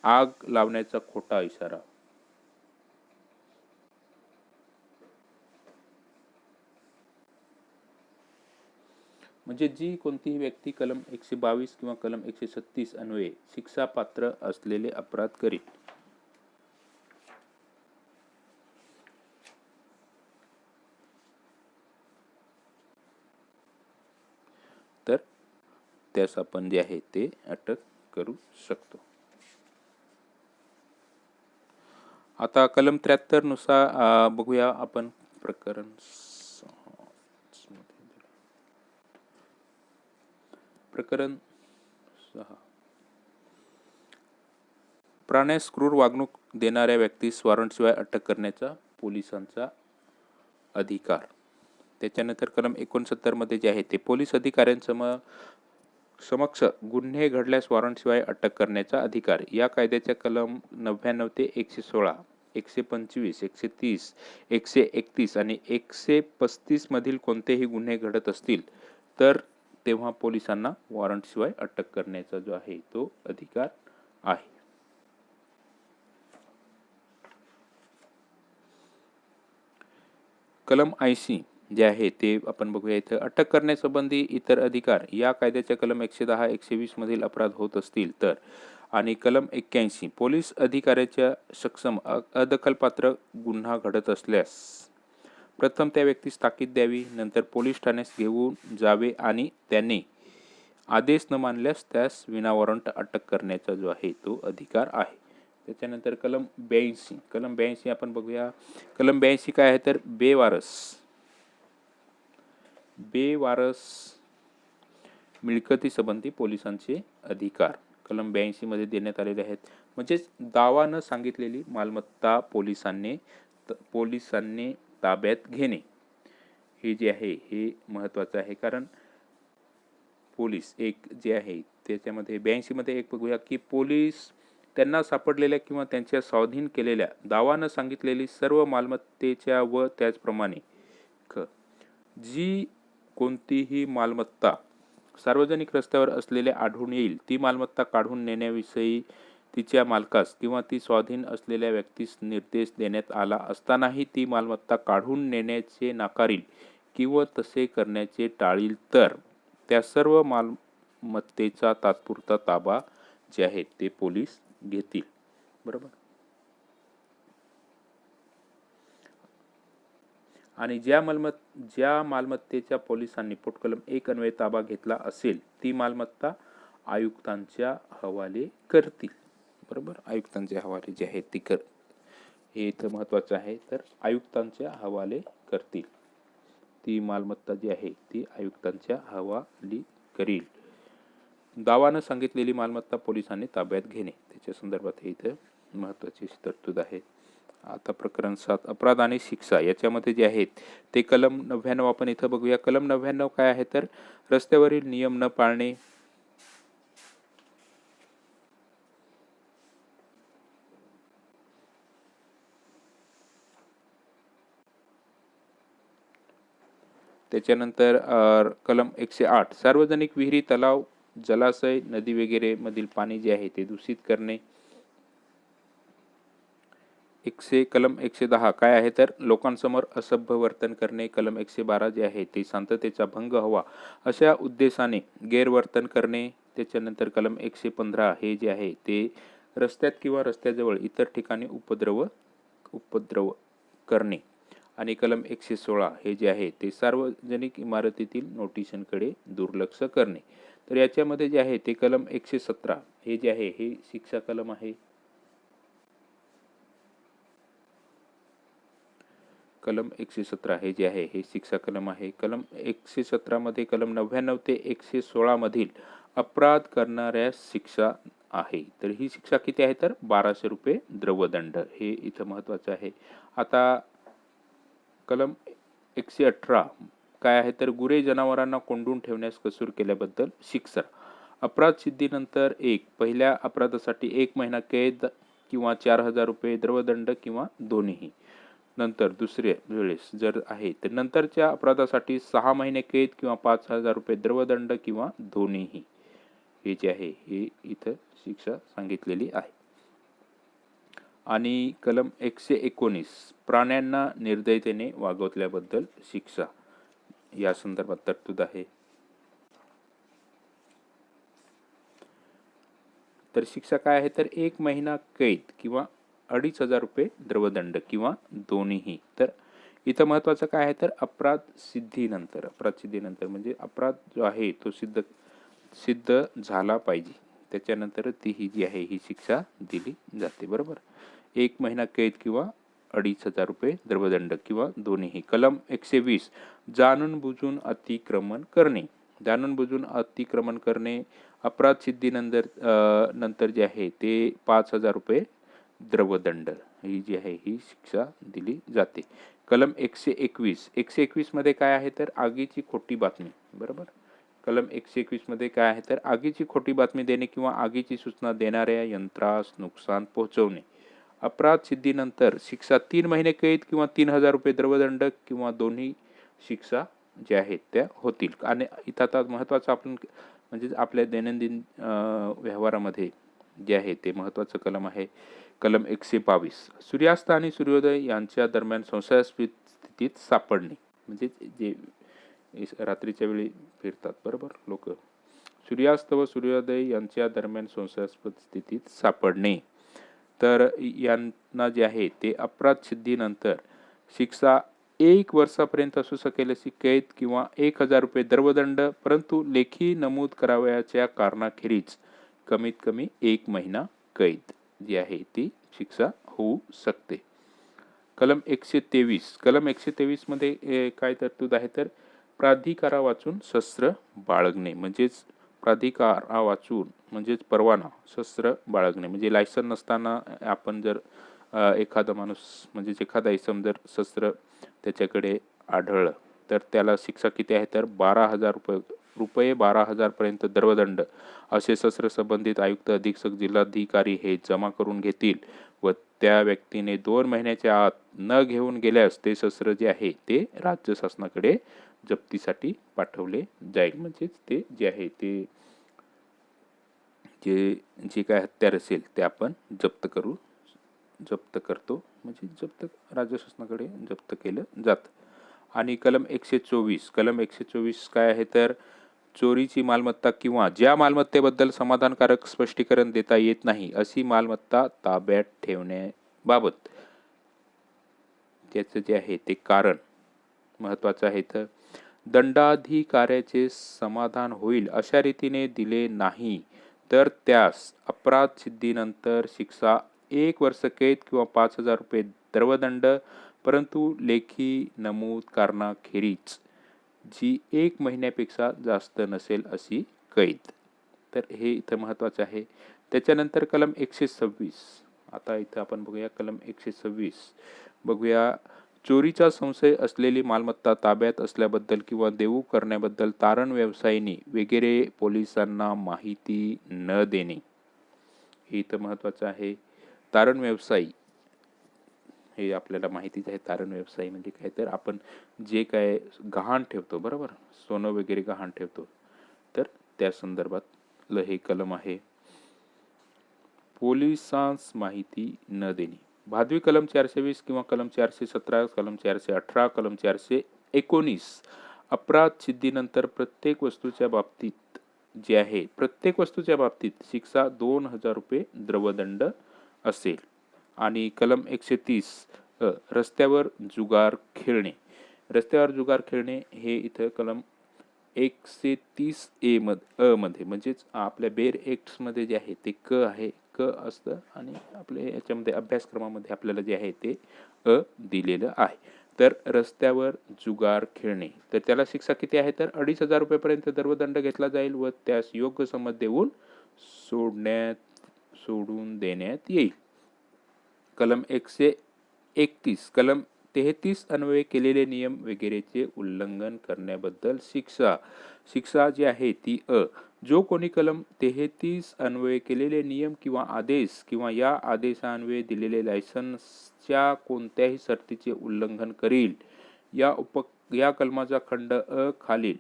आग लावण्याचा खोटा इशारा, म्हणजे जी कोणतीही व्यक्ती कलम 122 किंवा कलम 136 अन्वये शिक्षापात्र असलेले अपराध करील. तर त्यास आपण जे आहे ते अटक करू शकतो. आता कलम 73 नुसार बघूया आपण प्रकरण प्रकरण 6. प्राण्यास क्रूर वागणूक देणाऱ्या व्यक्तीस वॉरंटशिवाय अटक करण्याचा पोलिसांचा अधिकार. त्याच्यानंतर कलम 69 मध्ये जे आहे ते पोलीस अधिकाऱ्यांसमक्ष गुन्हे घडल्यास वॉरंटशिवाय अटक करण्याचा अधिकार. या कायद्याच्या कलम 99 ते 116, 125, 130, 131 आणि 135 मधील कोणतेही गुन्हे घडत असतील तर तेव्हा पोलिसांना वॉरंटशिवाय अटक करण्याचा जो आहे तो अधिकार आहे. कलम 80 जे आहे ते आपण बघूया इथं. अटक करण्यासंबंधी इतर अधिकार या कायद्याच्या कलम 110, 120 मधील अपराध होत असतील तर. आणि कलम 81 पोलीस अधिकाऱ्याच्या सक्षम अदखलपात्र गुन्हा घडत असल्यास प्रथम त्या व्यक्तीस ताकीद द्यावी, नंतर पोलीस ठाण्यास घेऊन जावे आणि त्याने आदेश न मानल्यास त्यास विना वॉरंट अटक करण्याचा जो आहे तो अधिकार आहे. त्याच्यानंतर कलम 82 आपण बघूया. कलम 82 काय आहे तर बेवारस मिळकती संबंधी पोलिसांचे अधिकार कलम 82 मध्ये देण्यात आलेले आहेत. म्हणजेच दावा न सांगितलेली मालमत्ता पोलिसांनी ताब्यात घेणे हे जे आहे हे महत्वाचं आहे. कारण पोलीस एक जे आहे त्याच्यामध्ये 82 मध्ये एक बघूया की पोलीस त्यांना सापडलेल्या किंवा त्यांच्या स्वाधीन केलेल्या दावा न सांगितलेली सर्व मालमत्तेच्या व त्याचप्रमाणे जी कोणतीही मालमत्ता सार्वजनिक रस्त्यावर असलेल्या आढळून येईल ती मालमत्ता काढून नेण्याविषयी तिच्या मालकास किंवा ती स्वाधीन असलेल्या व्यक्तीस निर्देश देण्यात आला असतानाही ती मालमत्ता काढून नेण्याचे नाकारील किंवा तसे करण्याचे टाळील तर त्या सर्व मालमत्तेचा तात्पुरता ताबा जे आहे ते पोलीस घेतील. बरोबर. आणि ज्या मालमत्तेच्या पोलिसांनी पोटकलम 1 अन्वये ताबा घेतला असेल ती मालमत्ता आयुक्तांच्या हवाले करतील. बरोबर. आयुक्तांच्या हवाले जे आहे ती हे इथं महत्वाचं आहे. तर आयुक्तांच्या हवाले करतील. ती मालमत्ता जी आहे ती आयुक्तांच्या हवाली करील. दावा न सांगितलेली मालमत्ता पोलिसांनी ताब्यात घेणे त्याच्या संदर्भात इथं महत्वाची तरतूद आहे. आता प्रकरण 7 अपराध आणि शिक्षा याच्यामध्ये जे आहेत ते कलम 99 आपण इथं बघूया. कलम 99 काय आहे तर रस्त्यावरील नियम न पाळणे, त्याच्यानंतर कलम 108 सार्वजनिक विहिरी, तलाव, जलाशय, नदी वगैरे मधील पाणी जे आहे ते दूषित करणे. कलम 110 काय आहे तर लोकांसमोर असभ्य वर्तन करणे. कलम 112 जे आहे ते शांततेचा भंग हवा अशा उद्देशाने गैरवर्तन करणे. त्याच्यानंतर कलम 115 हे जे आहे ते रस्त्यात किंवा रस्त्याजवळ इतर ठिकाणी उपद्रव करणे. आणि कलम 116 हे जे आहे ते सार्वजनिक इमारतीतील नोटिसांकडे दुर्लक्ष करणे. तर याच्यामध्ये जे आहे ते कलम 117 हे जे आहे हे शिक्षा कलम आहे. कलम 117 हे जे आहे हे शिक्षा कलम आहे. कलम 117 मध्ये कलम 99 ते 116 मधील अपराध करणाऱ्यास शिक्षा आहे. तर ही शिक्षा किती आहे तर 1200 रुपये द्रवदंड, हे इथं महत्वाचं आहे. आता कलम 118 काय आहे तर गुरे जनावरांना कोंडून ठेवण्यास कसूर केल्याबद्दल शिक्षा. अपराध सिद्धीनंतर पहिल्या अपराधासाठी 1 महिना कैद किंवा 4000 रुपये द्रवदंड किंवा दोन्हीही. नंतर दुसऱ्या वेळेस जर आहे तर नंतरच्या अपराधासाठी 6 महिने कैद किंवा 5000 रुपये द्रवदंड किंवा दोन्हीही. हे जे आहे हे इथं शिक्षा सांगितलेली आहे. आणि कलम 119 प्राण्यांना निर्दयतेने वागवल्याबद्दल शिक्षा, या संदर्भात तरतूद आहे. तर शिक्षा काय आहे तर 1 महिना कैद किंवा 2500 रुपये द्रवदंड किंवा दोन्हीही. तर इथं महत्वाचं काय आहे तर अपराध सिद्धीनंतर म्हणजे अपराध जो आहे तो सिद्ध झाला पाहिजे, त्याच्यानंतर ती ही जी आहे ही शिक्षा दिली जाते. बरोबर. 1 महिना कैद किंवा 2500 रुपये द्रवदंड किंवा दोन्हीही. कलम 120 जाणून बुजून अतिक्रमण करणे. जाणून बुजून अतिक्रमण करणे अपराध सिद्धीनंतर नंतर जे आहे ते 5000 रुपये द्रवदंड ही जी आहे ही शिक्षा दिली जाते. कलम 121 मध्ये काय आहे तर आगीची खोटी बातमी. बरोबर. कलम 121 मध्ये काय आहे तर आगीची खोटी बातमी देणे किंवा आगीची सूचना देणाऱ्या यंत्रास नुकसान पोहोचवणे. अपराध सिद्धीनंतर शिक्षा 3 महिने कैद किंवा 3000 रुपये द्रवदंड किंवा दोन्ही शिक्षा ज्या आहेत त्या होतील. आणि इथं आता महत्त्वाचं आपण म्हणजे आपल्या दैनंदिन व्यवहारामध्ये जे आहे ते महत्त्वाचं कलम आहे कलम 122 सूर्यास्त आणि सूर्योदय यांच्या दरम्यान संशयास्पद स्थितीत सापडणे. म्हणजे जे रात्रीच्या वेळी फिरतात बरोबर लोक, सूर्यास्त व सूर्योदय यांच्या दरम्यान संशयास्पद स्थितीत सापडणे. तर यांना जे आहे ते अपराध सिद्धीनंतर शिक्षा 1 वर्षापर्यंत असू शकेल अशी कैद किंवा 1000 रुपये द्रवदंड, परंतु लेखी नमूद करावयाच्या कारणाखेरीज कमीत कमी 1 महिना कैद जी आहे ती शिक्षा होऊ शकते. कलम 123 मध्ये काय तरतूद आहे तर प्राधिकारा वाचून शस्त्र बाळगणे. म्हणजेच प्राधिकारा वाचून म्हणजेच परवाना शस्त्र बाळगणे म्हणजे लायसन नसताना आपण जर एखादा माणूस म्हणजेच एखादा इसम जर शस्त्र त्याच्याकडे आढळलं तर त्याला शिक्षा किती आहे तर 12,000 रुपये 12,000 पर्यंत द्रवदंड असे शस्त्र संबंधित आयुक्त अधीक्षक जिल्हाधिकारी हे जमा करून घेतील व त्या व्यक्तीने 2 महिन्याच्या आत न घेऊन गेल्यास ते शस्त्र जे आहे ते राज्य शासनाकडे जप्तीसाठी पाठवले जाईल. म्हणजेच ते जे आहे ते जे काय हत्यार असेल ते आपण जप्त करतो म्हणजे जप्त राज्य शासनाकडे जप्त केलं जातं. आणि कलम 124 काय आहे तर चोरीची मालमत्ता किंवा ज्या मालमत्तेबद्दल समाधानकारक स्पष्टीकरण देता येत नाही अशी मालमत्ता ताब्यात ठेवण्याबाबत त्याचं जे आहे ते कारण महत्वाचं आहे. तर दंडाधिकाऱ्याचे समाधान होईल अशा रीतीने दिले नाही तर त्यास अपराध सिद्धीनंतर शिक्षा 1 वर्ष कैद किंवा 5000 रुपये द्रवदंड, परंतु लेखी नमूद कारणाखेरीज जी 1 महिन्यापेक्षा जास्त नसेल अशी कैद. तर हे इथं महत्वाचं आहे. त्याच्यानंतर कलम 126. आता इथं आपण बघूया कलम 126 बघूया. चोरीचा संशय असलेली मालमत्ता ताब्यात असल्याबद्दल किंवा देऊ करण्याबद्दल तारण व्यवसायिनी वगैरे पोलिसांना माहिती न देणे. हे इथं महत्वाचं आहे. तारण व्यवसायी हे आपल्याला माहितीच आहे. तारण व्यवसायी म्हणजे काय तर आपण जे काय गहाण ठेवतो बरोबर, सोनं वगैरे गहाण ठेवतो तर त्या संदर्भातलं हे कलम आहे. पोलिसांस माहिती न देणे. भादवी कलम 420 किंवा कलम 417, कलम 418, कलम 419 अपराध सिद्धीनंतर प्रत्येक वस्तूच्या बाबतीत शिक्षा 2000 रुपये द्रवदंड असेल. आणि कलम 130 रस्त्यावर जुगार खेळणे. रस्त्यावर जुगार खेळणे हे इथं कलम 130 मध्ये म्हणजेच आपल्या बेर एक्ट मध्ये जे आहे ते क असतं आणि आपल्या याच्यामध्ये अभ्यासक्रमामध्ये आपल्याला जे आहे ते दिलेलं आहे. तर रस्त्यावर जुगार खेळणे तर त्याला शिक्षा किती आहे तर 2500 रुपयेपर्यंत द्रवदंड घेतला जाईल व त्यास योग्य समज देऊन सोडण्यात सोडून देण्यात येईल. कलम 131 कलम 33 अन्वये केलेले नियम वगैरेचे उल्लंघन करण्याबद्दल शिक्षा. शिक्षा जी आहे ती जो कोणी कलम 33 अन्वये केलेले नियम किंवा आदेश किंवा या आदेशान्वये दिलेले लायसन्सच्या कोणत्याही शर्तीचे उल्लंघन करील, या कलमाचा खंड खालील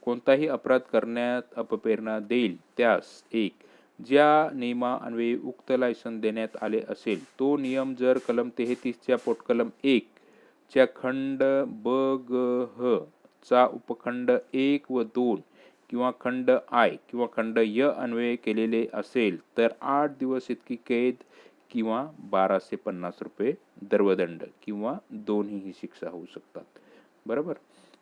कोणताही अपराध करण्यात अपप्रेरणा देईल त्यास 1. ज्या नियमान्वये उक्त लायसन देण्यात आले असेल तो नियम जर कलम 33 च्या पोटकलम 1 च्या खंड ब ग ह चा उपखंड 1 व 2 किंवा खंड आय किंवा खंड य अन्वये केलेले असेल तर 8 दिवस इतकी कैद किंवा 1250 रुपये दंडदंड किंवा दोन्हीही शिक्षा होऊ शकतात. बरोबर.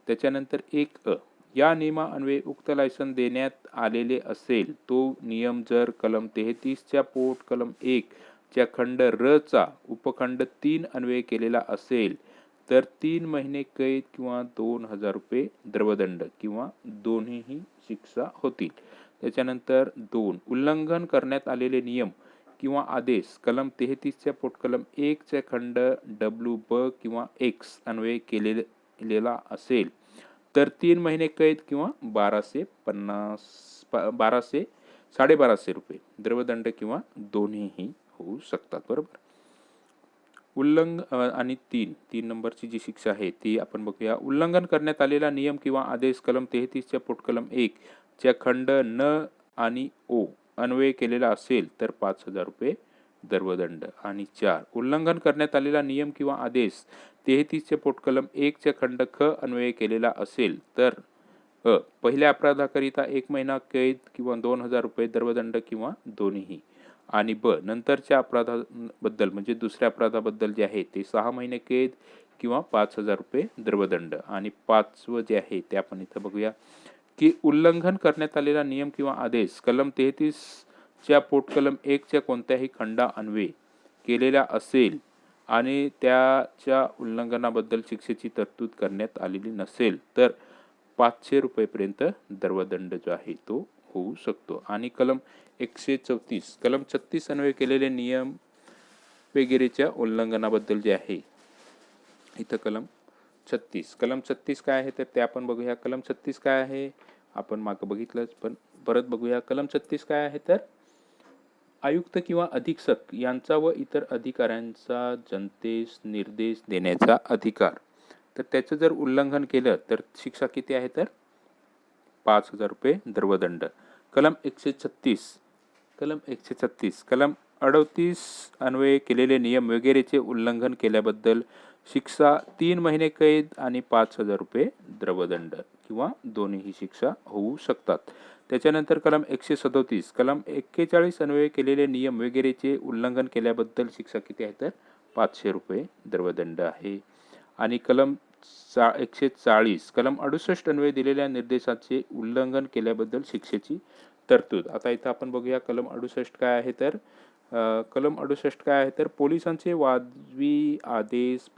त्याच्यानंतर 1 या नियमान्वये उक्त लायसन देण्यात आलेले असेल तो नियम जर कलम 33 च्या पोट कलम 1 च्या खंड र चा उपखंड 3 अन्वये केलेला असेल तर 3 महिने कैद किंवा 2000 रुपये द्रवदंड किंवा दोन्हीही शिक्षा होतील. त्याच्यानंतर 2 उल्लंघन करण्यात आलेले नियम किंवा आदेश कलम 33 च्या पोटकलम 1 च्या खंड डब्ल्यू ब किंवा एक्स अन्वये केलेला असेल तर 3 महिने कैद किंवा 1250 रुपये द्रवदंड किंवा दोन्हीही होऊ शकतात. बरोबर. आणि 3 नंबरची जी शिक्षा आहे ती आपण बघूया. उल्लंघन करण्यात आलेला नियम किंवा आदेश कलम 33 च्या पोटकलम 1 च्या खंड न आणि ओ अन्वये केलेला असेल तर 5000 रुपये दंड. आणि 4 उल्लंघन करण्यात आलेला नियम किंवा आदेश 33 च्या पोटकलम 1 च्या खंड ख अन्वये केलेला असेल तर पहिल्या अपराधाकरिता 1 महिना कैद किंवा 2000 रुपये दंड किंवा दोन्हीही. आणि ब नंतरच्या अपराधाबद्दल म्हणजे दुसऱ्या अपराधाबद्दल जे आहे ते 6 महिने कैद किंवा 5000 रुपये दंड. आणि 5वं जे आहे ते आपण इथं बघूया की उल्लंघन करण्यात आलेला नियम किंवा आदेश कलम 33 च्या पोटकलम 1 च्या कोणत्याही खंडा अन्वये केलेला असेल आणि त्याच्या उल्लंघनाबद्दल शिक्षेची तरतूद करण्यात आलेली नसेल तर 500 रुपयेपर्यंत दंड जो आहे तो होऊ शकतो. आणि कलम 134 कलम 36 अन्वये केलेले नियम वगैरेच्या उल्लंघनाबद्दल जे आहे इथं कलम 36 काय आहे तर ते आपण बघूया. कलम 36 काय आहे आपण मागं बघितलंच पण परत बघूया. कलम 36 काय आहे तर आयुक्त किंवा अधीक्षक यांचा व इतर अधिकाऱ्यांचा जनतेस निर्देश देण्याचा अधिकार. तर त्याचं जर उल्लंघन केलं तर शिक्षा किती आहे तर 5000 रुपये दंड. कलम 136 कलम 38 अन्वये केलेले नियम वगैरेचे उल्लंघन केल्याबद्दल शिक्षा 3 महिने कैद आणि 5000 रुपये दंड किंवा दोन्हीही शिक्षा होऊ शकतात. त्याच्यानंतर कलम 137 कलम 41 अन्वये केलेले नियम वगैरेचे उल्लंघन केल्याबद्दल शिक्षा किती आहे तर 500 रुपये दंड आहे. आणि कलम 140 कलम 68 अन्वये दिलेल्या निर्देशाचे उल्लंघन केल्याबद्दल शिक्षेची तरतूद. आता इथं आपण बघूया कलम 68 काय आहे तर कलम 68 काय आहे तर पोलिसांचे वाजवी आदेश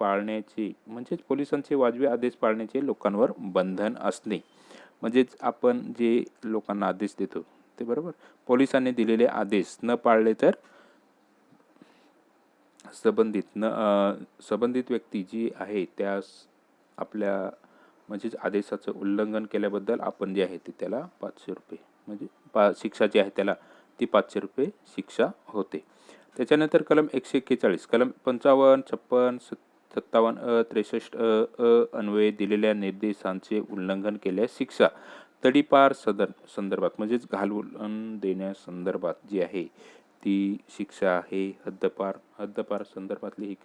पाळण्याचे लोकांवर बंधन असणे. म्हणजेच आपण जे लोकांना आदेश देतो ते बरोबर पोलिसांनी दिलेले आदेश न पाळले तर संबंधित व्यक्ती जी आहे त्यास आपल्या म्हणजेच आदेशाचं उल्लंघन केल्याबद्दल आपण जे आहे ते त्याला 500 रुपये म्हणजे शिक्षा जी आहे त्याला ती 500 रुपये शिक्षा होते. त्याच्यानंतर कलम 141 कलम 55 56 57 63 अन्वये दिलेल्या निर्देशांचे उल्लंघन केल्यास शिक्षा तडीपार संदर्भात म्हणजेच घालवून देण्यासंदर्भात जी आहे ती शिक्षा आहे हद्दपार संदर्भातली ही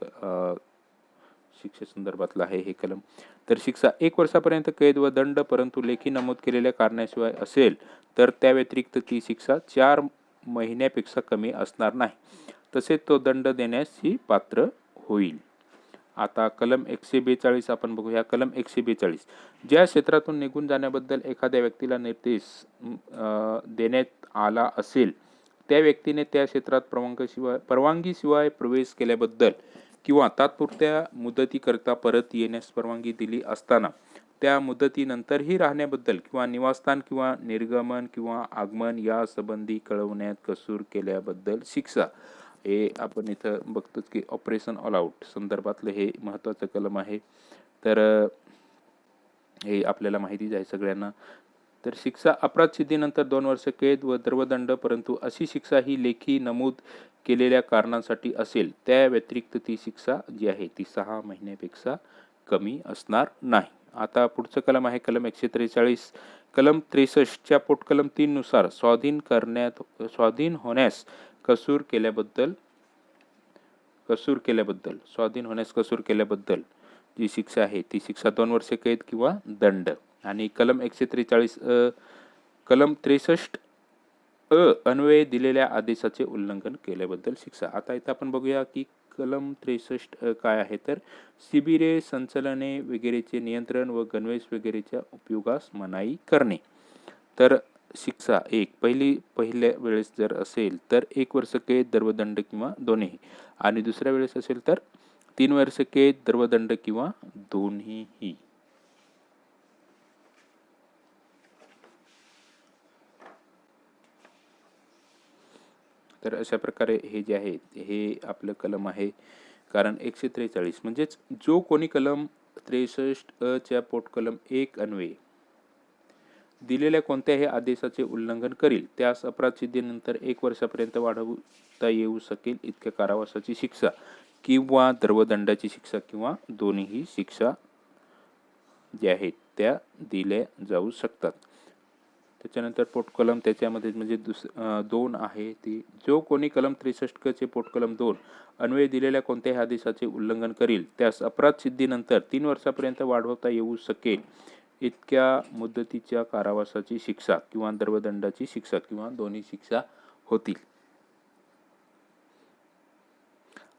शिक्षेसंदर्भातलं आहे हे कलम. तर शिक्षा 1 वर्षापर्यंत कैद व दंड परंतु लेखी नमूद केलेल्या कारणाशिवाय असेल तर त्या व्यतिरिक्त ती शिक्षा 4 महिन्यापेक्षा कमी असणार नाही. तसेच तो दंड देण्यास ही पात्र होईल. आता कलम 142 आपण बघूया. कलम 142 ज्या क्षेत्रातून निघून जाण्याबद्दल एखाद्या व्यक्तीला निर्देश देण्यात आला असेल त्या व्यक्तीने त्या क्षेत्रात परवानगीशिवाय प्रवेश केल्याबद्दल किंवा तात्पुरत्या मुदतीकरता परत येण्यास परवानगी दिली असताना त्या मुदतीनंतरही राहण्याबद्दल किंवा निवासस्थान किंवा निर्गमन किंवा आगमन या संबंधी कळवण्यात कसूर केल्याबद्दल शिक्षा. हे आपण इथं बघतो की ऑपरेशन ऑल आउट संदर्भातलं हे महत्त्वाचं कलम आहे. तर हे आपल्याला माहितीच आहे सगळ्यांना. तर शिक्षा अपराध सिद्धीनंतर 2 वर्ष कैद व द्रवदंड, परंतु अशी शिक्षा ही लेखी नमूद केलेल्या कारणांसाठी असेल. त्या व्यतिरिक्त ती शिक्षा जी आहे ती 6 महिन्यापेक्षा कमी असणार नाही. आता पुढचं कलम आहे कलम 143. कलम 63 च्या पोटकलम 3 नुसार स्वाधीन होण्यास कसूर केल्याबद्दल जी शिक्षा आहे ती शिक्षा 2 वर्ष कैद किंवा दंड. आणि कलम 143 कलम 63 अन्वये दिलेल्या आदेशाचे उल्लंघन केल्याबद्दल शिक्षा. आता इथं आपण बघूया की कलम 63 काय आहे. तर शिबिरे, संचलने वगैरेचे नियंत्रण व गणवेश वगैरेच्या उपयोगास मनाई करणे. तर शिक्षा पहिल्या वेळेस जर असेल तर 1 वर्ष कैद, द्रवदंड किंवा दोन्ही. आणि दुसऱ्या वेळेस असेल तर 3 वर्ष कैद, द्रवदंड किंवा दोन्हीही. तर अशा प्रकारे हे जे आहे हे आपलं कलम आहे. कारण 143 म्हणजेच जो कोणी कलम 63 च्या पोटकलम 1 अन्वये दिलेल्या कोणत्याही आदेशाचे उल्लंघन करील त्यास अपराध सिद्धीनंतर 1 वर्षापर्यंत वाढवता येऊ शकेल इतक्या कारावासाची शिक्षा किंवा द्रवदंडाची शिक्षा किंवा दोन्हीही शिक्षा ज्या आहेत त्या दिल्या जाऊ शकतात. त्याच्यानंतर पोटकलम त्याच्यामध्ये म्हणजे 2 आहे ती जो कोणी कलम 63 चे पोटकलम 2 अन्वये दिलेल्या कोणत्याही आदेशाचे उल्लंघन करील त्यास अपराध सिद्धीनंतर 3 वर्षापर्यंत वाढवता येऊ शकेल इतक्या मुदतीच्या कारावासाची शिक्षा किंवा द्रवदंडाची शिक्षा किंवा दोन्ही शिक्षा होतील.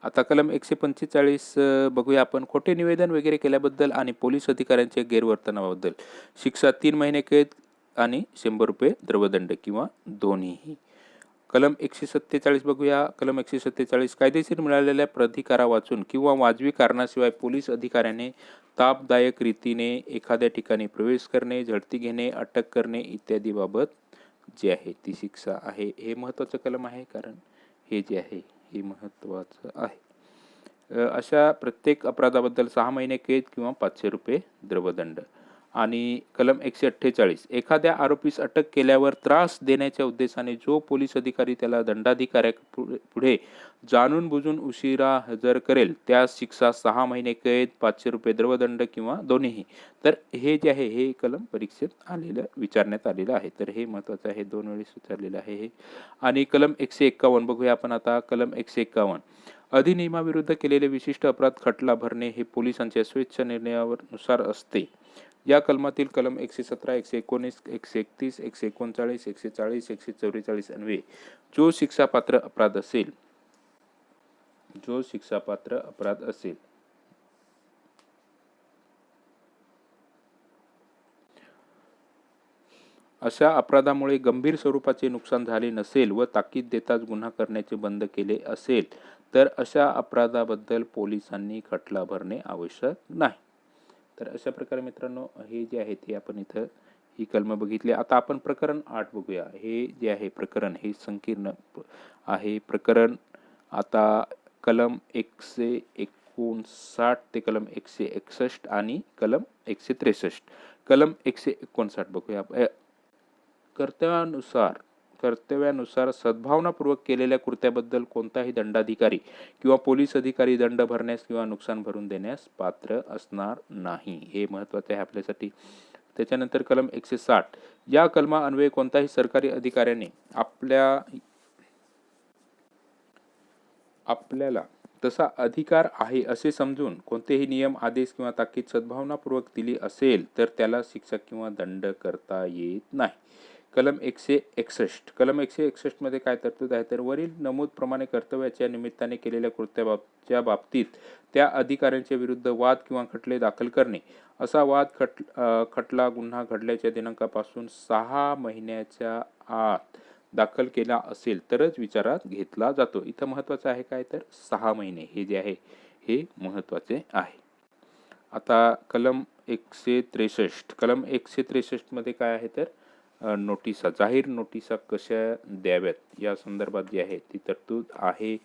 आता कलम 145 बघूया आपण. खोटे निवेदन वगैरे केल्याबद्दल आणि पोलीस अधिकाऱ्यांच्या गैरवर्तनाबद्दल शिक्षा 3 महिने कैद आणि 100 रुपये द्रवदंड किंवा दोन्हीही. कलम 147 बघूया. कलम 147 कायदेशीर मिळालेल्या प्राधिकारा वाचून किंवा वाजवी कारणाशिवाय पोलीस अधिकाऱ्याने तापदायक रीतीने एखाद्या ठिकाणी प्रवेश करणे, झडती घेणे, अटक करणे इत्यादी बाबत जे आहे ती शिक्षा आहे. हे महत्त्वाचं कलम आहे कारण हे जे आहे हे महत्त्वाचं आहे. अशा प्रत्येक अपराधाबद्दल 6 महिने कैद किंवा 500 रुपये द्रवदंड. आणि कलम 148 एखाद्या आरोपीस अटक केल्यावर त्रास देण्याच्या उद्देशाने जो पोलीस अधिकारी त्याला दंडाधिकाऱ्यापुढे जाणून बुजून उशिरा हजर करेल त्यास शिक्षा 6 महिने कैद, 500 रुपये द्रवदंड किंवा दोन्हीही. तर हे जे आहे हे कलम परीक्षेत विचारण्यात आलेलं आहे. तर हे महत्त्वाचं आहे, 2 वेळेस विचारलेलं आहे हे. आणि कलम 151 बघूया आपण आता. कलम 151 अधिनियमाविरुद्ध केलेले विशिष्ट अपराध खटला भरणे हे पोलिसांच्या स्वेच्छा निर्णयानुसार असते. या कलमातील कलम 117, 119, 131, 139, 140, 144 अन्वये जो शिक्षापात्र अपराध असेल अशा अपराधामुळे गंभीर स्वरूपाचे नुकसान झाले नसेल व ताकीद देताच गुन्हा करण्याचे बंद केले असेल तर अशा अपराधाबद्दल पोलिसांनी खटला भरणे आवश्यक नाही. तर अशा प्रकारे मित्रांनो हे जे आहे ते आपण इथं ही कलम बघितली. आता आपण प्रकरण 8 बघूया. हे जे आहे प्रकरण हे संकीर्ण आहे. प्रकरण आता कलम 159 ते कलम 161 आणि कलम 163. कलम 159 बघूया. कर्तव्यानुसार सद्भावनापूर्वक केलेल्या कृत्याबद्दल कोणताही दंडाधिकारी किंवा पोलीस अधिकारी दंड भरण्यास किंवा नुकसान भरून देण्यास पात्र असणार नाही. हे महत्त्वाचे आहे आपल्यासाठी. त्याच्यानंतर कलम 160 या कलमा अन्वये कोणताही सरकारी अधिकाऱ्याने आपल्याला तसा अधिकार आहे असे समजून कोणतेही नियम, आदेश किंवा ताकीद सद्भावनापूर्वक दिली असेल तर त्याला शिक्षा किंवा दंड करता येत नाही. कलम 161 कलम 161 मध्ये काय तरतूद आहे तर वरील नमूद प्रमाणे कर्तव्याच्या निमित्ताने केलेल्या कृत्याच्या बाबतीत त्या अधिकाऱ्यांच्या विरुद्ध वाद किंवा खटले दाखल करणे. असा खटला गुन्हा घडल्याच्या दिनांकापासून 6 महिन्याच्या आत दाखल केला असेल तरच विचारात घेतला जातो. इथं महत्त्वाचं आहे काय तर 6 महिने हे जे आहे हे महत्त्वाचे आहे. आता कलम 163 कलम 163 मध्ये काय आहे तर नोटिसा जाहीर नोटिसा कशा द्याव्यात या संदर्भात जी आहे ती तरतूद आहे.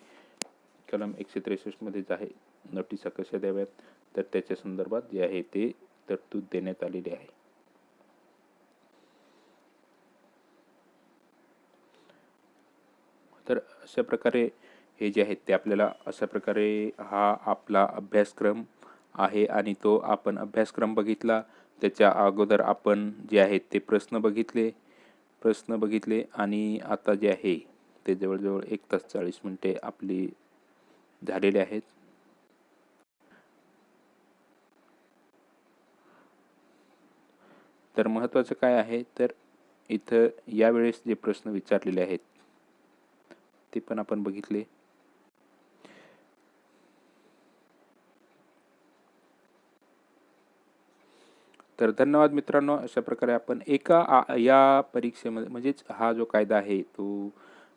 कलम 163 मध्ये आहे नोटिसा कशा द्याव्यात तर त्याच्या संदर्भात जे आहे ते तरतूद देण्यात आलेली आहे. तर अशा प्रकारे हे जे आहेत ते आपल्याला अशा प्रकारे हा आपला अभ्यासक्रम आहे आणि तो आपण अभ्यासक्रम बघितला. त्याच्या अगोदर आपण जे आहेत ते प्रश्न बघितले आणि आता जे आहे ते जवळजवळ 1 तास 40 मिनिटे आपली झालेले आहेत. तर महत्त्वाचं काय आहे तर इथं यावेळेस जे प्रश्न विचारलेले आहेत ते पण आपण बघितले. तर धन्यवाद मित्रांनो. अशा प्रकारे आपण या परीक्षेमध्ये म्हणजेच हा जो कायदा आहे तो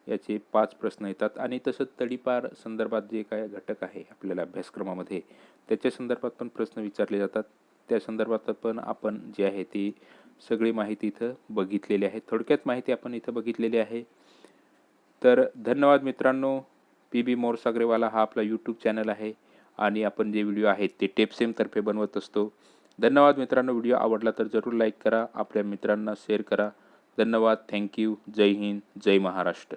याचे 5 प्रश्न येतात आणि तसंच तडीपार संदर्भात जे काय घटक आहे आपल्याला अभ्यासक्रमामध्ये त्याच्या संदर्भात पण प्रश्न विचारले जातात. त्या संदर्भात पण आपण जे आहे ती सगळी माहिती इथं बघितलेली आहे. थोडक्यात माहिती आपण इथं बघितलेली आहे. तर धन्यवाद मित्रांनो. पी.बी. मोरसागरेवाला हा आपला यूट्यूब चॅनल आहे आणि आपण जे व्हिडिओ आहेत ते टेपसेमतर्फे बनवत असतो. धन्यवाद मित्रांनो. व्हिडिओ आवडला तर जरूर लाईक करा, आपल्या मित्रांना शेअर करा. धन्यवाद. थँक्यू. जय हिंद, जय महाराष्ट्र.